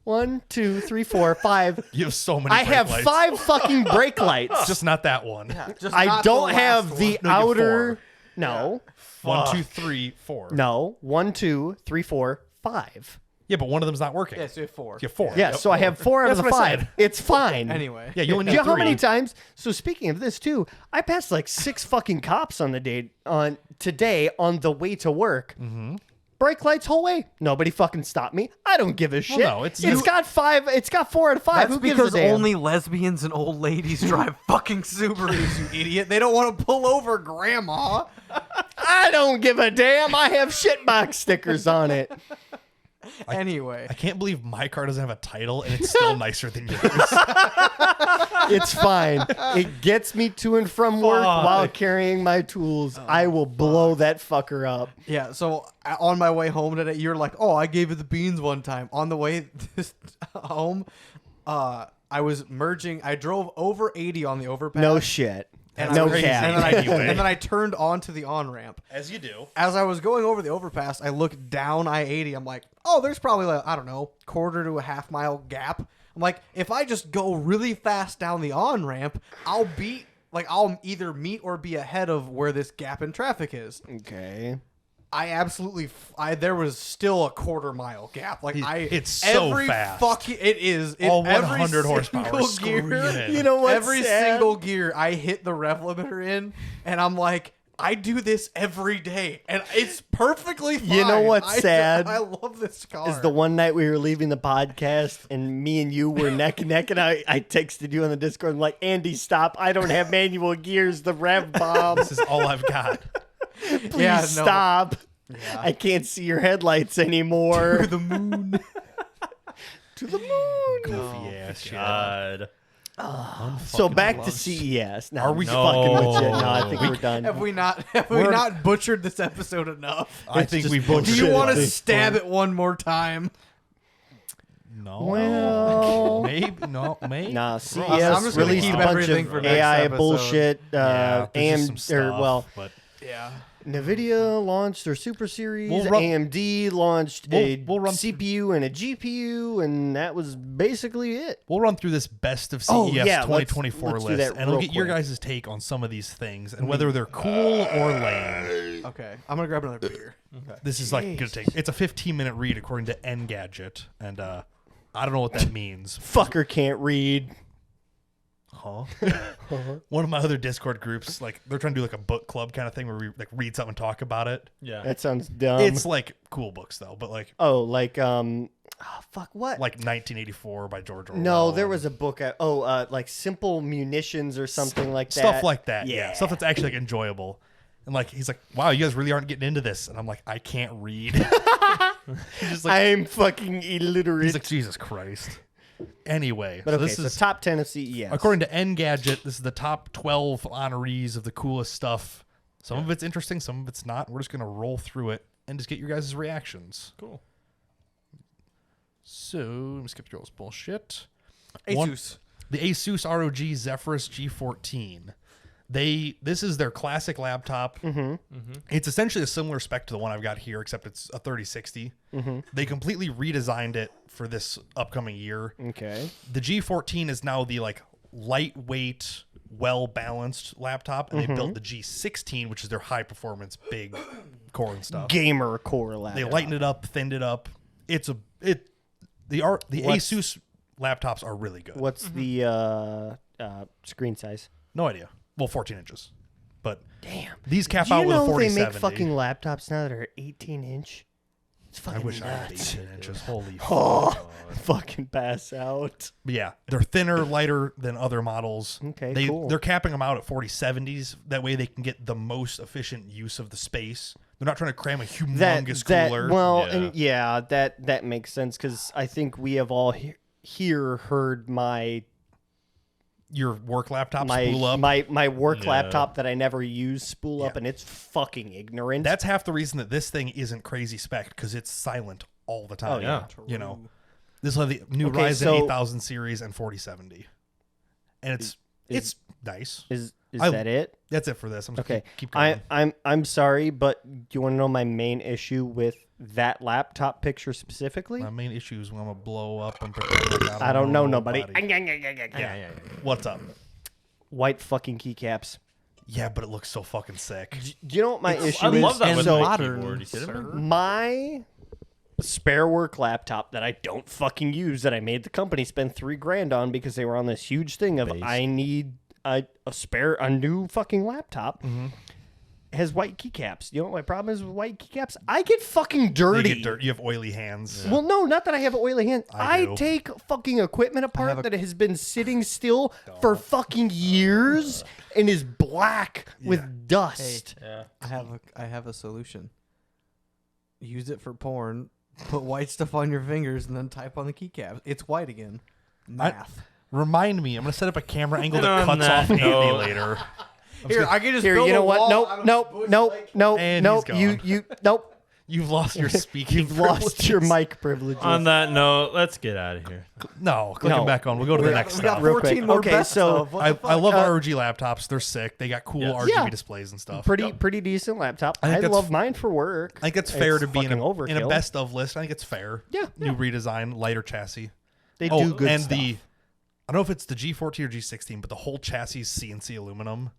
1, 2, 3, 4, 5. You have so many I brake have lights. 5 fucking brake lights. Just not that one. Just I not don't the have last the No, you have outer. 4. No. 1, 2, 3, 4. No. 1, 2, 3, 4, 5. Yeah, but one of them's not working. one. Yeah, so you have 4. You have 4. Yeah, so I have 4 out of That's the what I 5. said. It's fine. Anyway. Yeah, you only Do need you know how 3. many times? So speaking of this too, I passed like 6 fucking cops on the day on today on the way to work. Mm-hmm. Brake lights whole way. Nobody fucking stopped me. I don't give a shit. no, it's you- got 5. It's got 4 out of 5. That's Who gives because a damn? only lesbians and old ladies drive fucking Subarus, you idiot. They don't want to pull over grandma. I don't give a damn. I have shitbox stickers on it. Anyway. I can't believe my car doesn't have a title and it's still nicer than yours. It's fine. It gets me to and from work Fuck. while carrying my tools. I will blow that fucker up. Yeah, so on my way home today, you're like, oh, I gave you the beans one time. On the way home, I was merging. I drove over 80 on the overpass. No shit. And No I was- cap. And then, Anyway. and then I turned onto the on-ramp. As you do. As I was going over the overpass, I looked down I-80. I'm like, oh, there's probably like, I don't know, quarter to a half mile gap. I'm like, if I just go really fast down the on-ramp, I'll either meet or be ahead of where this gap in traffic is. Okay. I absolutely, there was still a quarter mile gap. Like It's so every fast. Fucking, it is. All every 100 horsepower single screaming. You know what's every sad? single gear, I hit the rev limiter in, and I'm like, I do this every day, and it's perfectly fine. You know what's sad? I love this car. Is the one night we were leaving the podcast and me and you were neck and neck, and I texted you on the Discord. I'm like, Andy, stop. I don't have manual gears. The rev bomb. This is all I've got. Please Yeah, no. stop. Yeah. I can't see your headlights anymore. To the moon. To the moon. Goofy ass shit. God. So back to CES. No, Are we- fucking with you? No. No, I think we're done. Have we not butchered this episode enough? I think just we've bullshit. both Do you Shit, want at to this stab point. it one more time? No. Well, Maybe. No. Maybe. nah. CES I'm just gonna released keep a bunch everything of for next AI episode. bullshit. Yeah, there's just some stuff, but Yeah. NVIDIA launched their Super Series. We'll run- AMD launched a we'll run- CPU and a GPU, and that was basically it. we'll run through this best of CES Oh, yeah, 2024 let's do list, that and we'll real get your quick. guys' take on some of these things and whether they're cool or lame. Okay. I'm gonna grab another beer. This is like gonna take. It's a 15-minute read according to Engadget, and I don't know what that means. Fucker can't read. Huh? One of my other Discord groups, like they're trying to do like a book club kind of thing where we like read something and talk about it. Yeah. That sounds dumb. It's like cool books though, but like fuck what? like 1984 by George Orwell. No, there and was a book. Like Simple Munitions or something like that. stuff like that. Yeah. Yeah. Stuff that's actually like enjoyable. And like he's like, wow, you guys really aren't getting into this, and I'm like, I can't read. He's just like, I'm fucking illiterate. he's like, Jesus Christ. Anyway, But okay, this so is top 10 of CES. according to Engadget. This is the top 12 honorees of the coolest stuff. Some of it's interesting, some of it's not. We're just gonna roll through it and just get your guys' reactions. Cool. So let me skip through all this bullshit. Asus. The Asus ROG Zephyrus G14. This is their classic laptop. It's essentially a similar spec to the one I've got here, except it's a 3060. They completely redesigned it for this upcoming year. Okay. The G14 is now the like lightweight, well balanced laptop, and they built the G16, which is their high performance, big core and stuff. Gamer core They laptop. lightened it up, thinned it up. The Asus laptops are really good. What's the screen size? No idea. Well, 14 inches, but Damn. these cap Do out you with a know they 4070. make fucking laptops now that are 18 inch? It's I fucking wish I had nuts. 18 inches. Holy Oh, fuck. fucking pass out. But yeah, they're thinner, lighter than other models. Okay, cool. They're capping them out at 4070s. That way they can get the most efficient use of the space. They're not trying to cram a humongous cooler. Well, Yeah. and yeah, that makes sense because I think we have all here heard my Your work laptop spool up. my work Yeah. laptop that I never use spool up, Yeah. and it's fucking ignorant. That's half the reason that this thing isn't crazy spec, because it's silent all the time. Oh, yeah. You know, this will have the new Okay, Ryzen so- 8000 series and 4070, and it's nice. is I- that it? That's it for this. I'm just Okay, keep going. I'm sorry, but do you want to know my main issue with that laptop picture specifically? My main issue is when I'm gonna blow up and pretend like I don't know nobody. Yeah. What's up? White fucking keycaps. Yeah, but it looks so fucking sick. Do you know what my issue I is? love that and with so my modern, keyboard. You kidding me? my spare work laptop that I don't fucking use, that I made the company spend $3,000 on because they were on this huge thing of Base. I need a new fucking laptop, has white keycaps. You know what my problem is with white keycaps? I get fucking You dirty. get dirt. You have oily hands. Well, no, not that I have oily hands. I I do. take fucking equipment apart that has been sitting still for fucking years and is black with dust. Yeah. I have a solution. Use it for porn. Put white stuff on your fingers and then type on the keycaps. It's white again. Math. Remind me. I'm gonna set up a camera angle that And on cuts that off Andy note- later. Here, I can just Here, build you know a what? wall Nope, out of nope, bush nope, light. nope, And nope. he's You, gone. nope. You've lost your speaking. You've lost your privileges. mic privileges. On that note, let's get out of here. No, click No. them back on. We'll go to the next We got stuff. Real 14 quick. more Okay, best so stuff. What I the fuck? love ROG laptops. They're sick. They got cool Yeah. RGB Yeah. displays and stuff. pretty decent laptop. I think I that's- love mine for work. I think it's fair to be in fucking a overkill. best of list. I think it's fair. Yeah, New redesign, lighter chassis. They do good and stuff. I don't know if it's the G14 or G16, but the whole chassis is CNC aluminum.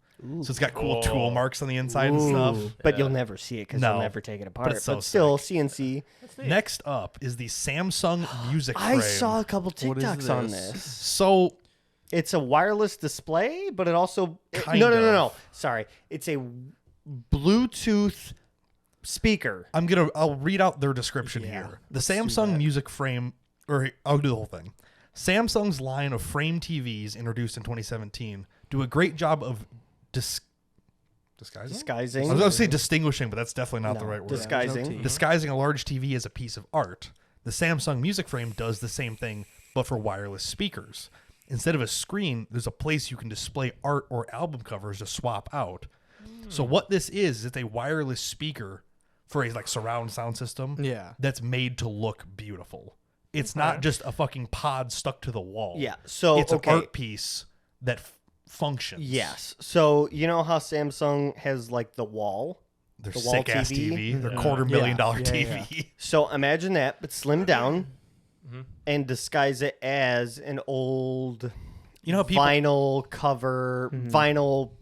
So it's got cool tool marks on the inside and stuff. But you'll never see it because No. you'll never take it apart. it's so still, CNC. Next up is the Samsung Music Frame. I saw a couple What is TikToks on this? this. So It's a wireless display, but it also Kind no. of. Sorry, it's a Bluetooth speaker. I'll read out their description here. The Samsung Music Frame, or I'll do the whole thing. Samsung's line of frame TVs introduced in 2017 do a great job of disguising. I Disguising. was going to say distinguishing, but that's definitely not the right word. Disguising. Disguising a large TV as a piece of art. The Samsung Music Frame does the same thing, but for wireless speakers. Instead of a screen, there's a place you can display art or album covers to swap out. So what this is it's a wireless speaker for a like surround sound system. Yeah. That's made to look beautiful. It's not just a fucking pod stuck to the wall. Yeah. So it's okay. an art piece that functions. Yes. So you know how Samsung has like the wall. They're The wall sick ass TV? TV. They're $250,000 Yeah. TV. So imagine that, but slim down, and disguise it as an old You know how people vinyl cover, vinyl.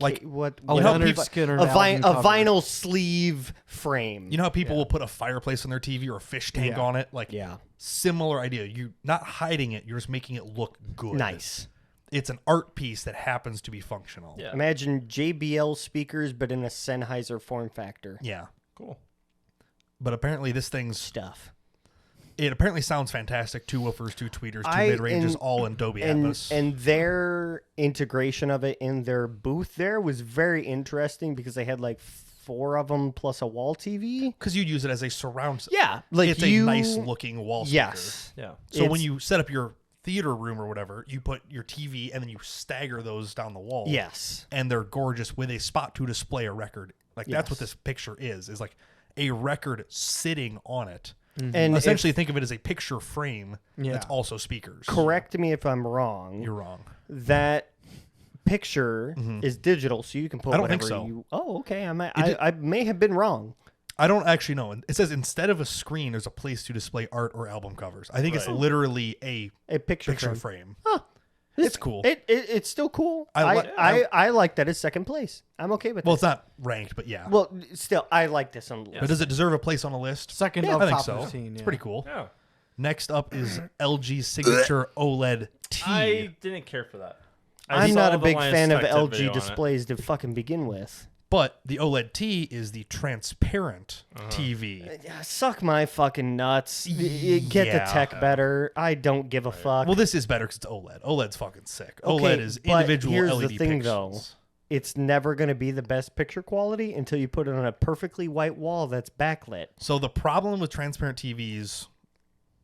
Like, what? A what- Leonard people- Skinner a, album cover. vinyl sleeve frame. You know how people will put a fireplace on their TV or a fish tank Yeah. on it? Like, Yeah. similar idea. You're not hiding it. You're just making it look good. Nice. It's an art piece that happens to be functional. Yeah. Imagine JBL speakers, but in a Sennheiser form factor. Yeah. Cool. But apparently it apparently sounds fantastic. 2 woofers, 2 tweeters, 2 mid-ranges, all in Dolby Atmos. And their integration of it in their booth there was very interesting because they had like 4 of them plus a wall TV. Because you'd use it as a surround. Yeah, like it's you, a nice looking wall speaker. Yes. Yeah. So when It's- you set up your theater room or whatever, you put your TV and then you stagger those down the wall. Yes. And they're gorgeous with a spot to display a record. Like that's what this picture is like a record sitting on it. And essentially think of it as a picture frame that's also speakers. correct me if I'm wrong. You're wrong. That picture is digital, so you can put I don't whatever think so. you. Oh, okay. I may have been wrong. I don't actually know. It says instead of a screen, there's a place to display art or album covers. I think it's literally a picture frame. Huh. It's cool. It's still cool. I I like that it's second place. I'm okay with Well, it. it's not ranked, but yeah. Well, still, I like this on the list. But does it deserve a place on a list? Second I of think top so. 15. It's Yeah. pretty cool. Yeah. Next up is LG's signature OLED T. I didn't care for that. I I'm saw not a the big Linus fan of Tech Tip LG video on it. displays to fucking begin with. But the OLED T is the transparent TV. Yeah, suck my fucking nuts. Get Yeah. the tech better. I don't give a fuck. Well, this is better because it's OLED. OLED's fucking sick. Okay, OLED is but individual here's LED the thing, pixels. though. It's never going to be the best picture quality until you put it on a perfectly white wall that's backlit. So the problem with transparent TVs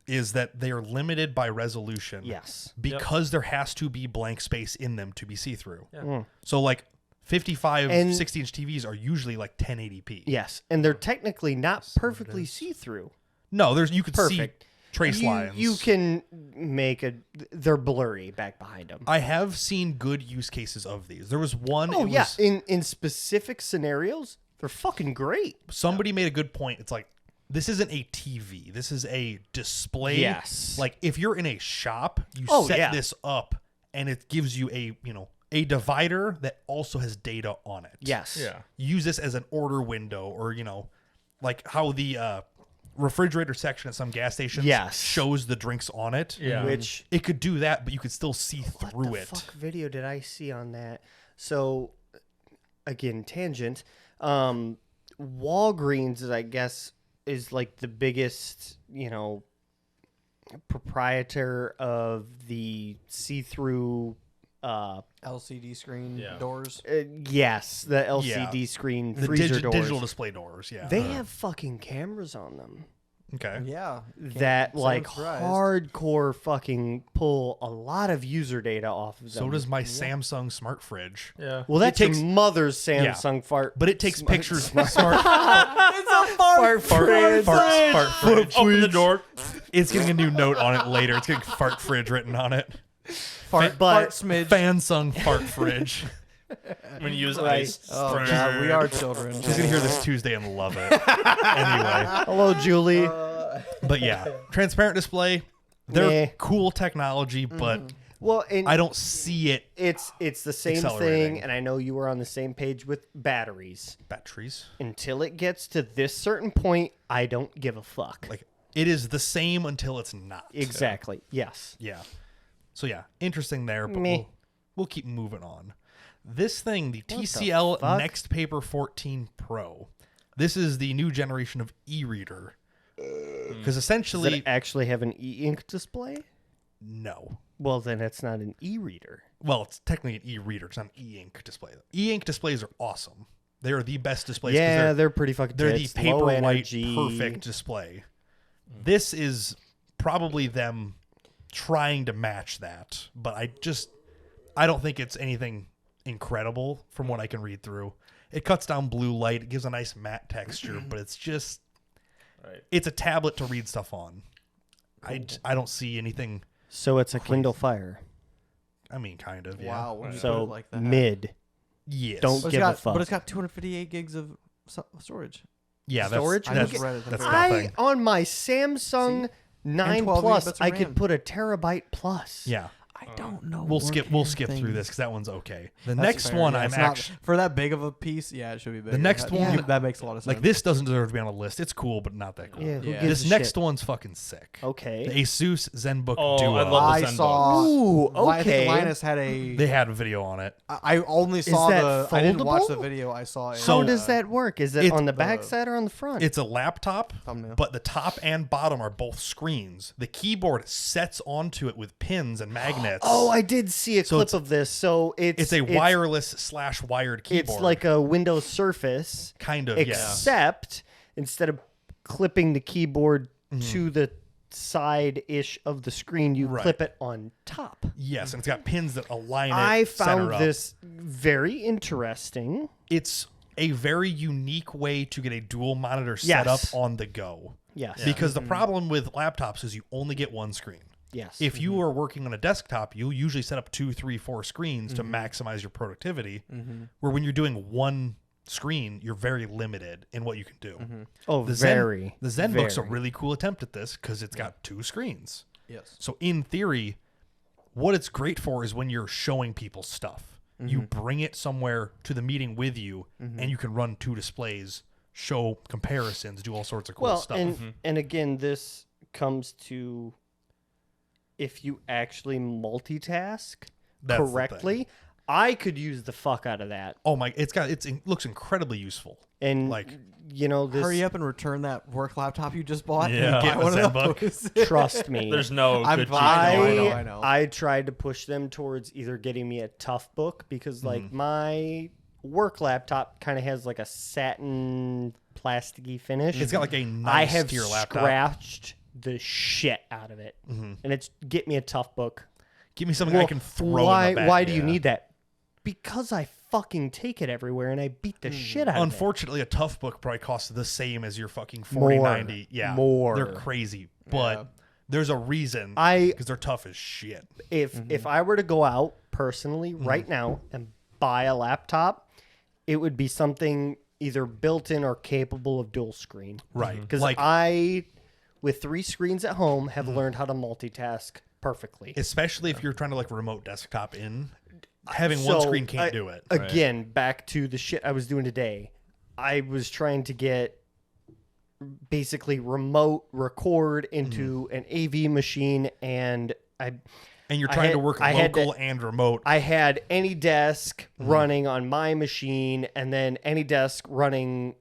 is that they are limited by resolution. Yes. Because there has to be blank space in them to be see-through. Yeah. So like 55 And- 60-inch TVs are usually like 1080p. Yes. And they're technically not perfectly see-through. No, you could Perfect. see trace lines. You can make they're blurry back behind them. I have seen good use cases of these. There was one. Oh, it yeah. was- In specific scenarios, they're fucking great. somebody made a good point. It's like, this isn't a TV. This is a display. Yes. Like if you're in a shop, you Oh, set yeah. this up and it gives you a divider that also has data on it. Yes. Yeah. Use this as an order window or, like how the refrigerator section at some gas stations Yes. shows the drinks on it. Yeah. Which It could do that, but you could still see through what it. the fuck video did I see on that? So, again, tangent. Walgreens is, I guess, is like the biggest, proprietor of the see-through. LCD screen Yeah. doors. Yes, the LCD screen The freezer doors. digital display doors, yeah. They have fucking cameras on them Okay. Yeah. that sound like surprised. hardcore fucking pull a lot of user data off of them. So does my Samsung smart fridge. Yeah. Well, that's takes- your mother's Samsung fart. But it takes smart- pictures. smart- Smart It's a fart fridge. fart fridge. Open the door. It's getting a new note on it later. It's getting fart fridge written on it. Fart, but- fart smidge. Fansung fart fridge. When you use Right. ice. Oh, God, we are children. She's gonna hear this Tuesday and love it. Anyway, Hello, Julie. but yeah, transparent display. They're Meh. cool technology, but Well, and I don't see it. it's the same Accelerating. thing, and I know you were on the same page with batteries. Batteries. Until it gets to this certain point, I don't give a fuck. Like it is the same until it's not. Exactly. Yes. Yeah. So yeah, interesting there, but Meh. we'll keep moving on. This thing, the the TCL fuck? Next Paper 14 Pro. This is the new generation of e-reader. Because Does essentially, it actually have an e-ink display? no. Well, then it's not an e-reader. Well, it's technically an e-reader. It's not an e-ink display. E-ink displays are awesome. They are the best displays. 'cause Yeah, they're pretty fucking. they're the tits, paper low white energy. perfect display. This is probably them trying to match that, but I don't think it's anything incredible from what I can read through. It cuts down blue light. It gives a nice matte texture, but it's just Right. it's a tablet to read stuff on. I don't see anything. So it's a Kindle Fire. I mean, kind of. Yeah. Wow. When you put So it like that. mid. Yes. Don't But give a fuck. But it's got 258 gigs of storage. Yeah. storage? I That's, just read it. that's I nothing. on my Samsung 9 12 Plus, gigabytes of I could RAM. put a terabyte plus. Yeah. I don't know. We'll skip through things. this because that one's okay. The That's next fair. one Yeah, I'm it's not- actually for that big of a piece. Yeah, it should be big. next one- that makes a lot of sense. like this doesn't deserve to be on a list. It's cool, but not that cool. Yeah, who Yeah. gives This a next shit? one's fucking sick. The Okay. Asus ZenBook Oh, Duo. I love I the Zen saw. Ooh, I think okay. Linus had a. They had a video on it. I only saw that the. I didn't watch the foldable? video. I saw. A, So- How does that work? Is it It's on the the- back side or on the front? It's a laptop, Thumbnail. but the top and bottom are both screens. The keyboard sets onto it with pins and magnets. Oh, I did see a So clip it's- of this. So it's a wireless/wired keyboard. It's like a Windows Surface, kind of, yeah. except instead of clipping the keyboard Mm-hmm. to the side-ish of the screen. You Right. clip it on top. Yes, and it's got pins that align it. I center found up. this very interesting. It's a very unique way to get a dual monitor Yes. set up on the go. Yes. Because the problem with laptops is you only get one screen. Yes. If you are working on a desktop, you'll usually set up 2, 3, 4 screens to maximize your productivity. Where when you're doing one screen, you're very limited in what you can do. Oh, The very. the ZenBook's a very. really cool attempt at this because it's got 2 screens. Yes. So in theory, what it's great for is when you're showing people stuff. You bring it somewhere to the meeting with you, and you can run 2 displays, show comparisons, do all sorts of cool Well, stuff. and again, this comes to if you actually multitask That's the correctly. I could use the fuck out of that. Oh my! It looks incredibly useful. And Like, you know, this. Hurry up and return that work laptop you just bought. Yeah. And Get buy one the of ZenBook. those. Trust me. There's no I'm good fine. cheat. I know. I tried to push them towards either getting me a tough book because like my work laptop kind of has like a satin plasticky finish. it's got like a nice I have to your laptop. scratched the shit out of it, and it's get me a tough book. Give me something I Well, can throw. Why? in the bag. Why do you need that? Because I fucking take it everywhere and I beat the shit out of it. Unfortunately, a tough book probably costs the same as your fucking More. 4090. Yeah, More. They're crazy, but Yeah. there's a reason. I because they're tough as shit. if I were to go out personally right now and buy a laptop, it would be something either built in or capable of dual screen. Right. Because Like, I, with 3 screens at home, have learned how to multitask perfectly. especially if you're trying to like remote desktop in, having one So, screen can't do it. Again, back to the shit I was doing today. I was trying to get basically remote record into an AV machine, and And you're I trying to had- work I had to- local and remote. I had AnyDesk running on my machine, and then AnyDesk running.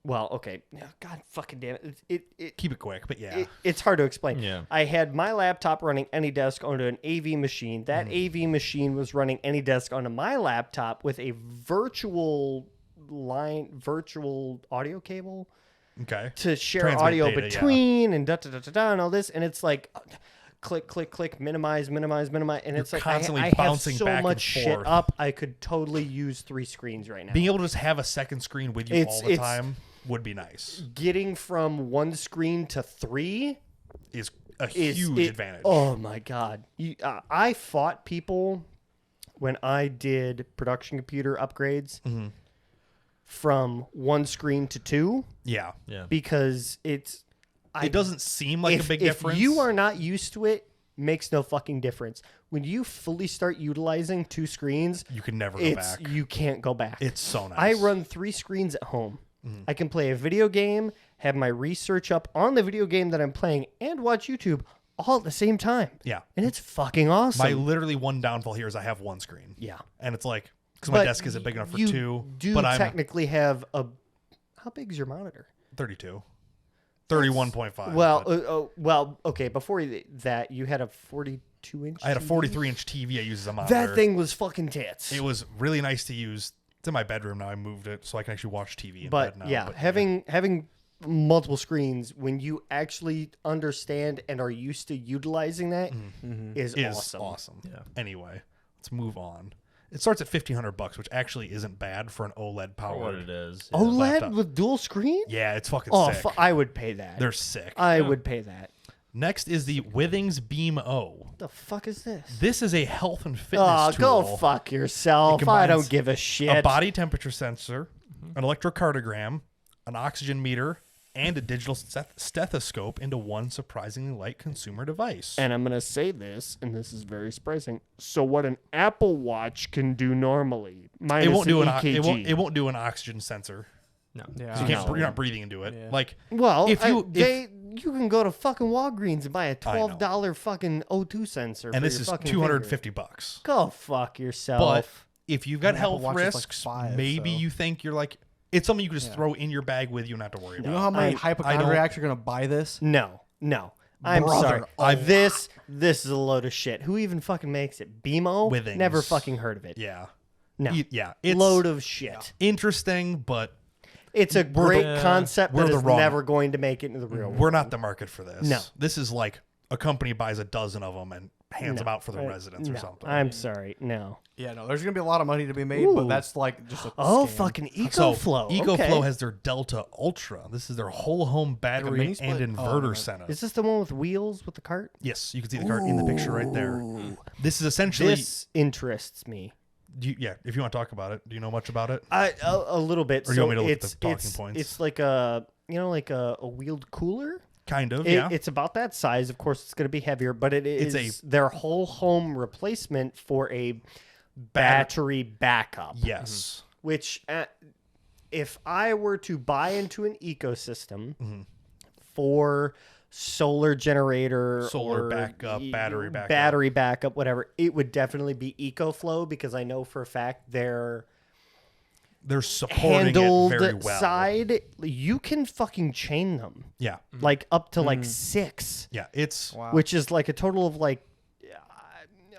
Well, okay, God fucking damn it! Keep it quick, but yeah. It's hard to explain. Yeah. I had my laptop running AnyDesk onto an AV machine. That AV machine was running AnyDesk onto my laptop with a virtual audio cable Okay. to share Transmit audio data, yeah. between and da da da da da and all this. And it's like click, click, click, minimize, minimize, minimize. And it's like constantly I have bouncing so back much and shit forth. up. I could totally use 3 screens right now. Being able to just have a second screen with you all the It's- time would be nice. Getting from 1 screen to 3 Is a is huge it- advantage. Oh my god! I fought people when I did production computer upgrades Mm-hmm. from 1 screen to 2 Yeah. Yeah. because it doesn't seem like a big if difference. you are not used to it, makes no fucking difference. When you fully start utilizing 2 screens, You can never go back. you can't go back. It's so nice. I run 3 screens at home. I can play a video game, have my research up on the video game that I'm playing, and watch YouTube all at the same time. Yeah. And it's fucking awesome. My literally one downfall here is I have 1 screen. yeah. And it's like, because my But desk isn't big enough for you 2, do but I'm technically have a. How big is your monitor? 32. 31.5. Well, but well, okay. Before that, you had a 42-inch. I had a TV? 43-inch TV I use as a monitor. That thing was fucking tits. It was really nice to use. It's in my bedroom now. I moved it so I can actually watch TV in but bed now. yeah, But having multiple screens when you actually understand and are used to utilizing that is is awesome. Yeah. Anyway, let's move on. It starts at $1,500, which actually isn't bad for an OLED For what powered. it is. OLED Laptop. with dual screen? Yeah, it's fucking Oh, sick. I would pay that. They're sick. I would pay that. Next is the Withings Beam O. What the fuck is this? This is a health and fitness Oh, tool. go fuck yourself. It I combines don't give a shit. A body temperature sensor, an electrocardiogram, an oxygen meter, and a digital stethoscope into one surprisingly light consumer device. And I'm going to say this, and this is very surprising. So what an Apple Watch can do normally, minus it won't do an EKG. it won't do an oxygen sensor. No. Yeah. So you can't, No. you're not breathing into it. Yeah. Like Well, if you you can go to fucking Walgreens and buy a I know. $12 fucking O2 sensor. and for this your is fucking $250. Go fuck yourself. But if you've got An Apple health Watch is like risks, $5, maybe so- you think you're like it's something you can just throw in your bag with you and not have to worry You about. know how many I hypochondriacs are going to buy this? no. I'm Brother, sorry. This is a load of shit. Who even fucking makes it? BMO? Withings. Never fucking heard of it. Yeah. No. Yeah. It's Load of shit. interesting, but It's a great concept we're that the is wrong- never going to make it into the real world. We're not the market for this. No. This is like a company buys a dozen of them and hands them out for their residents or No, something. I'm sorry. No. Yeah, no, there's gonna be a lot of money to be made, Ooh. but that's like just a Oh, scam. fucking So EcoFlow. EcoFlow Okay. has their Delta Ultra. This is their whole home battery mini and split? inverter Oh, no. setup. Is this the one with wheels with the cart? Yes, you can see the cart in the picture right there. This is essentially This interests me. yeah. If you want to talk about it, do you know much about it? A little bit. Or you so want me to look at it's the talking points? It's like a a wheeled cooler. Kind of, yeah. It's about that size. Of course, it's going to be heavier, but It's it's their whole home replacement for a battery backup. Yes. Which, if I were to buy into an ecosystem for solar generator, Solar or backup, battery backup. battery backup, whatever, it would definitely be EcoFlow because I know for a fact they're supporting handled it very well. side. You can fucking chain them Yeah. like up to like 6. Yeah. It's Wow. Which is like a total of like,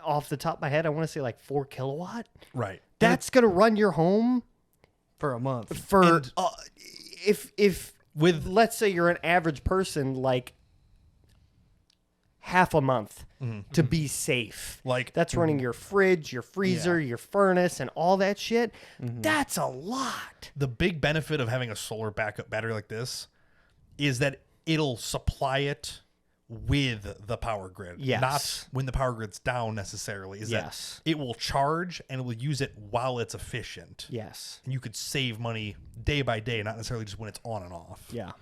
off the top of my head, I want to say like 4 kilowatt. right. That's gonna run your home for a month. for And- if With let's say you're an average person, like half a month to be safe. like That's running your fridge, your freezer, your furnace, and all that shit. Mm-hmm. That's a lot. the big benefit of having a solar backup battery like this is that it'll supply it with the power grid. Yes. Not when the power grid's down necessarily. Is Yes. that it will charge and it will use it while it's efficient. Yes. And you could save money day by day, not necessarily just when it's on and off. Yeah.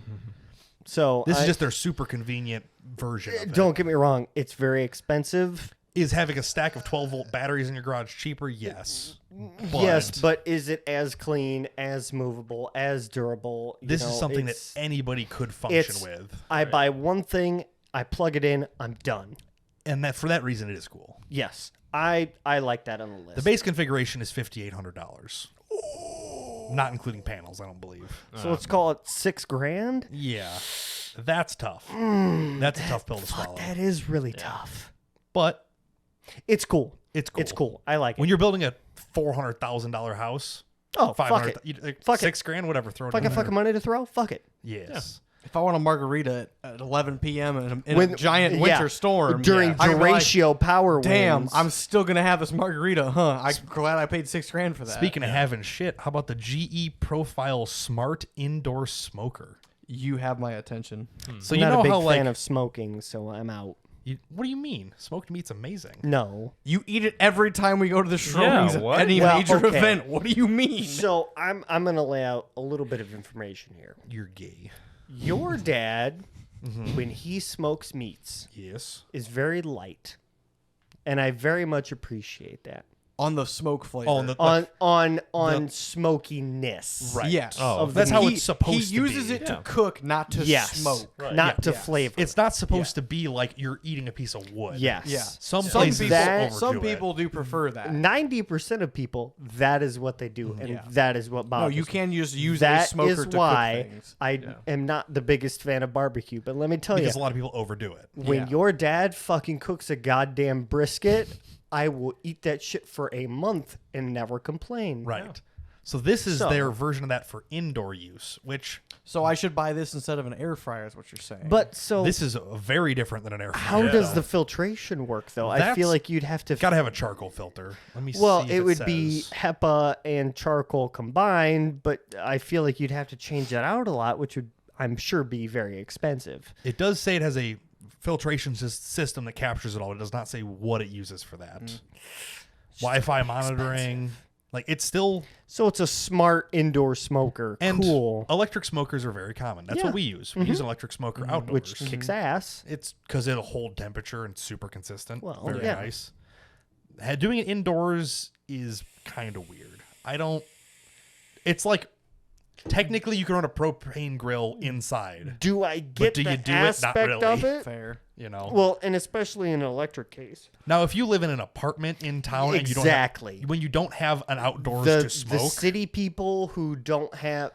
So This is just their super convenient version of it. don't get me wrong, it's very expensive. Is having a stack of 12-volt batteries in your garage cheaper? Yes. But Yes, but is it as clean, as movable, as durable? this is something that it's- anybody could function it's- with. I buy one thing, I plug it in, I'm done. And that for that reason it is cool. Yes, I like that on the list. The base configuration is $5,800. Not including panels, I don't believe. So let's call it $6,000. Yeah. That's tough. That's a tough pill to swallow. That is really tough. But It's cool. it's cool. It's cool. I like it. When you're building a $400,000 house, Oh, fuck 500, it. like Fuck it. $6,000, whatever, throw it If I in got there. fucking money to throw, fuck it. Yes. If I want a margarita at 11 p.m. in When- a giant yeah, winter storm during I can be like, derecho power damn, winds. I'm still gonna have this margarita, huh? I'm glad I paid $6,000 for that. Speaking of having shit, how about the GE Profile Smart Indoor Smoker? You have my attention. So I'm you not know a big how fan like of smoking, so I'm out. what do you mean? Smoked meat's amazing. No. You eat it every time we go to the Shronings at what? any Well, major okay. event. What do you mean? So I'm gonna lay out a little bit of information here. You're gay. Your dad, when he smokes meats, Yes. is very light, and I very much appreciate that. On the smoke flavor. Oh, and the, On smokiness. right. Yes. Oh, Of that's the how meat. it's supposed to be. He uses it to Yeah. cook, not to Yes. smoke. Not to Yes. flavor. It's not supposed to be like you're eating a piece of wood. yes. Yeah. Some Some places people, that- some overdo it. people do prefer that. 90% of people, that is what they do, and Yeah. that is what No, bothers you me. can just use a That smoker is to why cook things. I am not the biggest fan of barbecue. But let me tell you, because a lot of people overdo it. when Yeah. your dad fucking cooks a goddamn brisket, I will eat that shit for a month and never complain. Right. So this is So- their version of that for indoor use, which So I should buy this instead of an air fryer, is what you're saying. But so this is very different than an air fryer. how does the filtration work though? I That's- feel like you'd have to. Got to have a charcoal filter. Let me Well, see. If it would be says. HEPA and charcoal combined, but I feel like you'd have to change that out a lot, which would, I'm sure, be very expensive. It does say it has a filtration system that captures it all. It does not say what it uses for that. Wi-Fi monitoring. Like it's still So it's a smart indoor smoker. and Cool. electric smokers are very common. That's Yeah. what we use. We use an electric smoker outdoors. Which kicks ass. It's because it'll hold temperature and super consistent. Well, very yeah. nice. Doing it indoors is kind of weird. I don't. It's like technically you can run a propane grill inside. Do I get do the you do it? Not aspect really. of it? fair. You know. Well, and especially in an electric case. Now, if you live in an apartment in town Exactly. and you don't have, when you don't have an outdoors The to smoke, city people who don't have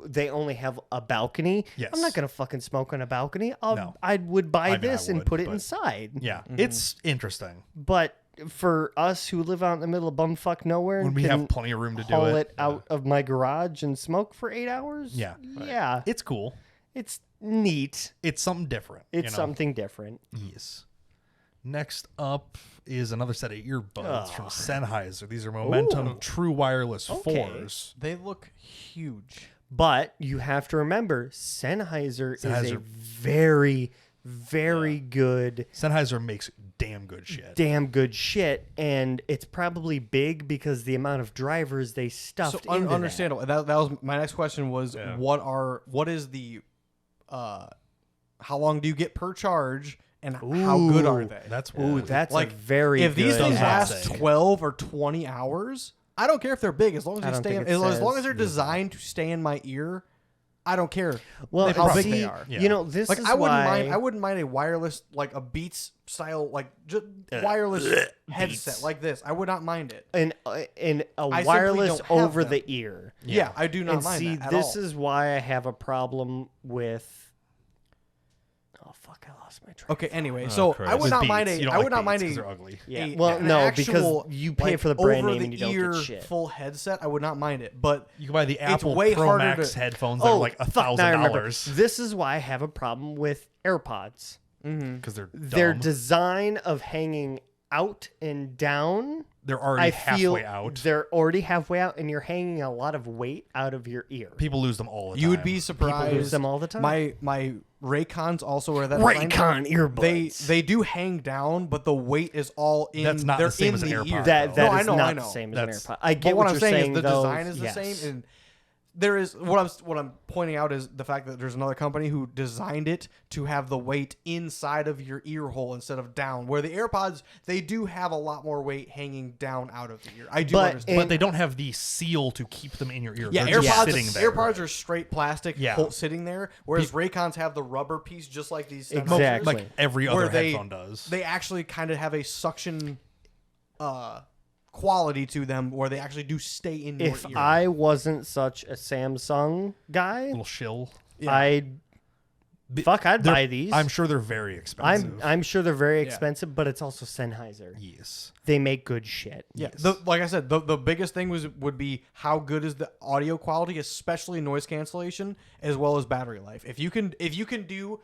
they only have a balcony. Yes. I'm not gonna fucking smoke on a balcony. No. I would buy I mean, I this and would, put it but- inside. yeah, it's interesting. But for us who live out in the middle of bumfuck nowhere, When and we can have plenty of room to do haul it. it out of my garage and smoke for 8 hours. Yeah. Yeah, It's cool. it's neat. It's something different. It's something different. Yes. Next up is another set of earbuds from Sennheiser. These are Momentum True Wireless 4s. They look huge. But you have to remember, Sennheiser is a Sennheiser- very, very good, Sennheiser makes damn good shit. damn good shit, and it's probably big because the amount of drivers they stuffed So into that. understandable. That was my next question was Yeah. what is the how long do you get per charge and how good are they? That's Ooh, what that's Like, a very if these good things Does not last say. 12 or 20 hours, I don't care if they're big as long as I they don't stay think as it long says. as they're designed to stay in my ear. I don't care. Well, how big see, they are. Yeah. You know, this Like is I wouldn't why mind. I wouldn't mind a wireless, like a Beats style, like just wireless headset like this. I would not mind it. an simply wireless don't have over them. the ear. Yeah, I do not And mind see, that at this all. is why I have a problem with. Oh fuck! I lost my train. Okay. Anyway, so Christ. I would With not Beats. mind You a. don't I like would not mind Beats 'cause a. they're ugly. Yeah. a- Well, an no, actual, because you pay like, for the brand over name the and you don't ear get shit. full headset. I would not mind it, but You can buy the It's Apple way Pro harder Max to- headphones that are like fuck, now I remember. $1,000 This is why I have a problem with AirPods. because they're dumb. Their design of hanging out and down. They're already I feel halfway out. they're already halfway out, and you're hanging a lot of weight out of your ear. People lose them all the time. you would be People surprised. lose them all the time. My Raycons also wear that. behind Raycon me. earbuds. They do hang down, but the weight is all in. That's not they're the same in as an the AirPod, ear. though. that no, I is know, not I know. the same as That's- an AirPod. I get But what I'm you're saying saying is the though, design is the yes. same, and there is what I'm pointing out is the fact that there's another company who designed it to have the weight inside of your ear hole instead of down. Where the AirPods, they do have a lot more weight hanging down out of the ear. I do But understand. But they don't have the seal to keep them in your ear. Yeah, They're just AirPods. sitting there. AirPods are straight plastic, Yeah. sitting there, whereas Raycons have the rubber piece, just like these. Sennheisers, Exactly. like every where other they headphone does. they actually kind of have a suction quality to them, where they actually do stay in your If ear. I wasn't such a Samsung guy, little shill. Yeah. I'd buy these. I'm sure they're very expensive. I'm sure they're very Yeah. expensive, but it's also Sennheiser. yes. They make good shit. Yeah, like I said, the biggest thing would be how good is the audio quality, especially noise cancellation, as well as battery life. If you can do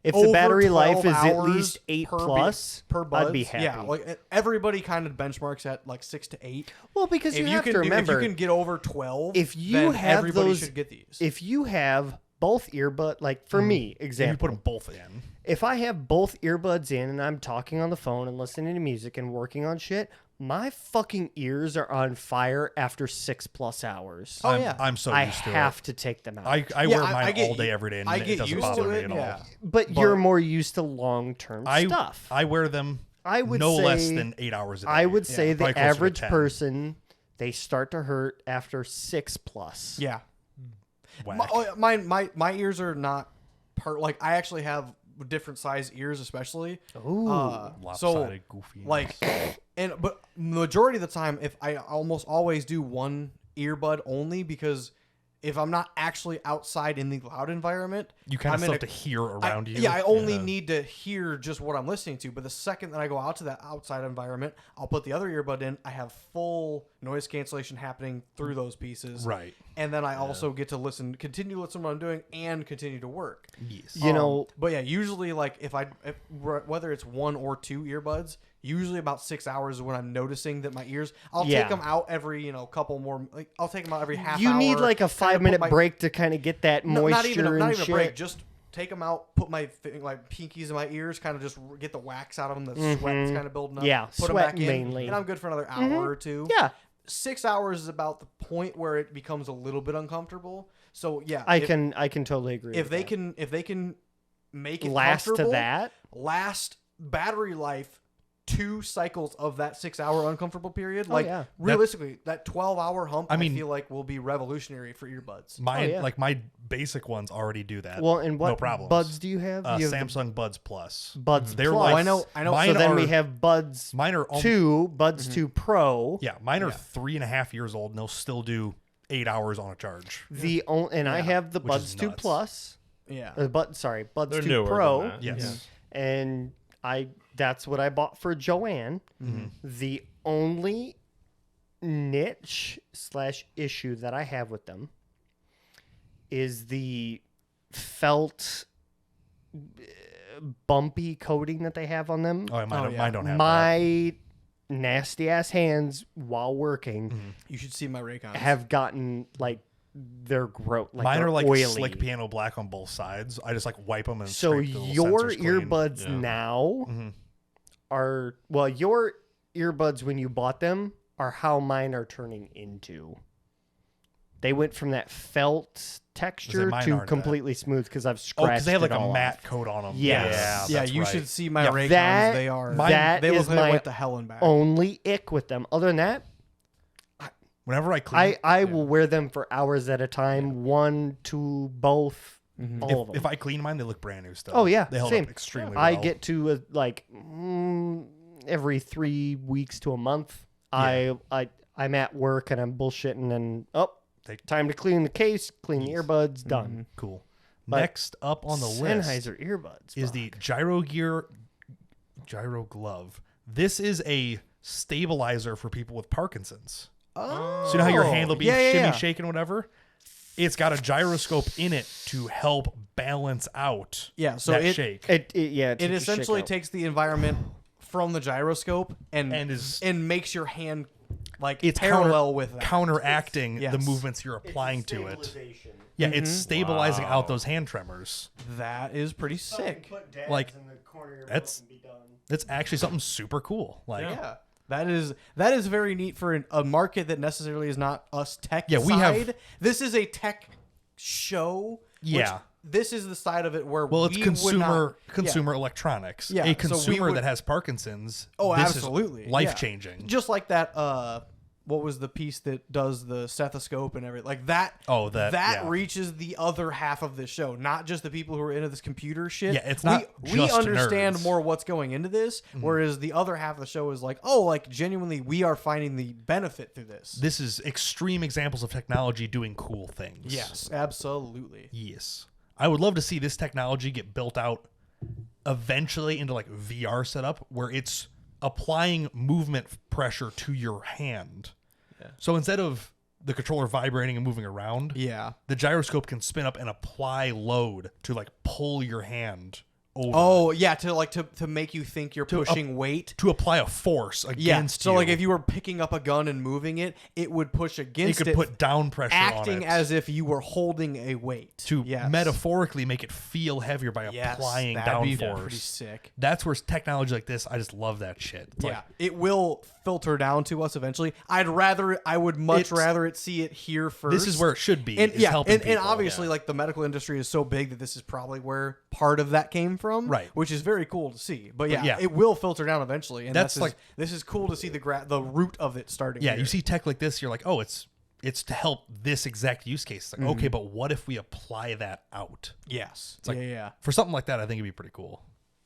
If the over battery 12 life is at hours least 8 per plus, per buds, I'd be happy. Yeah, like everybody kind of benchmarks at like 6 to 8. Well, because you If have you to can remember, if you can get over 12, if you then have everybody those, should get these. if you have both earbud, like for me, If you example, put them both in. if I have both earbuds in and I'm talking on the phone and listening to music and working on shit, my fucking ears are on fire after 6+ hours. Oh, I'm, yeah. I'm so I used to have it. to take them out. I Yeah, wear I mine get- all day, every day, and I it get doesn't used bother to me it. at Yeah. all. but you're more used to long-term I stuff. I wear them I would no say, less than 8 hours a day. I would say Probably the closer to average 10. person, they start to hurt after 6+. Yeah, Whack. my ears are not like I actually have different size ears, especially. Ooh. Lopsided, goofy. Like, but majority of the time, if I almost always do one earbud only, because if I'm not actually outside in the loud environment, you kind of I'm in still have to hear around you. Yeah, I only need to hear just what I'm listening to. But the second that I go out to that outside environment, I'll put the other earbud in. I have full noise cancellation happening through those pieces. Right. And then I also get to continue to listen to what I'm doing and continue to work. Yes. You know, But yeah, usually like if whether it's 1 or 2 earbuds, usually about 6 hours is when I'm noticing that my ears. I'll Yeah. take them out every couple more. Like I'll take them out every half. you hour. need like a kinda put 5-minute my- break to kind of get that No, moisture not even and a shit. break. Just take them out. Put my pinkies in my ears. Kind of just get the wax out of them. The sweat's kind of building up. Yeah, put them sweat back in, mainly. and I'm good for another hour or two. Yeah, 6 hours is about the point where it becomes a little bit uncomfortable. So yeah, I can totally agree. if with they that. can make it last to comfortable, that, last battery life 2 cycles of that 6 hour uncomfortable period. Like yeah. realistically, that 12-hour hump, I mean- feel like will be revolutionary for earbuds. Mine, yeah. like my basic ones, already do that. well, and what no problems. buds do you have? You have the Samsung Buds Plus. Buds They're Plus. like Oh, I know. Mine So then we are- have Buds Mine are 2, Buds 2 Pro. Yeah, mine are 3.5 years old, and they'll still do 8 hours on a charge. And I have the Which is Buds 2 nuts. Plus. Yeah. Buds They're 2 newer Pro. than that. Yes. And That's what I bought for Joanne. The only niche / issue that I have with them is the felt bumpy coating that they have on them. Oh, mine don't have that. My nasty ass hands while working You should see my Raycons. have gotten like they're gross. Like Mine they're are like oily. slick piano black on both sides. I just like wipe them and So scrape the little your sensors clean. earbuds now are your earbuds when you bought them are how mine are turning into. They went from that felt texture mine to aren't completely smooth because I've Oh, scratched because they have like it a all matte off. coat on them. Yes. Yeah, that's you right. should see my Yeah, Raycons. that- They are. that they is look like they my went to hell and back. Only ick with them. Other than that, Whenever I clean, I will wear them for hours at a time. 1, 2, both, all of them. if I clean mine, they look brand new still. Oh, yeah, they held same. up extremely I well. get to every 3 weeks to a month. I'm at work and I'm bullshitting and time to clean the case, clean the earbuds, done. cool. But Next up on the list Sennheiser earbuds is the Gyro Glove. This is a stabilizer for people with Parkinson's. Oh, So you know how your hand will be yeah, shimmy, yeah. shaking, whatever? It's got a gyroscope in it to help balance out Yeah, so that it- shake. It It essentially takes the environment from the gyroscope and And makes your hand like it's parallel with that. counteracting Yes. the movements you're applying to it. Yeah, it's stabilizing out those hand tremors. That is pretty sick. Like, that's actually something super cool. Like, Yeah. That is very neat for a market that necessarily is not us tech Yeah, we have- side. This is a tech show. Yeah. This is the side of it where well, it's we would not- consumer electronics. Yeah, A so we consumer would- that has Parkinson's. Oh, this absolutely. is life changing. Just like that what was the piece that does the stethoscope and everything? Like that Oh, that- yeah. reaches the other half of the show, not just the people who are into this computer shit. Yeah, it's not we just understand nerds. more what's going into this, whereas the other half of the show is like, oh, like genuinely we are finding the benefit through this. This is extreme examples of technology doing cool things. Yes, absolutely. Yes. I would love to see this technology get built out eventually into like VR setup where it's applying movement pressure to your hand. Yeah. So instead of the controller vibrating and moving around, Yeah. the gyroscope can spin up and apply load to like pull your hand over. Oh yeah, to make you think you're pushing weight. To apply a force Yeah. against So you. like if you were picking up a gun and moving it, it would push it against could it, put down pressure acting on it as if you were holding a weight. to Yes. metaphorically make it feel heavier by Yes, applying that'd be downforce. pretty sick. That's where technology like this, I just love that shit. It's Yeah, like, it will filter down to us eventually. I would much It's- rather it see it here first. this is where it should be. and is yeah, helping and people. obviously like the medical industry is so big that this is probably where part of that came from, Right. Which is very cool to see. But yeah, yeah. it will filter down eventually, and That's this like- is, this is cool to see the root of it starting. Yeah, here. you see tech like this, you're like, oh, it's to help this exact use case. It's like, okay, but what if we apply that out? Yes, like- yeah. For something like that, I think it'd be pretty cool.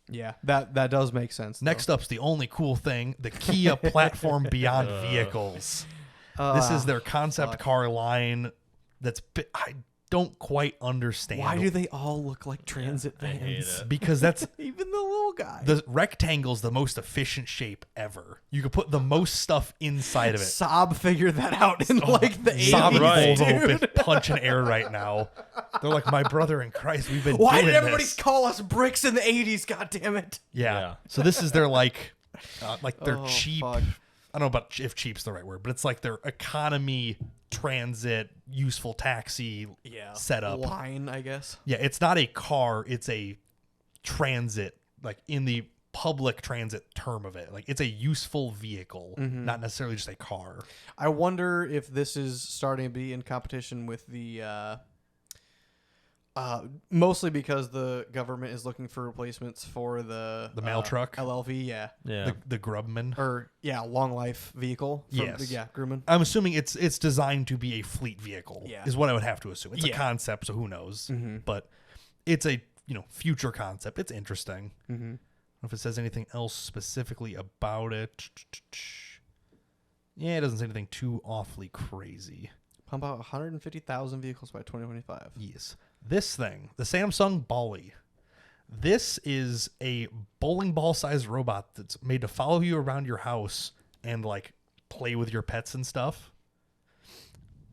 Yeah, that does make sense. Next up's the only cool thing, the Kia platform beyond vehicles. This is their concept car line I don't quite understand. Why do they all look like transit I hate vans? it. Because that's Even the little guy. the rectangle's the most efficient shape ever. You could put the most stuff inside of it. Saab figured that out in like the 80s. Saab Right. Volvo dude. open, punching air right now. They're like, my brother in Christ, we've been Why doing did everybody this. call us bricks in the 80s? God damn it. Yeah. Yeah. So this is their like their Oh, cheap. fuck. I don't know about if cheap's the right word, but it's like their economy transit useful taxi setup. Line, I guess. Yeah, it's not a car, it's a transit, like in the public transit term of it. Like it's a useful vehicle, not necessarily just a car. I wonder if this is starting to be in competition with the mostly because the government is looking for replacements for the mail truck? LLV, yeah. Yeah. The Grubman. Or long life vehicle. Yes. Yeah, Grumman. I'm assuming it's designed to be a fleet vehicle. Yeah. Is what I would have to assume. It's a Yeah. concept, so who knows? But it's a future concept. It's interesting. I don't know if it says anything else specifically about it. Yeah, it doesn't say anything too awfully crazy. Pump out 150,000 vehicles by 2025. Yes. This thing, the Samsung Bali. This is a bowling ball sized robot that's made to follow you around your house and like play with your pets and stuff.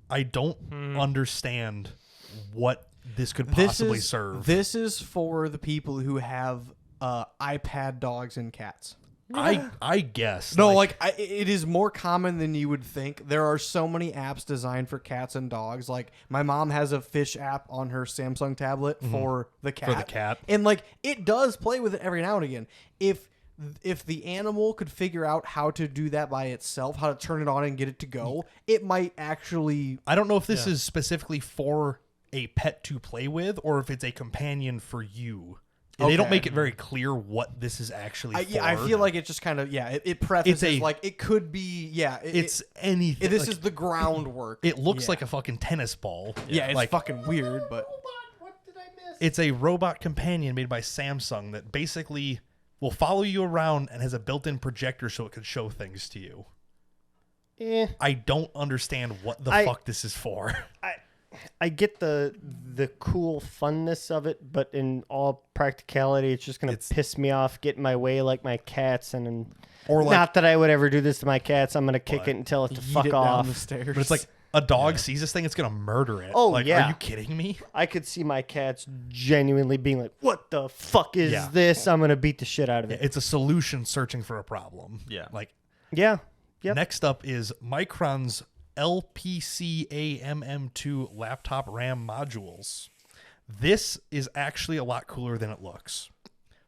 I don't understand what this could possibly serve. This is for the people who have iPad dogs and cats. I guess. No, it is more common than you would think. There are so many apps designed for cats and dogs. Like my mom has a fish app on her Samsung tablet for the cat. For the cat. And like it does play with it every now and again. If the animal could figure out how to do that by itself, how to turn it on and get it to go, it might actually. I don't know if this is specifically for a pet to play with or if it's a companion for you. They don't make it very clear what this is actually for. I feel like it just kind of it prefaces like it could be it's anything. This like, is the groundwork. It looks like a fucking tennis ball. Yeah, it's like, fucking weird, but What did I miss? it's a robot companion made by Samsung that basically will follow you around and has a built-in projector so it can show things to you. I don't understand what the fuck this is for. I get the cool funness of it, but in all practicality, it's just gonna piss me off, get in my way like my cats, and Or like, not that I would ever do this to my cats. I'm gonna kick it and tell it to yeet fuck it down off. the stairs. but it's like a dog sees this thing, it's gonna murder it. Oh, like, yeah. Are you kidding me? I could see my cats genuinely being like, "What the fuck is Yeah. this?" I'm gonna beat the shit out of it. It's a solution searching for a problem. Yeah. Like Yeah. Yep. next up is Micron's LPCAMM2 laptop RAM modules. This is actually a lot cooler than it looks.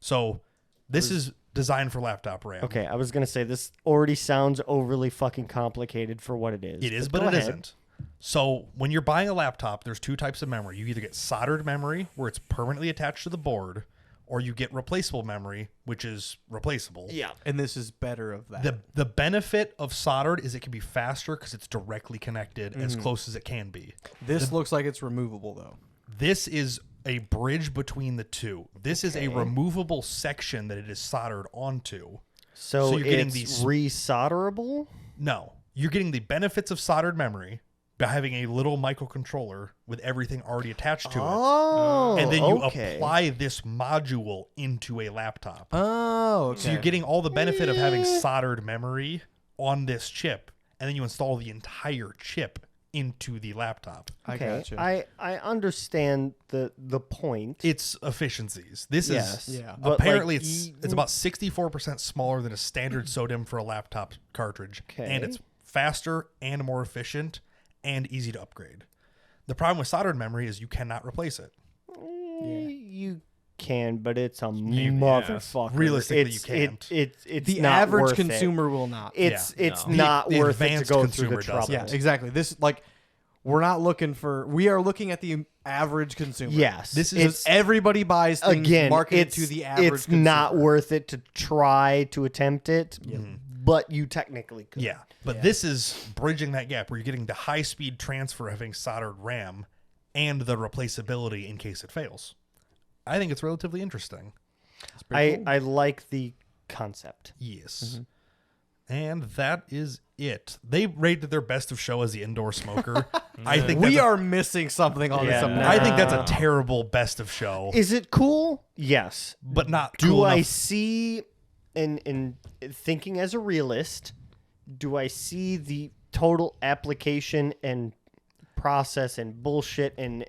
So this is designed for laptop RAM. Okay, I was gonna say this already sounds overly fucking complicated for what it is. It is, but go it ahead. isn't. So when you're buying a laptop, there's two types of memory. You either get soldered memory, where it's permanently attached to the board, or you get replaceable memory, which is replaceable. Yeah. and this is better of that. The benefit of soldered is it can be faster because it's directly connected as close as it can be. This looks like it's removable though. This is a bridge between the two. This is a removable section that it is soldered onto. So, you're getting it's these- resolderable? No, you're getting the benefits of soldered memory by having a little microcontroller with everything already attached to it. Oh, And then you okay. apply this module into a laptop. Oh, okay. So you're getting all the benefit of having soldered memory on this chip, and then you install the entire chip into the laptop. I Okay, gotcha. I understand the point. It's efficiencies. This Yes. is Yeah. But, apparently like, it's about 64% smaller than a standard SODIMM for a laptop cartridge, Okay. and it's faster and more efficient and easy to upgrade. The problem with soldered memory is you cannot replace it. You can, but it's a yeah. motherfucker. Realistically, It's- you can't. It's the not average worth it. consumer will not. It's no. not The worth it to advanced go through the consumer trouble. doesn't. Yeah, exactly. This we're not looking for. We are looking at the average consumer. Yes, This is- Because everybody buys things again, marketed it's to the average It's consumer. not worth it to try to attempt it, but you technically could. Yeah, but this is bridging that gap where you're getting the high-speed transfer of having soldered RAM and the replaceability in case it fails. I think it's relatively interesting. I like the concept. Yes. And that is it. They rated their best of show as the indoor smoker. I think We that's are missing something on Yeah, this. no. I think that's a terrible best of show, Is it cool? Yes. but not Do cool I enough. see, in thinking as a realist, do I see the total application and process and bullshit and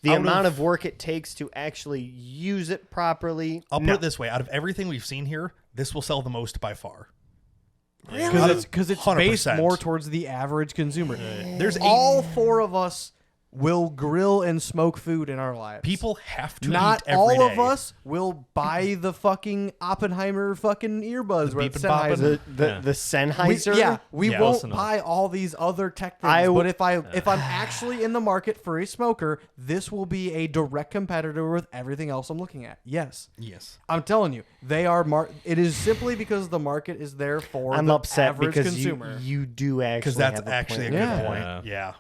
the Out amount of- of work it takes to actually use it properly? I'll put No. it this way: out of everything we've seen here, this will sell the most by far. Because it's based 100%. more towards the average consumer. There's All four of us will grill and smoke food in our lives. people have to Not eat every all of day. us will buy the fucking Oppenheimer fucking earbuds. The where beep it's and boppin'. Sennheiser. The Sennheiser? We Yeah. won't Close enough. buy all these other tech things. I but if I'm actually in the market for a smoker, this will be a direct competitor with everything else I'm looking at. Yes, Yes. I'm telling you, they are. It is simply because the market is there for I'm the upset average because consumer. you do actually Because that's have actually a point. good Yeah. point. Yeah.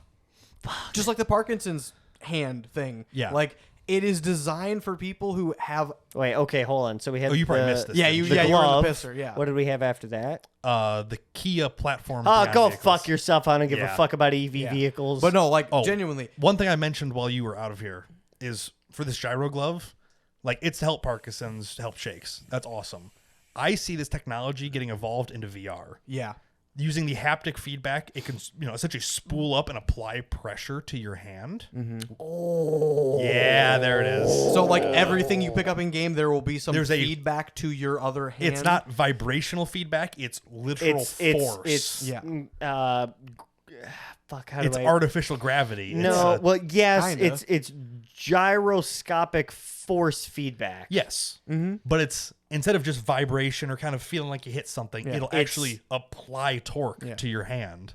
Just like the Parkinson's hand thing. Yeah. like it is designed for people who have. Wait, okay, hold on. So we had Oh, you probably the, missed this. Yeah, didn't you. the Yeah, glove. you're in the pisser. Yeah. What did we have after that? The Kia platform. Oh, beyond go vehicles. fuck yourself. I don't give Yeah. a fuck about EV Yeah. vehicles. But no, like Oh, genuinely. One thing I mentioned while you were out of here is for this gyro glove, Like, it's to help Parkinson's, to help shakes. That's awesome. I see this technology getting evolved into VR. Yeah. Using the haptic feedback, it can, essentially spool up and apply pressure to your hand. Oh, yeah, there it is. So like everything you pick up in game, there will be some There's feedback to your other hand. It's not vibrational feedback; it's literal force. It's fuck. How do It's I? artificial gravity. No, well, yes, Kinda. it's gyroscopic force feedback. Yes, but it's instead of just vibration or kind of feeling like you hit something, it'll It's- actually apply torque Yeah. to your hand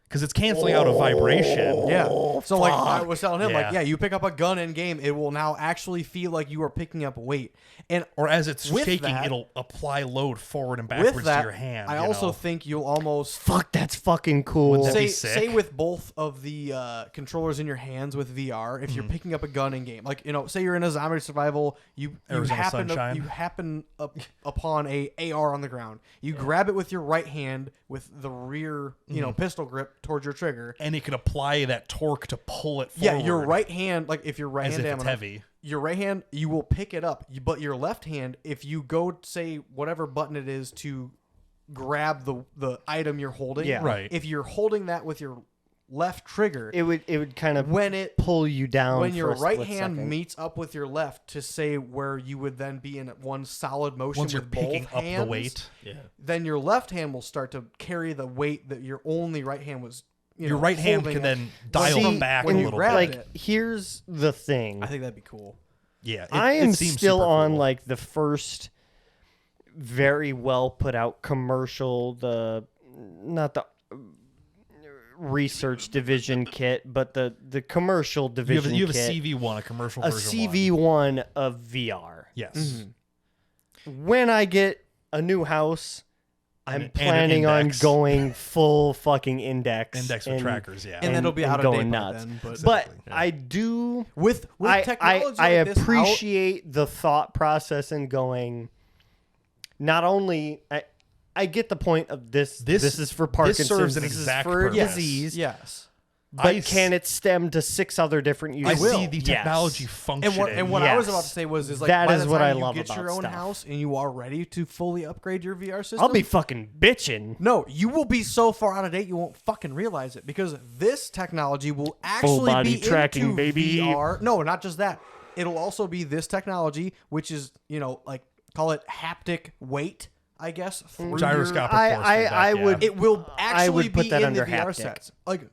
because it's canceling out a vibration. Yeah. So like I was telling him, Yeah. like, yeah, you pick up a gun in game, it will now actually feel like you are picking up weight. And Or as it's With shaking, that- it'll apply load forward and backwards with that, to your hand. I you also know? think you'll almost Fuck, that's fucking cool. Wouldn't that be say sick? with both of the controllers in your hands with VR, if you're Mm-hmm. picking up a gun in game, like say you're in a zombie survival, you Arizona happen Sunshine. upon a AR on the ground, you grab it with your right hand with the rear pistol grip towards your trigger. and it can apply that torque to pull it Yeah, forward. your right hand, like if your right as hand if it's ammo- heavy. your right hand, you will pick it up, but your left hand, if you go say whatever button it is to grab the item you're holding, Yeah. Right. if you're holding that with your left trigger, it would kind of when it pull you down when for your a right split hand second. meets up with your left to say where you would then be in one solid motion Once you're with picking both up hands, the weight, Yeah. then your left hand will start to carry the weight that your only right hand was. your right hand holding can it. then dial See, them back a when you little grab bit. like it. here's the thing. I think that'd be cool. Yeah, it, I it am seems still super on cool. like the first very well put out commercial, not the research division kit, but the commercial you division have a kit. CV1, a commercial a version. CV1 of VR. Yes. Mm-hmm. When I get a new house, I'm And an planning on index. going full fucking index. Index with and- trackers, yeah. And then it'll be and out of date going by nuts. then, but- But Exactly. I do With technology I like this out- appreciate the thought process and going. Not only I get the point of this. This is for Parkinson's. serves an this exact is for a purpose. disease. yes. But can it stem to 6 other different I uses? see the Yes. technology functioning. And what I was Yes. about to say was like That by is the what time I you love get your about own stuff. house and you are ready to fully upgrade your VR system. I'll be fucking bitching. No, you will be so far out of date you won't fucking realize it because this technology will actually body be tracking, into baby. VR. No, not just that. It'll also be this technology, which is like call it haptic weight, I guess. through your- Gyroscopic I- force I- feedback, I yeah. would- It will actually would put be that in under the VR haptic. sets. Like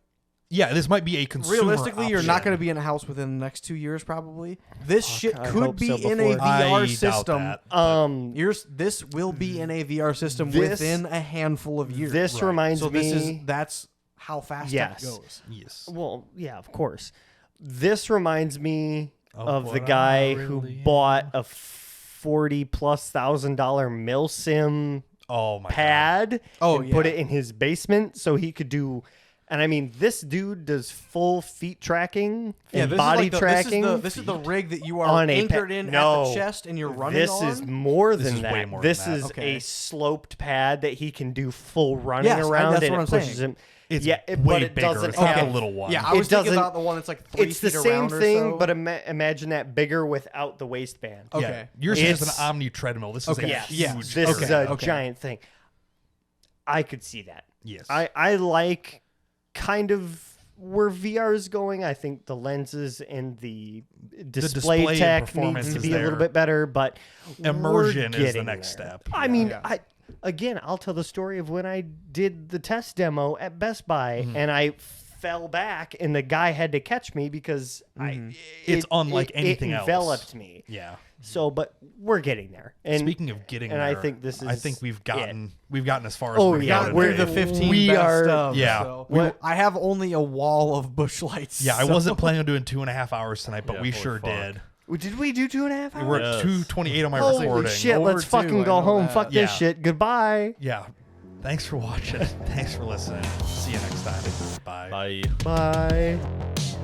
Yeah, this might be a consumer realistically, you're not option. going to be in a house within the next 2 years, probably. This shit I could hope be so in a before. VR I doubt system. that. This will be in a VR system This- within a handful of years. This reminds so me. that's how fast Yes. that goes. Yes. Well, yeah, of course. This reminds me of the what guy I who really bought a $40,000+ mil-sim Oh my god. pad Oh, and put yeah. it in his basement so he could do. And I mean, this dude does full feet tracking and this body is like tracking. This is the rig that you are on a anchored pa- in No. at the chest and you're running This on. is more This than is that. way more this than that. is Okay. a sloped pad that he can do full running Yes, around, that's and what it I'm pushes saying. him. It's yeah, way but it bigger. doesn't It's not have the little one. Yeah, I It was thinking doesn't- about the one that's like 3 It's the feet same around or thing, so. but imagine that bigger without the waistband. Okay. Yeah, yours is It's- an Omni treadmill. This is Okay. a Yes, huge. this is a Okay. giant thing. I could see that. Yes. I like kind of where VR is going. I think the lenses and the display, display tech performance needs to is be a little there. bit better, but Immersion we're is the getting next there. step. I Yeah. mean, Yeah. I'll tell the story of when I did the test demo at Best Buy Mm-hmm. and I fell back and the guy had to catch me because It's unlike anything it else. enveloped me. Yeah. So, but we're getting there. And Speaking of getting and there, I think this I is think we've it. gotten as far as Oh, we're yeah, going we're today. the 15 We best are- of. Yeah. So What- I have only a wall of bush lights. Yeah, I so- wasn't planning on doing 2.5 hours tonight, but Yeah, we holy sure fuck. did. did we do 2.5 hours? We're Yes. at 2:28 on my Holy recording. shit, Over let's two, fucking I go know home. that. Fuck this Yeah. shit. Goodbye. Yeah. Thanks for watching. Thanks for listening. See you next time. Bye. Bye. Bye.